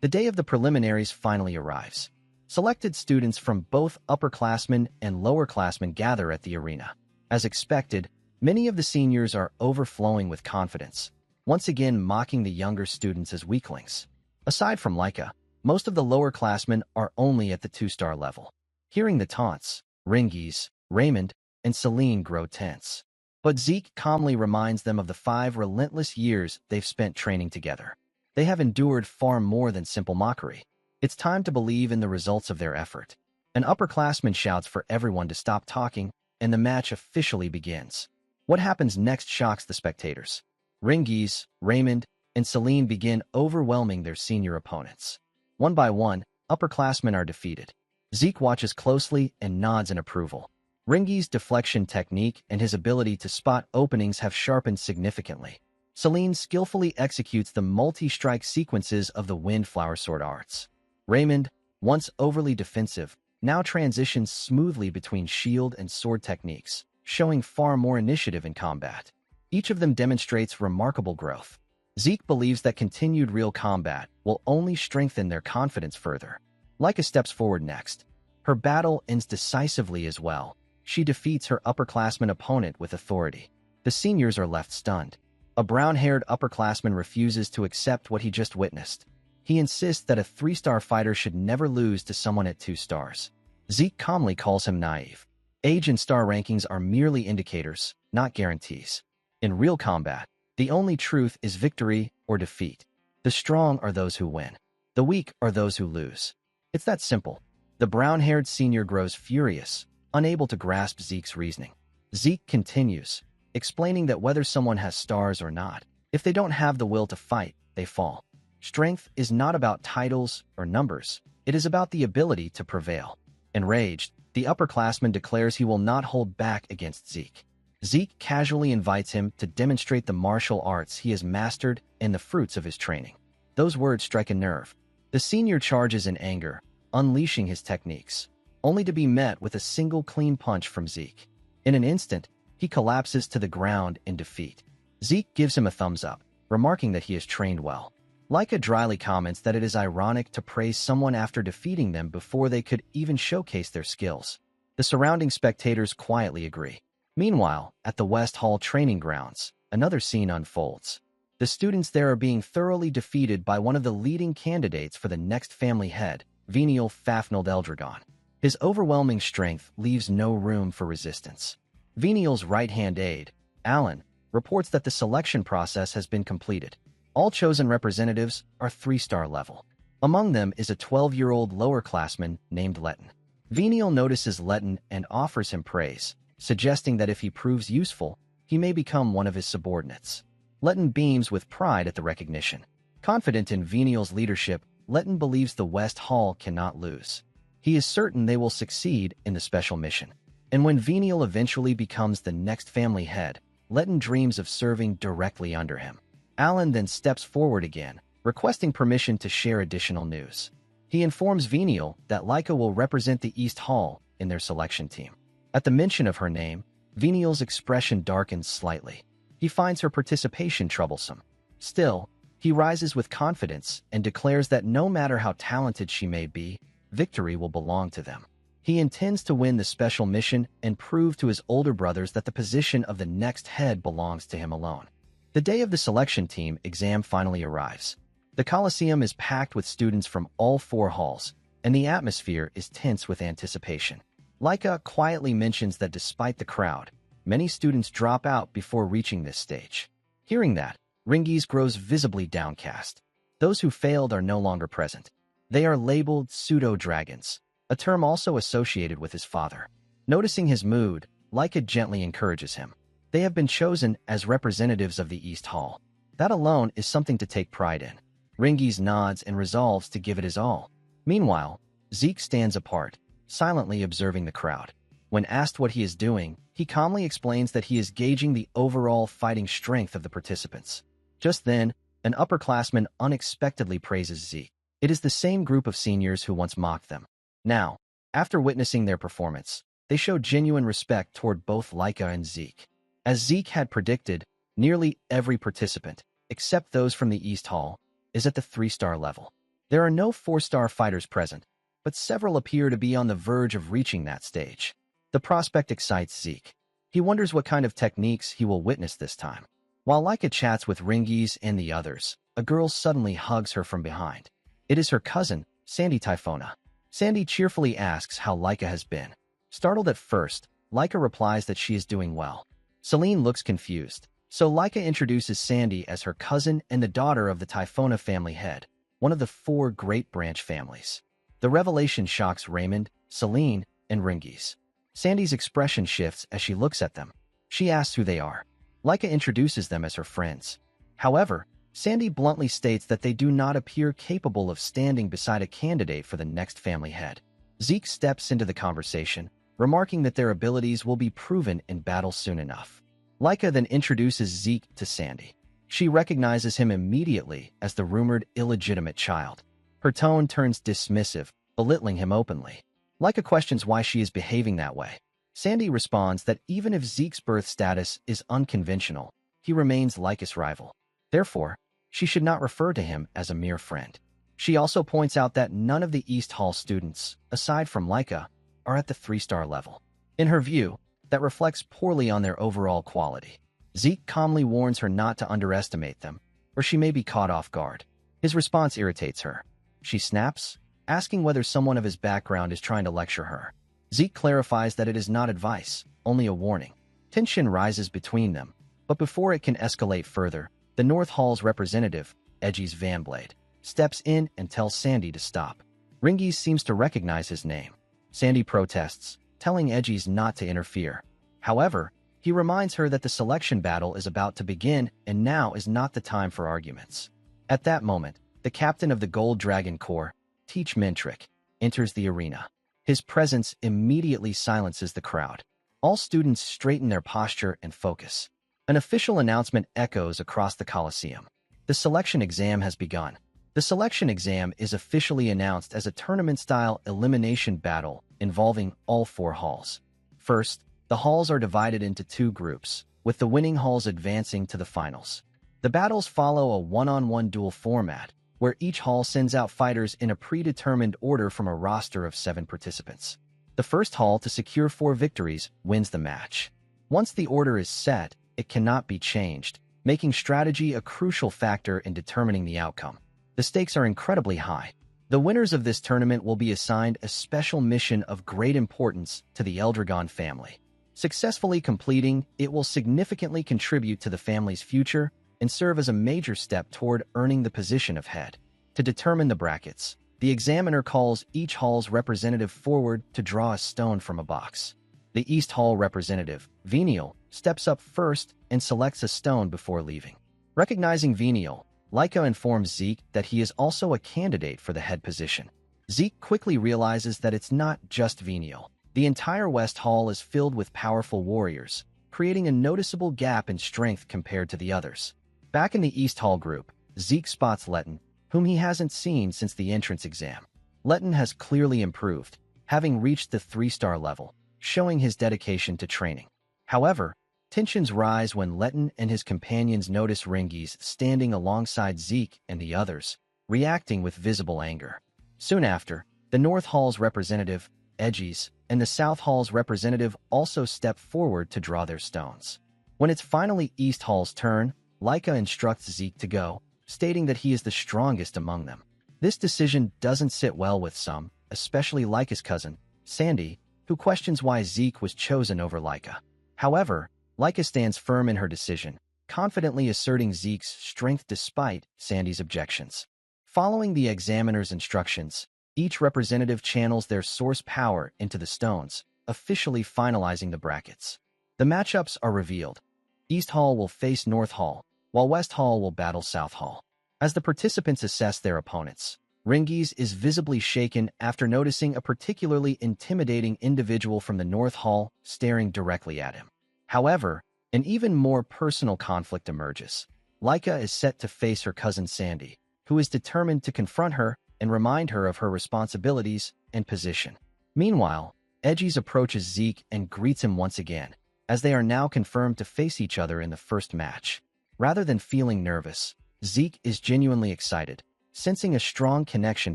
The day of the preliminaries finally arrives. Selected students from both upperclassmen and lowerclassmen gather at the arena. As expected, many of the seniors are overflowing with confidence, once again mocking the younger students as weaklings. Aside from Leica, most of the lowerclassmen are only at the 2-star level. Hearing the taunts, Ringis, Raymond, and Celine grow tense. But Zeke calmly reminds them of the 5 relentless years they've spent training together. They have endured far more than simple mockery. It's time to believe in the results of their effort. An upperclassman shouts for everyone to stop talking, and the match officially begins. What happens next shocks the spectators. Ringis, Raymond, and Celine begin overwhelming their senior opponents. One by one, upperclassmen are defeated. Zeke watches closely and nods in approval. Ringis' deflection technique and his ability to spot openings have sharpened significantly. Celine skillfully executes the multi-strike sequences of the Windflower Sword arts. Raymond, once overly defensive, now transitions smoothly between shield and sword techniques, showing far more initiative in combat. Each of them demonstrates remarkable growth. Zeke believes that continued real combat will only strengthen their confidence further. Leica steps forward next. Her battle ends decisively as well. She defeats her upperclassman opponent with authority. The seniors are left stunned. A brown-haired upperclassman refuses to accept what he just witnessed. He insists that a 3-star fighter should never lose to someone at 2 stars. Zeke calmly calls him naive. Age and star rankings are merely indicators, not guarantees. In real combat, the only truth is victory or defeat. The strong are those who win. The weak are those who lose. It's that simple. The brown-haired senior grows furious, unable to grasp Zeke's reasoning. Zeke continues, explaining that whether someone has stars or not, if they don't have the will to fight, they fall. Strength is not about titles or numbers. It is about the ability to prevail. Enraged, the upperclassman declares he will not hold back against Zeke. Zeke casually invites him to demonstrate the martial arts he has mastered and the fruits of his training. Those words strike a nerve. The senior charges in anger, unleashing his techniques, only to be met with a single clean punch from Zeke. In an instant, he collapses to the ground in defeat. Zeke gives him a thumbs up, remarking that he has trained well. Leica dryly comments that it is ironic to praise someone after defeating them before they could even showcase their skills. The surrounding spectators quietly agree. Meanwhile, at the West Hall training grounds, another scene unfolds. The students there are being thoroughly defeated by one of the leading candidates for the next family head, Venial Fafnald Eldragon. His overwhelming strength leaves no room for resistance. Venial's right-hand aide, Alan, reports that the selection process has been completed. All chosen representatives are 3-star level. Among them is a 12-year-old lower-classman named Letton. Venial notices Letton and offers him praise, suggesting that if he proves useful, he may become one of his subordinates. Letton beams with pride at the recognition. Confident in Venial's leadership, Letton believes the West Hall cannot lose. He is certain they will succeed in the special mission. And when Venial eventually becomes the next family head, Letton dreams of serving directly under him. Alan then steps forward again, requesting permission to share additional news. He informs Venial that Laika will represent the East Hall in their selection team. At the mention of her name, Venial's expression darkens slightly. He finds her participation troublesome. Still, he rises with confidence and declares that no matter how talented she may be, victory will belong to them. He intends to win the special mission and prove to his older brothers that the position of the next head belongs to him alone. The day of the selection team exam finally arrives. The Coliseum is packed with students from all 4 halls, and the atmosphere is tense with anticipation. Laika quietly mentions that despite the crowd, many students drop out before reaching this stage. Hearing that, Ringies grows visibly downcast. Those who failed are no longer present. They are labeled pseudo-dragons, a term also associated with his father. Noticing his mood, Laika gently encourages him. They have been chosen as representatives of the East Hall. That alone is something to take pride in. Ringies nods and resolves to give it his all. Meanwhile, Zeke stands apart, silently observing the crowd. When asked what he is doing, he calmly explains that he is gauging the overall fighting strength of the participants. Just then, an upperclassman unexpectedly praises Zeke. It is the same group of seniors who once mocked them. Now, after witnessing their performance, they show genuine respect toward both Laika and Zeke. As Zeke had predicted, nearly every participant, except those from the East Hall, is at the 3-star level. There are no 4-star fighters present, but several appear to be on the verge of reaching that stage. The prospect excites Zeke. He wonders what kind of techniques he will witness this time. While Laika chats with Ringies and the others, a girl suddenly hugs her from behind. It is her cousin, Sandy Typhona. Sandy cheerfully asks how Laika has been. Startled at first, Laika replies that she is doing well. Celine looks confused, so Laika introduces Sandy as her cousin and the daughter of the Typhona family head, one of the 4 great branch families. The revelation shocks Raymond, Celine, and Ringies. Sandy's expression shifts as she looks at them. She asks who they are. Laika introduces them as her friends. However, Sandy bluntly states that they do not appear capable of standing beside a candidate for the next family head. Zeke steps into the conversation, remarking that their abilities will be proven in battle soon enough. Laika then introduces Zeke to Sandy. She recognizes him immediately as the rumored illegitimate child. Her tone turns dismissive, belittling him openly. Laika questions why she is behaving that way. Sandy responds that even if Zeke's birth status is unconventional, he remains Laika's rival. Therefore, she should not refer to him as a mere friend. She also points out that none of the East Hall students, aside from Laika, are at the 3-star level. In her view, that reflects poorly on their overall quality. Zeke calmly warns her not to underestimate them, or she may be caught off guard. His response irritates her. She snaps, asking whether someone of his background is trying to lecture her. Zeke clarifies that it is not advice, only a warning. Tension rises between them, but before it can escalate further, the North Hall's representative, Edgies Vanblade, steps in and tells Sandy to stop. Ringies seems to recognize his name. Sandy protests, telling Edgies not to interfere. However, he reminds her that the selection battle is about to begin and now is not the time for arguments. At that moment, the captain of the Gold Dragon Corps, Teach Mentrick, enters the arena. His presence immediately silences the crowd. All students straighten their posture and focus. An official announcement echoes across the Coliseum. The selection exam has begun. The selection exam is officially announced as a tournament-style elimination battle involving all 4 halls. First, the halls are divided into 2 groups, with the winning halls advancing to the finals. The battles follow a one-on-one duel format, where each hall sends out fighters in a predetermined order from a roster of 7 participants. The first hall to secure 4 victories wins the match. Once the order is set, it cannot be changed, making strategy a crucial factor in determining the outcome. The stakes are incredibly high. The winners of this tournament will be assigned a special mission of great importance to the Eldragon family. Successfully completing it will significantly contribute to the family's future and serve as a major step toward earning the position of head. To determine the brackets, the examiner calls each hall's representative forward to draw a stone from a box. The East Hall representative, Venial, steps up first and selects a stone before leaving. Recognizing Venial, Laika informs Zeke that he is also a candidate for the head position. Zeke quickly realizes that it's not just Venial. The entire West Hall is filled with powerful warriors, creating a noticeable gap in strength compared to the others. Back in the East Hall group, Zeke spots Letton, whom he hasn't seen since the entrance exam. Letton has clearly improved, having reached the 3-star level, showing his dedication to training. However, tensions rise when Letton and his companions notice Ringies standing alongside Zeke and the others, reacting with visible anger. Soon after, the North Hall's representative, Edgies, and the South Hall's representative also step forward to draw their stones. When it's finally East Hall's turn, Laika instructs Zeke to go, stating that he is the strongest among them. This decision doesn't sit well with some, especially Laika's cousin, Sandy, who questions why Zeke was chosen over Laika. However, Laika stands firm in her decision, confidently asserting Zeke's strength despite Sandy's objections. Following the examiner's instructions, each representative channels their source power into the stones, officially finalizing the brackets. The matchups are revealed. East Hall will face North Hall, while West Hall will battle South Hall. As the participants assess their opponents, Ringies is visibly shaken after noticing a particularly intimidating individual from the North Hall staring directly at him. However, an even more personal conflict emerges. Laika is set to face her cousin Sandy, who is determined to confront her and remind her of her responsibilities and position. Meanwhile, Edgies approaches Zeke and greets him once again, as they are now confirmed to face each other in the first match. Rather than feeling nervous, Zeke is genuinely excited, sensing a strong connection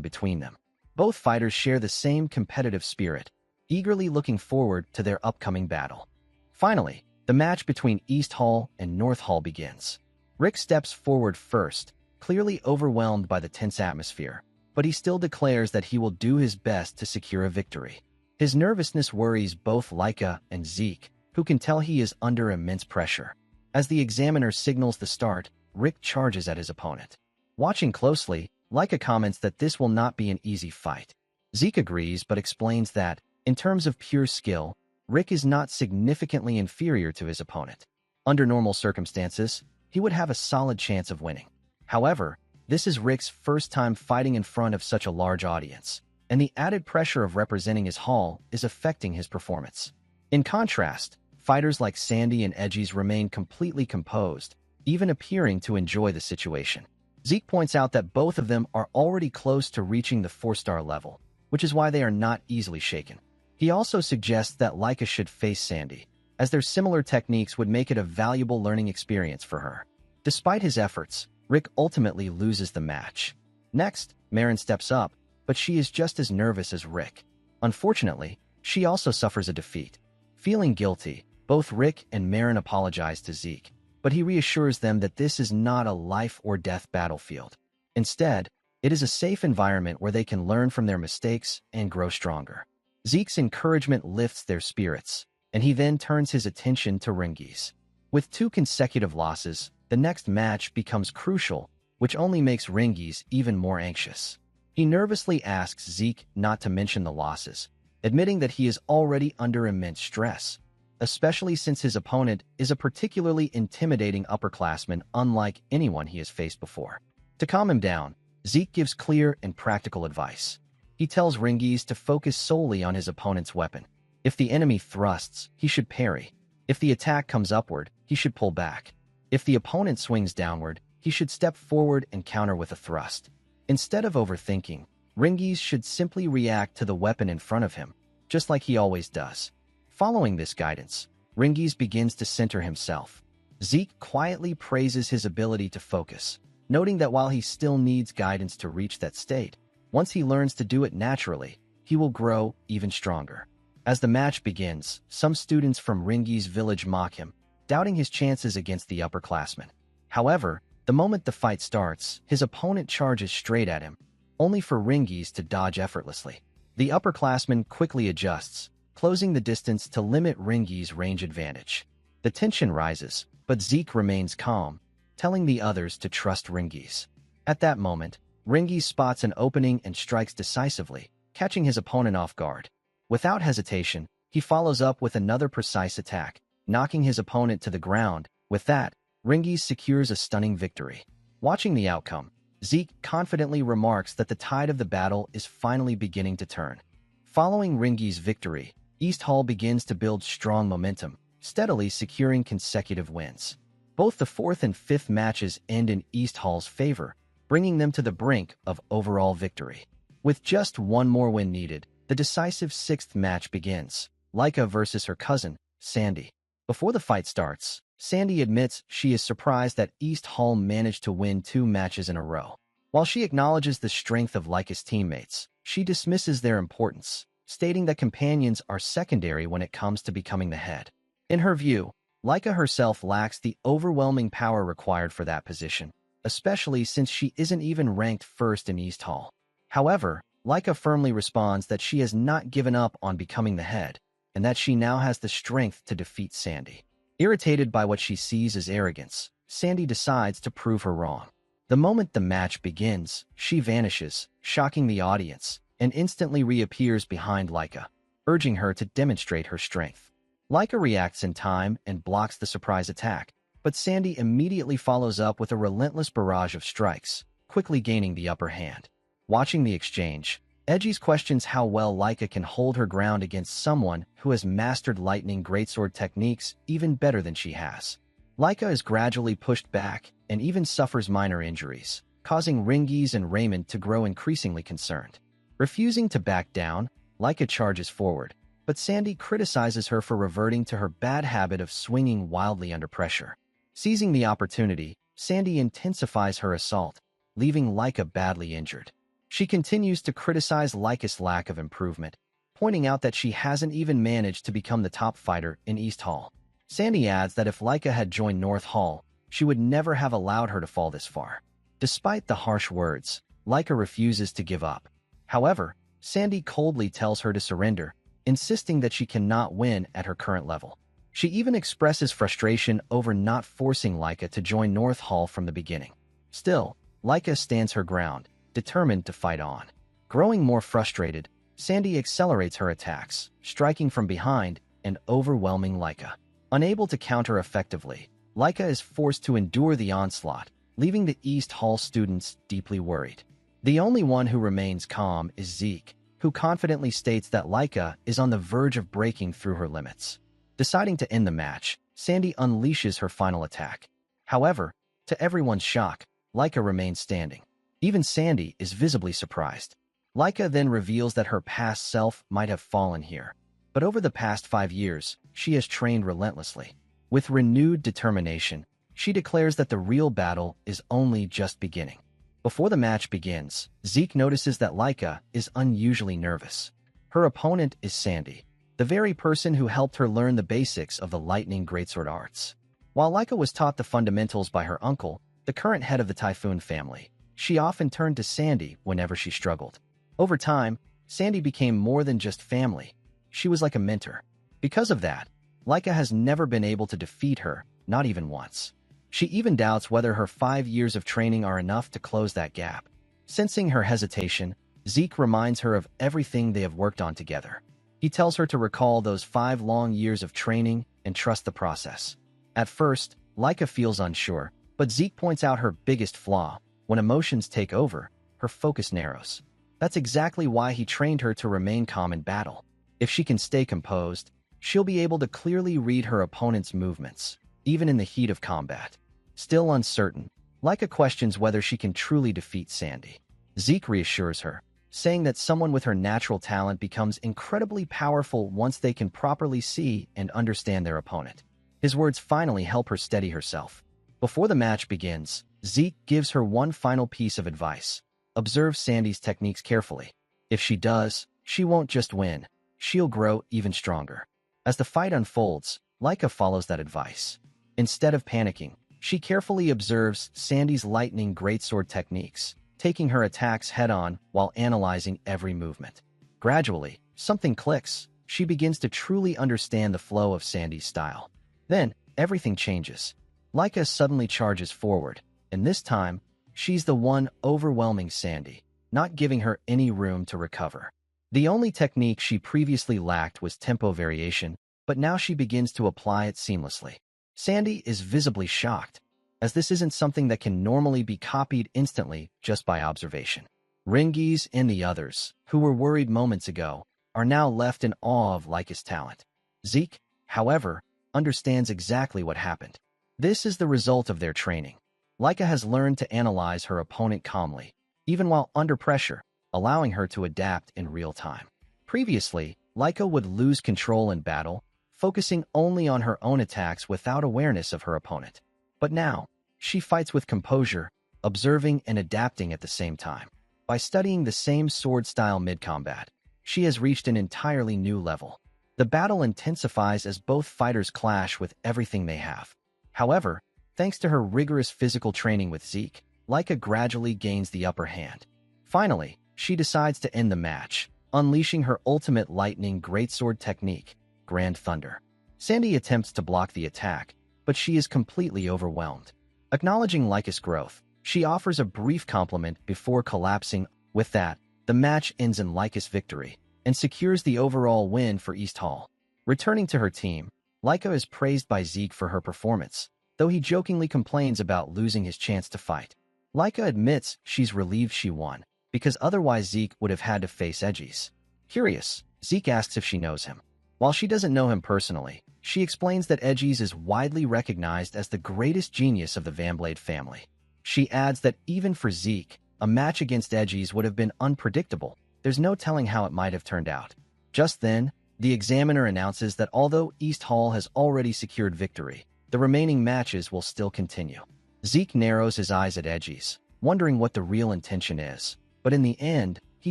between them. Both fighters share the same competitive spirit, eagerly looking forward to their upcoming battle. Finally, the match between East Hall and North Hall begins. Rick steps forward first, clearly overwhelmed by the tense atmosphere, but he still declares that he will do his best to secure a victory. His nervousness worries both Laika and Zeke, who can tell he is under immense pressure. As the examiner signals the start, Rick charges at his opponent. Watching closely, Laika comments that this will not be an easy fight. Zeke agrees but explains that, in terms of pure skill, Rick is not significantly inferior to his opponent. Under normal circumstances, he would have a solid chance of winning. However, this is Rick's first time fighting in front of such a large audience, and the added pressure of representing his hall is affecting his performance. In contrast, fighters like Sandy and Edgies remain completely composed, even appearing to enjoy the situation. Zeke points out that both of them are already close to reaching the 4-star level, which is why they are not easily shaken. He also suggests that Laika should face Sandy, as their similar techniques would make it a valuable learning experience for her. Despite his efforts, Rick ultimately loses the match. Next, Marin steps up, but she is just as nervous as Rick. Unfortunately, she also suffers a defeat. Feeling guilty, both Rick and Marin apologize to Zeke, but he reassures them that this is not a life-or-death battlefield. Instead, it is a safe environment where they can learn from their mistakes and grow stronger. Zeke's encouragement lifts their spirits, and he then turns his attention to Ringies. With 2 consecutive losses, the next match becomes crucial, which only makes Ringies even more anxious. He nervously asks Zeke not to mention the losses, admitting that he is already under immense stress, especially since his opponent is a particularly intimidating upperclassman unlike anyone he has faced before. To calm him down, Zeke gives clear and practical advice. He tells Ringies to focus solely on his opponent's weapon. If the enemy thrusts, he should parry. If the attack comes upward, he should pull back. If the opponent swings downward, he should step forward and counter with a thrust. Instead of overthinking, Ringies should simply react to the weapon in front of him, just like he always does. Following this guidance, Ringies begins to center himself. Zeke quietly praises his ability to focus, noting that while he still needs guidance to reach that state, once he learns to do it naturally, he will grow even stronger. As the match begins, some students from Ringies' village mock him, doubting his chances against the upperclassmen. However, the moment the fight starts, his opponent charges straight at him, only for Ringies to dodge effortlessly. The upperclassman quickly adjusts, closing the distance to limit Ringy's range advantage. The tension rises, but Zeke remains calm, telling the others to trust Ringy's. At that moment, Ringy spots an opening and strikes decisively, catching his opponent off guard. Without hesitation, he follows up with another precise attack, knocking his opponent to the ground. With that, Ringy secures a stunning victory. Watching the outcome, Zeke confidently remarks that the tide of the battle is finally beginning to turn. Following Ringy's victory, East Hall begins to build strong momentum, steadily securing consecutive wins. Both the fourth and fifth matches end in East Hall's favor, bringing them to the brink of overall victory. With just one more win needed, the decisive sixth match begins, Laika versus her cousin, Sandy. Before the fight starts, Sandy admits she is surprised that East Hall managed to win 2 matches in a row. While she acknowledges the strength of Laika's teammates, she dismisses their importance, stating that companions are secondary when it comes to becoming the head. In her view, Laika herself lacks the overwhelming power required for that position, especially since she isn't even ranked first in East Hall. However, Laika firmly responds that she has not given up on becoming the head, and that she now has the strength to defeat Sandy. Irritated by what she sees as arrogance, Sandy decides to prove her wrong. The moment the match begins, she vanishes, shocking the audience, and instantly reappears behind Laika, urging her to demonstrate her strength. Laika reacts in time and blocks the surprise attack, but Sandy immediately follows up with a relentless barrage of strikes, quickly gaining the upper hand. Watching the exchange, Edgies questions how well Laika can hold her ground against someone who has mastered lightning greatsword techniques even better than she has. Laika is gradually pushed back and even suffers minor injuries, causing Ringies and Raymond to grow increasingly concerned. Refusing to back down, Laika charges forward, but Sandy criticizes her for reverting to her bad habit of swinging wildly under pressure. Seizing the opportunity, Sandy intensifies her assault, leaving Laika badly injured. She continues to criticize Laika's lack of improvement, pointing out that she hasn't even managed to become the top fighter in East Hall. Sandy adds that if Laika had joined North Hall, she would never have allowed her to fall this far. Despite the harsh words, Laika refuses to give up. However, Sandy coldly tells her to surrender, insisting that she cannot win at her current level. She even expresses frustration over not forcing Laika to join North Hall from the beginning. Still, Laika stands her ground, determined to fight on. Growing more frustrated, Sandy accelerates her attacks, striking from behind and overwhelming Laika. Unable to counter effectively, Laika is forced to endure the onslaught, leaving the East Hall students deeply worried. The only one who remains calm is Zeke, who confidently states that Laika is on the verge of breaking through her limits. Deciding to end the match, Sandy unleashes her final attack. However, to everyone's shock, Laika remains standing. Even Sandy is visibly surprised. Laika then reveals that her past self might have fallen here, but over the past 5 years, she has trained relentlessly. With renewed determination, she declares that the real battle is only just beginning. Before the match begins, Zeke notices that Laika is unusually nervous. Her opponent is Sandy, the very person who helped her learn the basics of the lightning greatsword arts. While Laika was taught the fundamentals by her uncle, the current head of the Typhoon family, she often turned to Sandy whenever she struggled. Over time, Sandy became more than just family. She was like a mentor. Because of that, Laika has never been able to defeat her, not even once. She even doubts whether her 5 years of training are enough to close that gap. Sensing her hesitation, Zeke reminds her of everything they have worked on together. He tells her to recall those 5 long years of training and trust the process. At first, Laika feels unsure, but Zeke points out her biggest flaw. When emotions take over, her focus narrows. That's exactly why he trained her to remain calm in battle. If she can stay composed, she'll be able to clearly read her opponent's movements, even in the heat of combat. Still uncertain, Laika questions whether she can truly defeat Sandy. Zeke reassures her, saying that someone with her natural talent becomes incredibly powerful once they can properly see and understand their opponent. His words finally help her steady herself. Before the match begins, Zeke gives her one final piece of advice. Observe Sandy's techniques carefully. If she does, she won't just win, she'll grow even stronger. As the fight unfolds, Laika follows that advice. Instead of panicking, she carefully observes Sandy's lightning greatsword techniques, taking her attacks head-on while analyzing every movement. Gradually, something clicks. she begins to truly understand the flow of Sandy's style. Then, everything changes. Laika suddenly charges forward, and this time, she's the one overwhelming Sandy, not giving her any room to recover. The only technique she previously lacked was tempo variation, but now she begins to apply it seamlessly. Sandy is visibly shocked, as this isn't something that can normally be copied instantly just by observation. Ringies and the others, who were worried moments ago, are now left in awe of Laika's talent. Zeke, however, understands exactly what happened. This is the result of their training. Laika has learned to analyze her opponent calmly, even while under pressure, allowing her to adapt in real time. Previously, Laika would lose control in battle, focusing only on her own attacks without awareness of her opponent. But now, she fights with composure, observing and adapting at the same time. By studying the same sword style mid-combat, she has reached an entirely new level. The battle intensifies as both fighters clash with everything they have. However, thanks to her rigorous physical training with Zeke, Laika gradually gains the upper hand. Finally, she decides to end the match, unleashing her ultimate lightning greatsword technique, Grand Thunder. Sandy attempts to block the attack, but she is completely overwhelmed. Acknowledging Laika's growth, she offers a brief compliment before collapsing. With that, the match ends in Laika's victory and secures the overall win for East Hall. Returning to her team, Laika is praised by Zeke for her performance, though he jokingly complains about losing his chance to fight. Laika admits she's relieved she won, because otherwise Zeke would have had to face Edgies. Curious, Zeke asks if she knows him. While she doesn't know him personally, she explains that Edgies is widely recognized as the greatest genius of the Vanblade family. She adds that even for Zeke, a match against Edgies would have been unpredictable. There's no telling how it might have turned out. Just then, the examiner announces that although East Hall has already secured victory, the remaining matches will still continue. Zeke narrows his eyes at Edgies, wondering what the real intention is, but in the end, he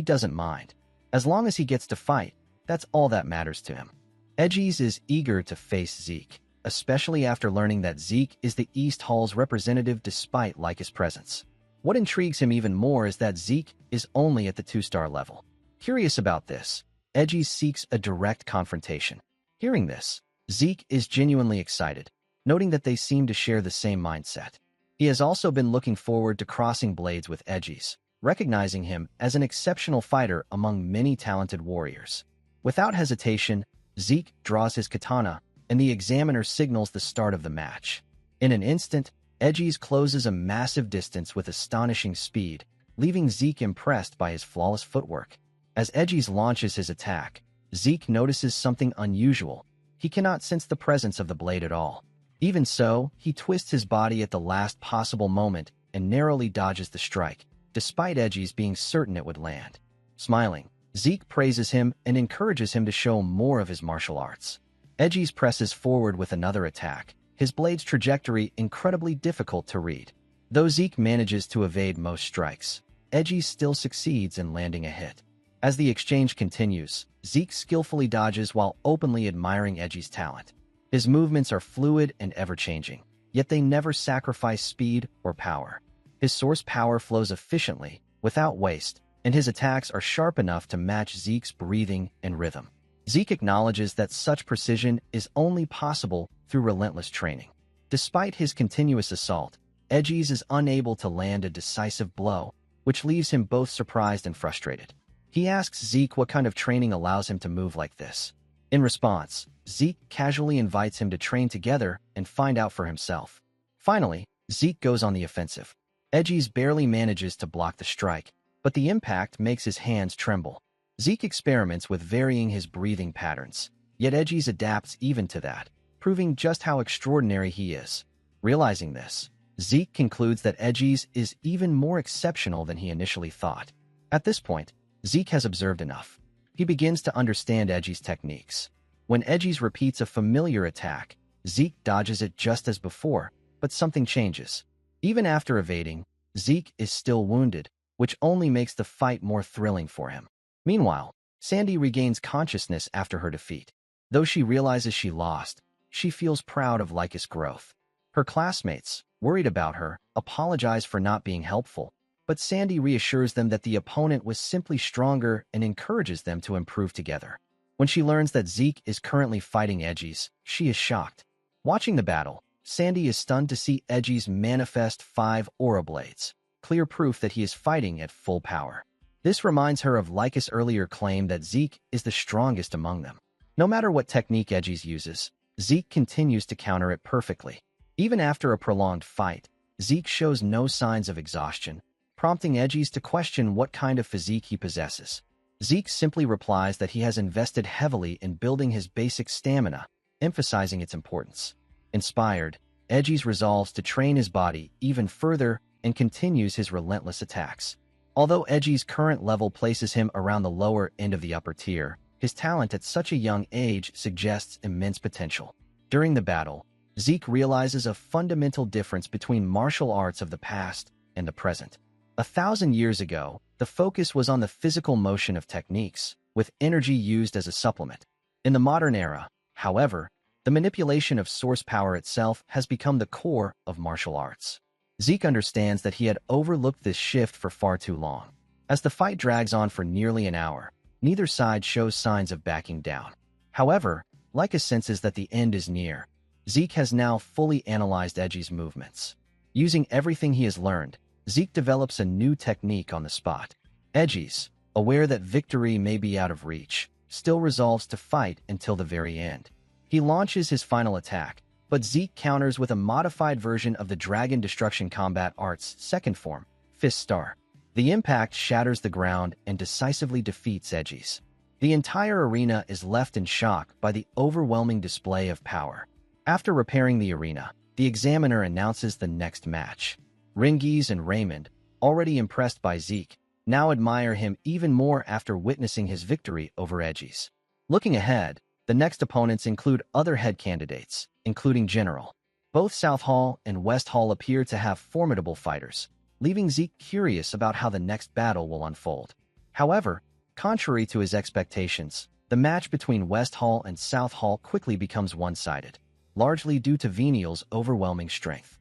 doesn't mind. As long as he gets to fight, that's all that matters to him. Edgies is eager to face Zeke, especially after learning that Zeke is the East Hall's representative despite Laika's presence. What intrigues him even more is that Zeke is only at the 2-star level. Curious about this, Edgies seeks a direct confrontation. Hearing this, Zeke is genuinely excited, noting that they seem to share the same mindset. He has also been looking forward to crossing blades with Edgies, recognizing him as an exceptional fighter among many talented warriors. Without hesitation, Zeke draws his katana, and the examiner signals the start of the match. In an instant, Edgies closes a massive distance with astonishing speed, leaving Zeke impressed by his flawless footwork. As Edgies launches his attack, Zeke notices something unusual. He cannot sense the presence of the blade at all. Even so, he twists his body at the last possible moment and narrowly dodges the strike, despite Edgies being certain it would land. Smiling, Zeke praises him and encourages him to show more of his martial arts. Edgies presses forward with another attack, his blade's trajectory incredibly difficult to read. Though Zeke manages to evade most strikes, Edgies still succeeds in landing a hit. As the exchange continues, Zeke skillfully dodges while openly admiring Edgies' talent. His movements are fluid and ever-changing, yet they never sacrifice speed or power. His source power flows efficiently, without waste, and his attacks are sharp enough to match Zeke's breathing and rhythm. Zeke acknowledges that such precision is only possible through relentless training. Despite his continuous assault, Edgies is unable to land a decisive blow, which leaves him both surprised and frustrated. He asks Zeke what kind of training allows him to move like this. In response, Zeke casually invites him to train together and find out for himself. Finally, Zeke goes on the offensive. Edgies barely manages to block the strike, but the impact makes his hands tremble. Zeke experiments with varying his breathing patterns, yet Edgies adapts even to that, proving just how extraordinary he is. Realizing this, Zeke concludes that Edgies is even more exceptional than he initially thought. At this point, Zeke has observed enough. He begins to understand Edgies' techniques. When Edgies repeats a familiar attack, Zeke dodges it just as before, but something changes. Even after evading, Zeke is still wounded, which only makes the fight more thrilling for him. Meanwhile, Sandy regains consciousness after her defeat. Though she realizes she lost, she feels proud of Laika's growth. Her classmates, worried about her, apologize for not being helpful, but Sandy reassures them that the opponent was simply stronger and encourages them to improve together. When she learns that Zeke is currently fighting Edgies, she is shocked. Watching the battle, Sandy is stunned to see Edgies manifest 5 aura blades, clear proof that he is fighting at full power. This reminds her of Lyca's earlier claim that Zeke is the strongest among them. No matter what technique Edgies uses, Zeke continues to counter it perfectly. Even after a prolonged fight, Zeke shows no signs of exhaustion, prompting Edgies to question what kind of physique he possesses. Zeke simply replies that he has invested heavily in building his basic stamina, emphasizing its importance. Inspired, Edgies resolves to train his body even further and continues his relentless attacks. Although Edgies' current level places him around the lower end of the upper tier, his talent at such a young age suggests immense potential. During the battle, Zeke realizes a fundamental difference between martial arts of the past and the present. 1,000 years ago, the focus was on the physical motion of techniques, with energy used as a supplement. In the modern era, however, the manipulation of source power itself has become the core of martial arts. Zeke understands that he had overlooked this shift for far too long. As the fight drags on for nearly an hour, neither side shows signs of backing down. However, Lyca senses that the end is near. Zeke has now fully analyzed Edgies' movements. Using everything he has learned, Zeke develops a new technique on the spot. Edgies, aware that victory may be out of reach, still resolves to fight until the very end. He launches his final attack, but Zeke counters with a modified version of the Dragon Destruction Combat Art's second form, Fist Star. The impact shatters the ground and decisively defeats Edgies. The entire arena is left in shock by the overwhelming display of power. After repairing the arena, the examiner announces the next match. Ringies and Raymond, already impressed by Zeke, now admire him even more after witnessing his victory over Edgies. Looking ahead, the next opponents include other head candidates, including General. Both South Hall and West Hall appear to have formidable fighters, leaving Zeke curious about how the next battle will unfold. However, contrary to his expectations, the match between West Hall and South Hall quickly becomes one-sided, largely due to Venial's overwhelming strength,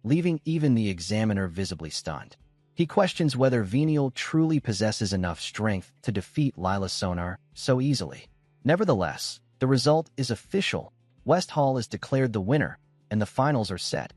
leaving even the examiner visibly stunned. He questions whether Venial truly possesses enough strength to defeat Lila Sonar so easily. Nevertheless, the result is official. West Hall is declared the winner, and the finals are set.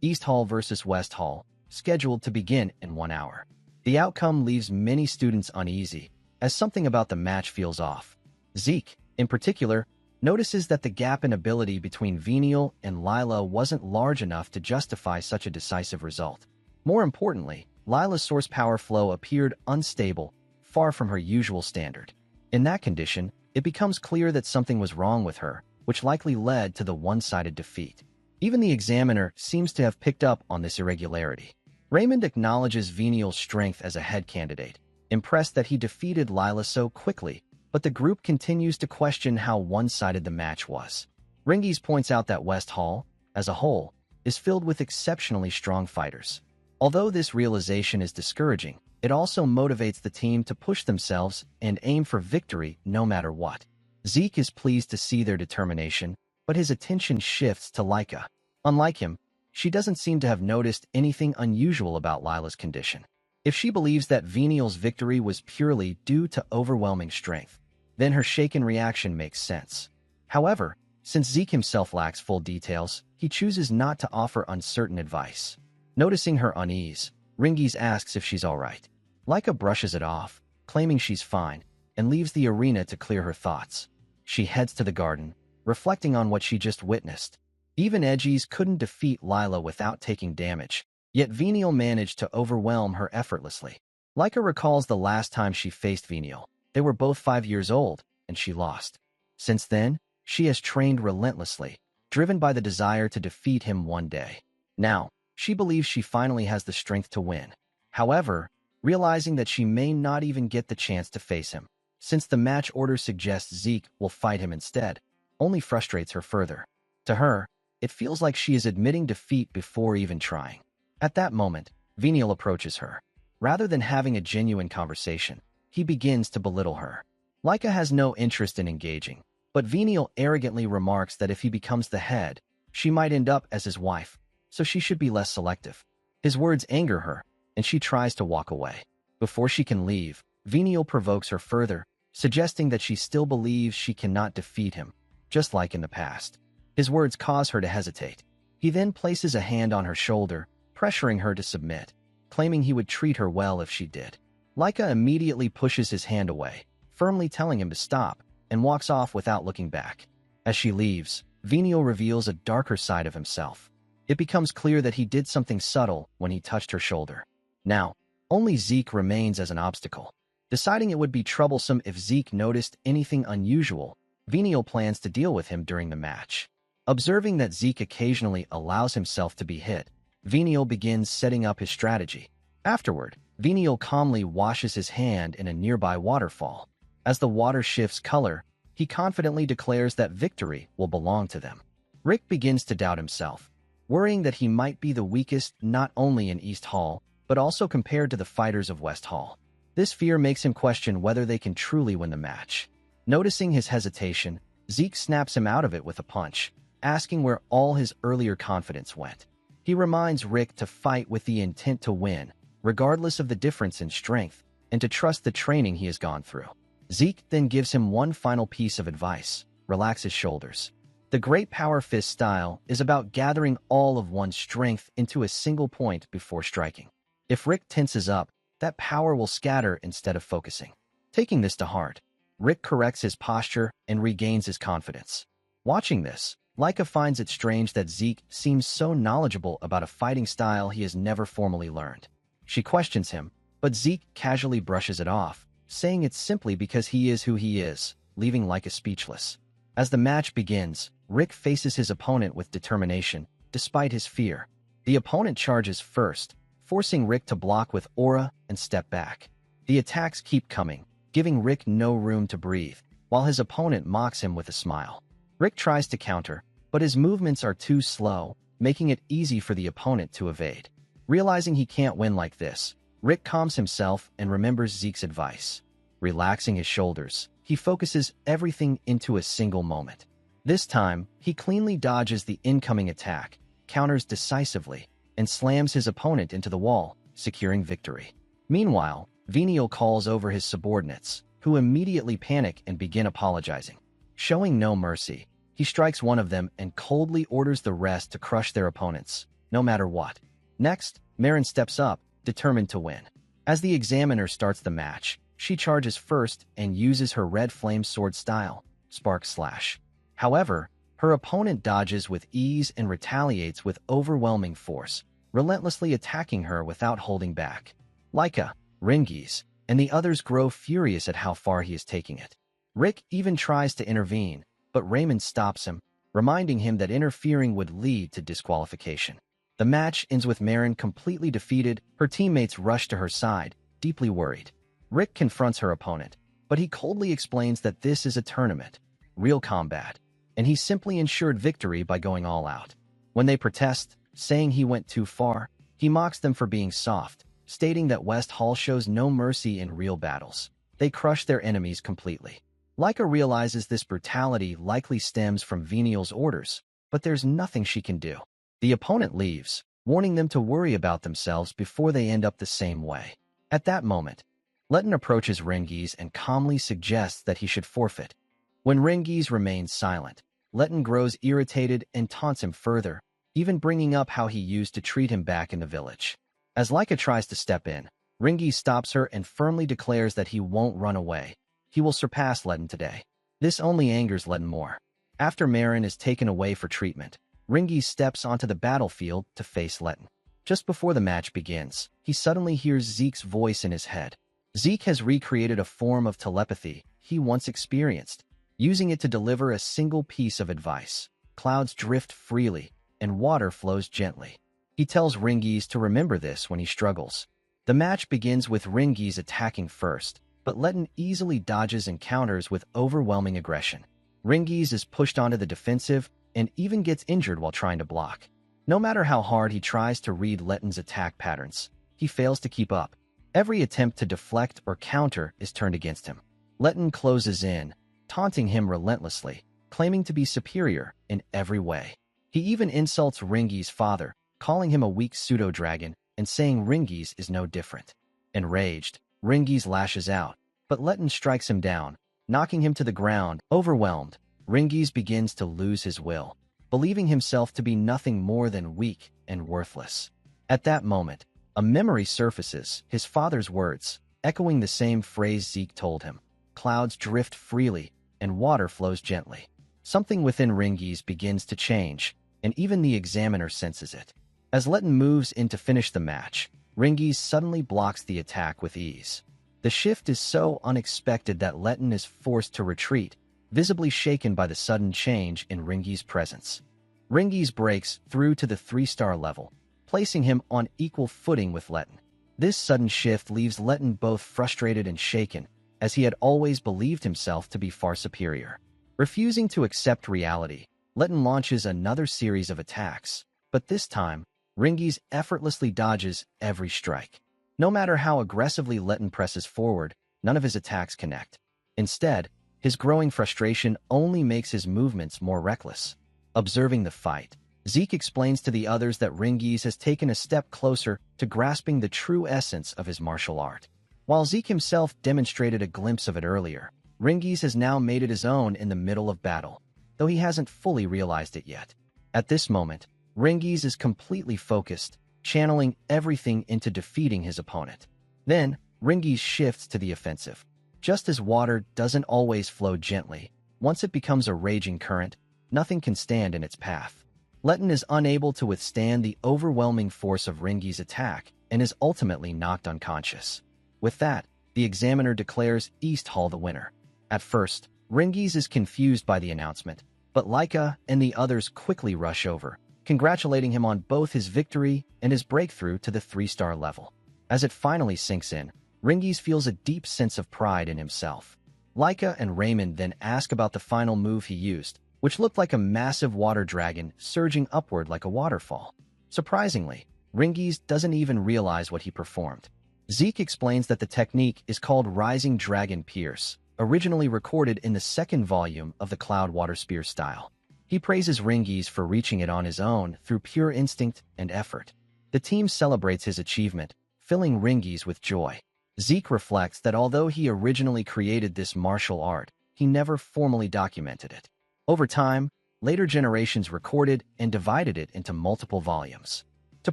East Hall versus West Hall, scheduled to begin in 1 hour. The outcome leaves many students uneasy, as something about the match feels off. Zeke, in particular, notices that the gap in ability between Venial and Lila wasn't large enough to justify such a decisive result. More importantly, Lila's source power flow appeared unstable, far from her usual standard. In that condition, it becomes clear that something was wrong with her, which likely led to the one-sided defeat. Even the examiner seems to have picked up on this irregularity. Raymond acknowledges Venial's strength as a head candidate, impressed that he defeated Lila so quickly, but the group continues to question how one-sided the match was. Ringies points out that West Hall, as a whole, is filled with exceptionally strong fighters. Although this realization is discouraging, it also motivates the team to push themselves and aim for victory no matter what. Zeke is pleased to see their determination, but his attention shifts to Lyca. Unlike him, she doesn't seem to have noticed anything unusual about Lila's condition. If she believes that Venial's victory was purely due to overwhelming strength, then her shaken reaction makes sense. However, since Zeke himself lacks full details, he chooses not to offer uncertain advice. Noticing her unease, Ringies asks if she's alright. Lyca brushes it off, claiming she's fine, and leaves the arena to clear her thoughts. She heads to the garden, reflecting on what she just witnessed. Even Edgies couldn't defeat Lila without taking damage, yet Venial managed to overwhelm her effortlessly. Lyca recalls the last time she faced Venial. They were both 5 years old, and she lost. Since then, she has trained relentlessly, driven by the desire to defeat him one day. Now, she believes she finally has the strength to win. However, realizing that she may not even get the chance to face him, since the match order suggests Zeke will fight him instead, only frustrates her further. To her, it feels like she is admitting defeat before even trying. At that moment, Venial approaches her. Rather than having a genuine conversation, he begins to belittle her. Lyca has no interest in engaging, but Venial arrogantly remarks that if he becomes the head, she might end up as his wife, so she should be less selective. His words anger her, and she tries to walk away. Before she can leave, Venial provokes her further, suggesting that she still believes she cannot defeat him, just like in the past. His words cause her to hesitate. He then places a hand on her shoulder, pressuring her to submit, claiming he would treat her well if she did. Leica immediately pushes his hand away, firmly telling him to stop, and walks off without looking back. As she leaves, Venial reveals a darker side of himself. It becomes clear that he did something subtle when he touched her shoulder. Now, only Zeke remains as an obstacle. Deciding it would be troublesome if Zeke noticed anything unusual, Venial plans to deal with him during the match. Observing that Zeke occasionally allows himself to be hit, Venial begins setting up his strategy. Afterward, Venial calmly washes his hand in a nearby waterfall. As the water shifts color, he confidently declares that victory will belong to them. Rick begins to doubt himself, worrying that he might be the weakest not only in East Hall, but also compared to the fighters of West Hall. This fear makes him question whether they can truly win the match. Noticing his hesitation, Zeke snaps him out of it with a punch, asking where all his earlier confidence went. He reminds Rick to fight with the intent to win, regardless of the difference in strength, and to trust the training he has gone through. Zeke then gives him one final piece of advice: relax his shoulders. The Great Power Fist style is about gathering all of one's strength into a single point before striking. If Rick tenses up, that power will scatter instead of focusing. Taking this to heart, Rick corrects his posture and regains his confidence. Watching this, Leica finds it strange that Zeke seems so knowledgeable about a fighting style he has never formally learned. She questions him, but Zeke casually brushes it off, saying it's simply because he is who he is, leaving Leica speechless. As the match begins, Rick faces his opponent with determination, despite his fear. The opponent charges first, forcing Rick to block with aura and step back. The attacks keep coming, giving Rick no room to breathe, while his opponent mocks him with a smile. Rick tries to counter, but his movements are too slow, making it easy for the opponent to evade. Realizing he can't win like this, Rick calms himself and remembers Zeke's advice. Relaxing his shoulders, he focuses everything into a single moment. This time, he cleanly dodges the incoming attack, counters decisively, and slams his opponent into the wall, securing victory. Meanwhile, Venial calls over his subordinates, who immediately panic and begin apologizing. Showing no mercy, he strikes one of them and coldly orders the rest to crush their opponents, no matter what. Next, Marin steps up, determined to win. As the examiner starts the match, she charges first and uses her red flame sword style, Spark Slash. However, her opponent dodges with ease and retaliates with overwhelming force, relentlessly attacking her without holding back. Leica, Rengiz, and the others grow furious at how far he is taking it. Rick even tries to intervene, but Raymond stops him, reminding him that interfering would lead to disqualification. The match ends with Marin completely defeated. Her teammates rush to her side, deeply worried. Rick confronts her opponent, but he coldly explains that this is a tournament, real combat, and he simply ensured victory by going all out. When they protest, saying he went too far, he mocks them for being soft, stating that West Hall shows no mercy in real battles. They crush their enemies completely. Leica realizes this brutality likely stems from Venial's orders, but there's nothing she can do. The opponent leaves, warning them to worry about themselves before they end up the same way. At that moment, Letton approaches Rengiz and calmly suggests that he should forfeit. When Rengiz remains silent, Letton grows irritated and taunts him further, even bringing up how he used to treat him back in the village. As Leica tries to step in, Rengiz stops her and firmly declares that he won't run away. He will surpass Letton today. This only angers Letton more. After Marin is taken away for treatment, Rengiz steps onto the battlefield to face Letton. Just before the match begins, he suddenly hears Zeke's voice in his head. Zeke has recreated a form of telepathy he once experienced, using it to deliver a single piece of advice. Clouds drift freely, and water flows gently. He tells Rengiz to remember this when he struggles. The match begins with Rengiz attacking first, but Letton easily dodges and counters with overwhelming aggression. Rengiz is pushed onto the defensive and even gets injured while trying to block. No matter how hard he tries to read Letton's attack patterns, he fails to keep up. Every attempt to deflect or counter is turned against him. Letton closes in, taunting him relentlessly, claiming to be superior in every way. He even insults Rengiz's father, calling him a weak pseudo-dragon and saying Rengiz is no different. Enraged, Rengiz lashes out, but Letton strikes him down, knocking him to the ground. Overwhelmed, Ringies begins to lose his will, believing himself to be nothing more than weak and worthless. At that moment, a memory surfaces, his father's words, echoing the same phrase Zeke told him. Clouds drift freely, and water flows gently. Something within Ringies begins to change, and even the examiner senses it. As Letton moves in to finish the match, Ringies suddenly blocks the attack with ease. The shift is so unexpected that Letton is forced to retreat, visibly shaken by the sudden change in Ringies' presence. Ringies breaks through to the 3-star level, placing him on equal footing with Letton. This sudden shift leaves Letton both frustrated and shaken, as he had always believed himself to be far superior. Refusing to accept reality, Letton launches another series of attacks, but this time, Ringies effortlessly dodges every strike. No matter how aggressively Letton presses forward, none of his attacks connect. Instead, his growing frustration only makes his movements more reckless. Observing the fight, Zeke explains to the others that Ringies has taken a step closer to grasping the true essence of his martial art. While Zeke himself demonstrated a glimpse of it earlier, Ringies has now made it his own in the middle of battle, though he hasn't fully realized it yet. At this moment, Ringies is completely focused, channeling everything into defeating his opponent. Then, Ringies shifts to the offensive. Just as water doesn't always flow gently, once it becomes a raging current, nothing can stand in its path. Letton is unable to withstand the overwhelming force of Ringies' attack and is ultimately knocked unconscious. With that, the examiner declares East Hall the winner. At first, Ringies is confused by the announcement, but Laika and the others quickly rush over, congratulating him on both his victory and his breakthrough to the 3-star level. As it finally sinks in, Ringies feels a deep sense of pride in himself. Laika and Raymond then ask about the final move he used, which looked like a massive water dragon surging upward like a waterfall. Surprisingly, Ringies doesn't even realize what he performed. Zeke explains that the technique is called Rising Dragon Pierce, originally recorded in the 2nd volume of the Cloud Water Spear style. He praises Ringies for reaching it on his own through pure instinct and effort. The team celebrates his achievement, filling Ringies with joy. Zeke reflects that although he originally created this martial art, he never formally documented it. Over time, later generations recorded and divided it into multiple volumes. To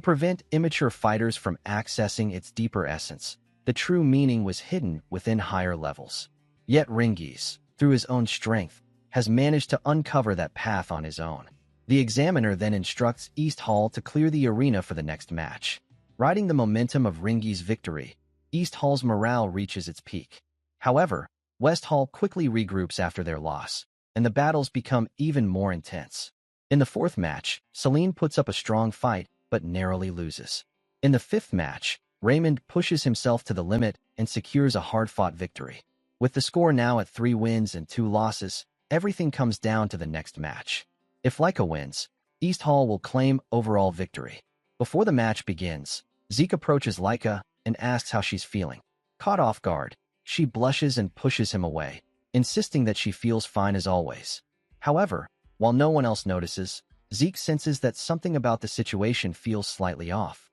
prevent immature fighters from accessing its deeper essence, the true meaning was hidden within higher levels. Yet Ringies, through his own strength, has managed to uncover that path on his own. The examiner then instructs East Hall to clear the arena for the next match. Riding the momentum of Ringies' victory, East Hall's morale reaches its peak. However, West Hall quickly regroups after their loss, and the battles become even more intense. In the 4th match, Celine puts up a strong fight, but narrowly loses. In the 5th match, Raymond pushes himself to the limit and secures a hard-fought victory. With the score now at 3 wins and 2 losses, everything comes down to the next match. If Laika wins, East Hall will claim overall victory. Before the match begins, Zeke approaches Laika and asks how she's feeling. Caught off guard, she blushes and pushes him away, insisting that she feels fine as always. However, while no one else notices, Zeke senses that something about the situation feels slightly off.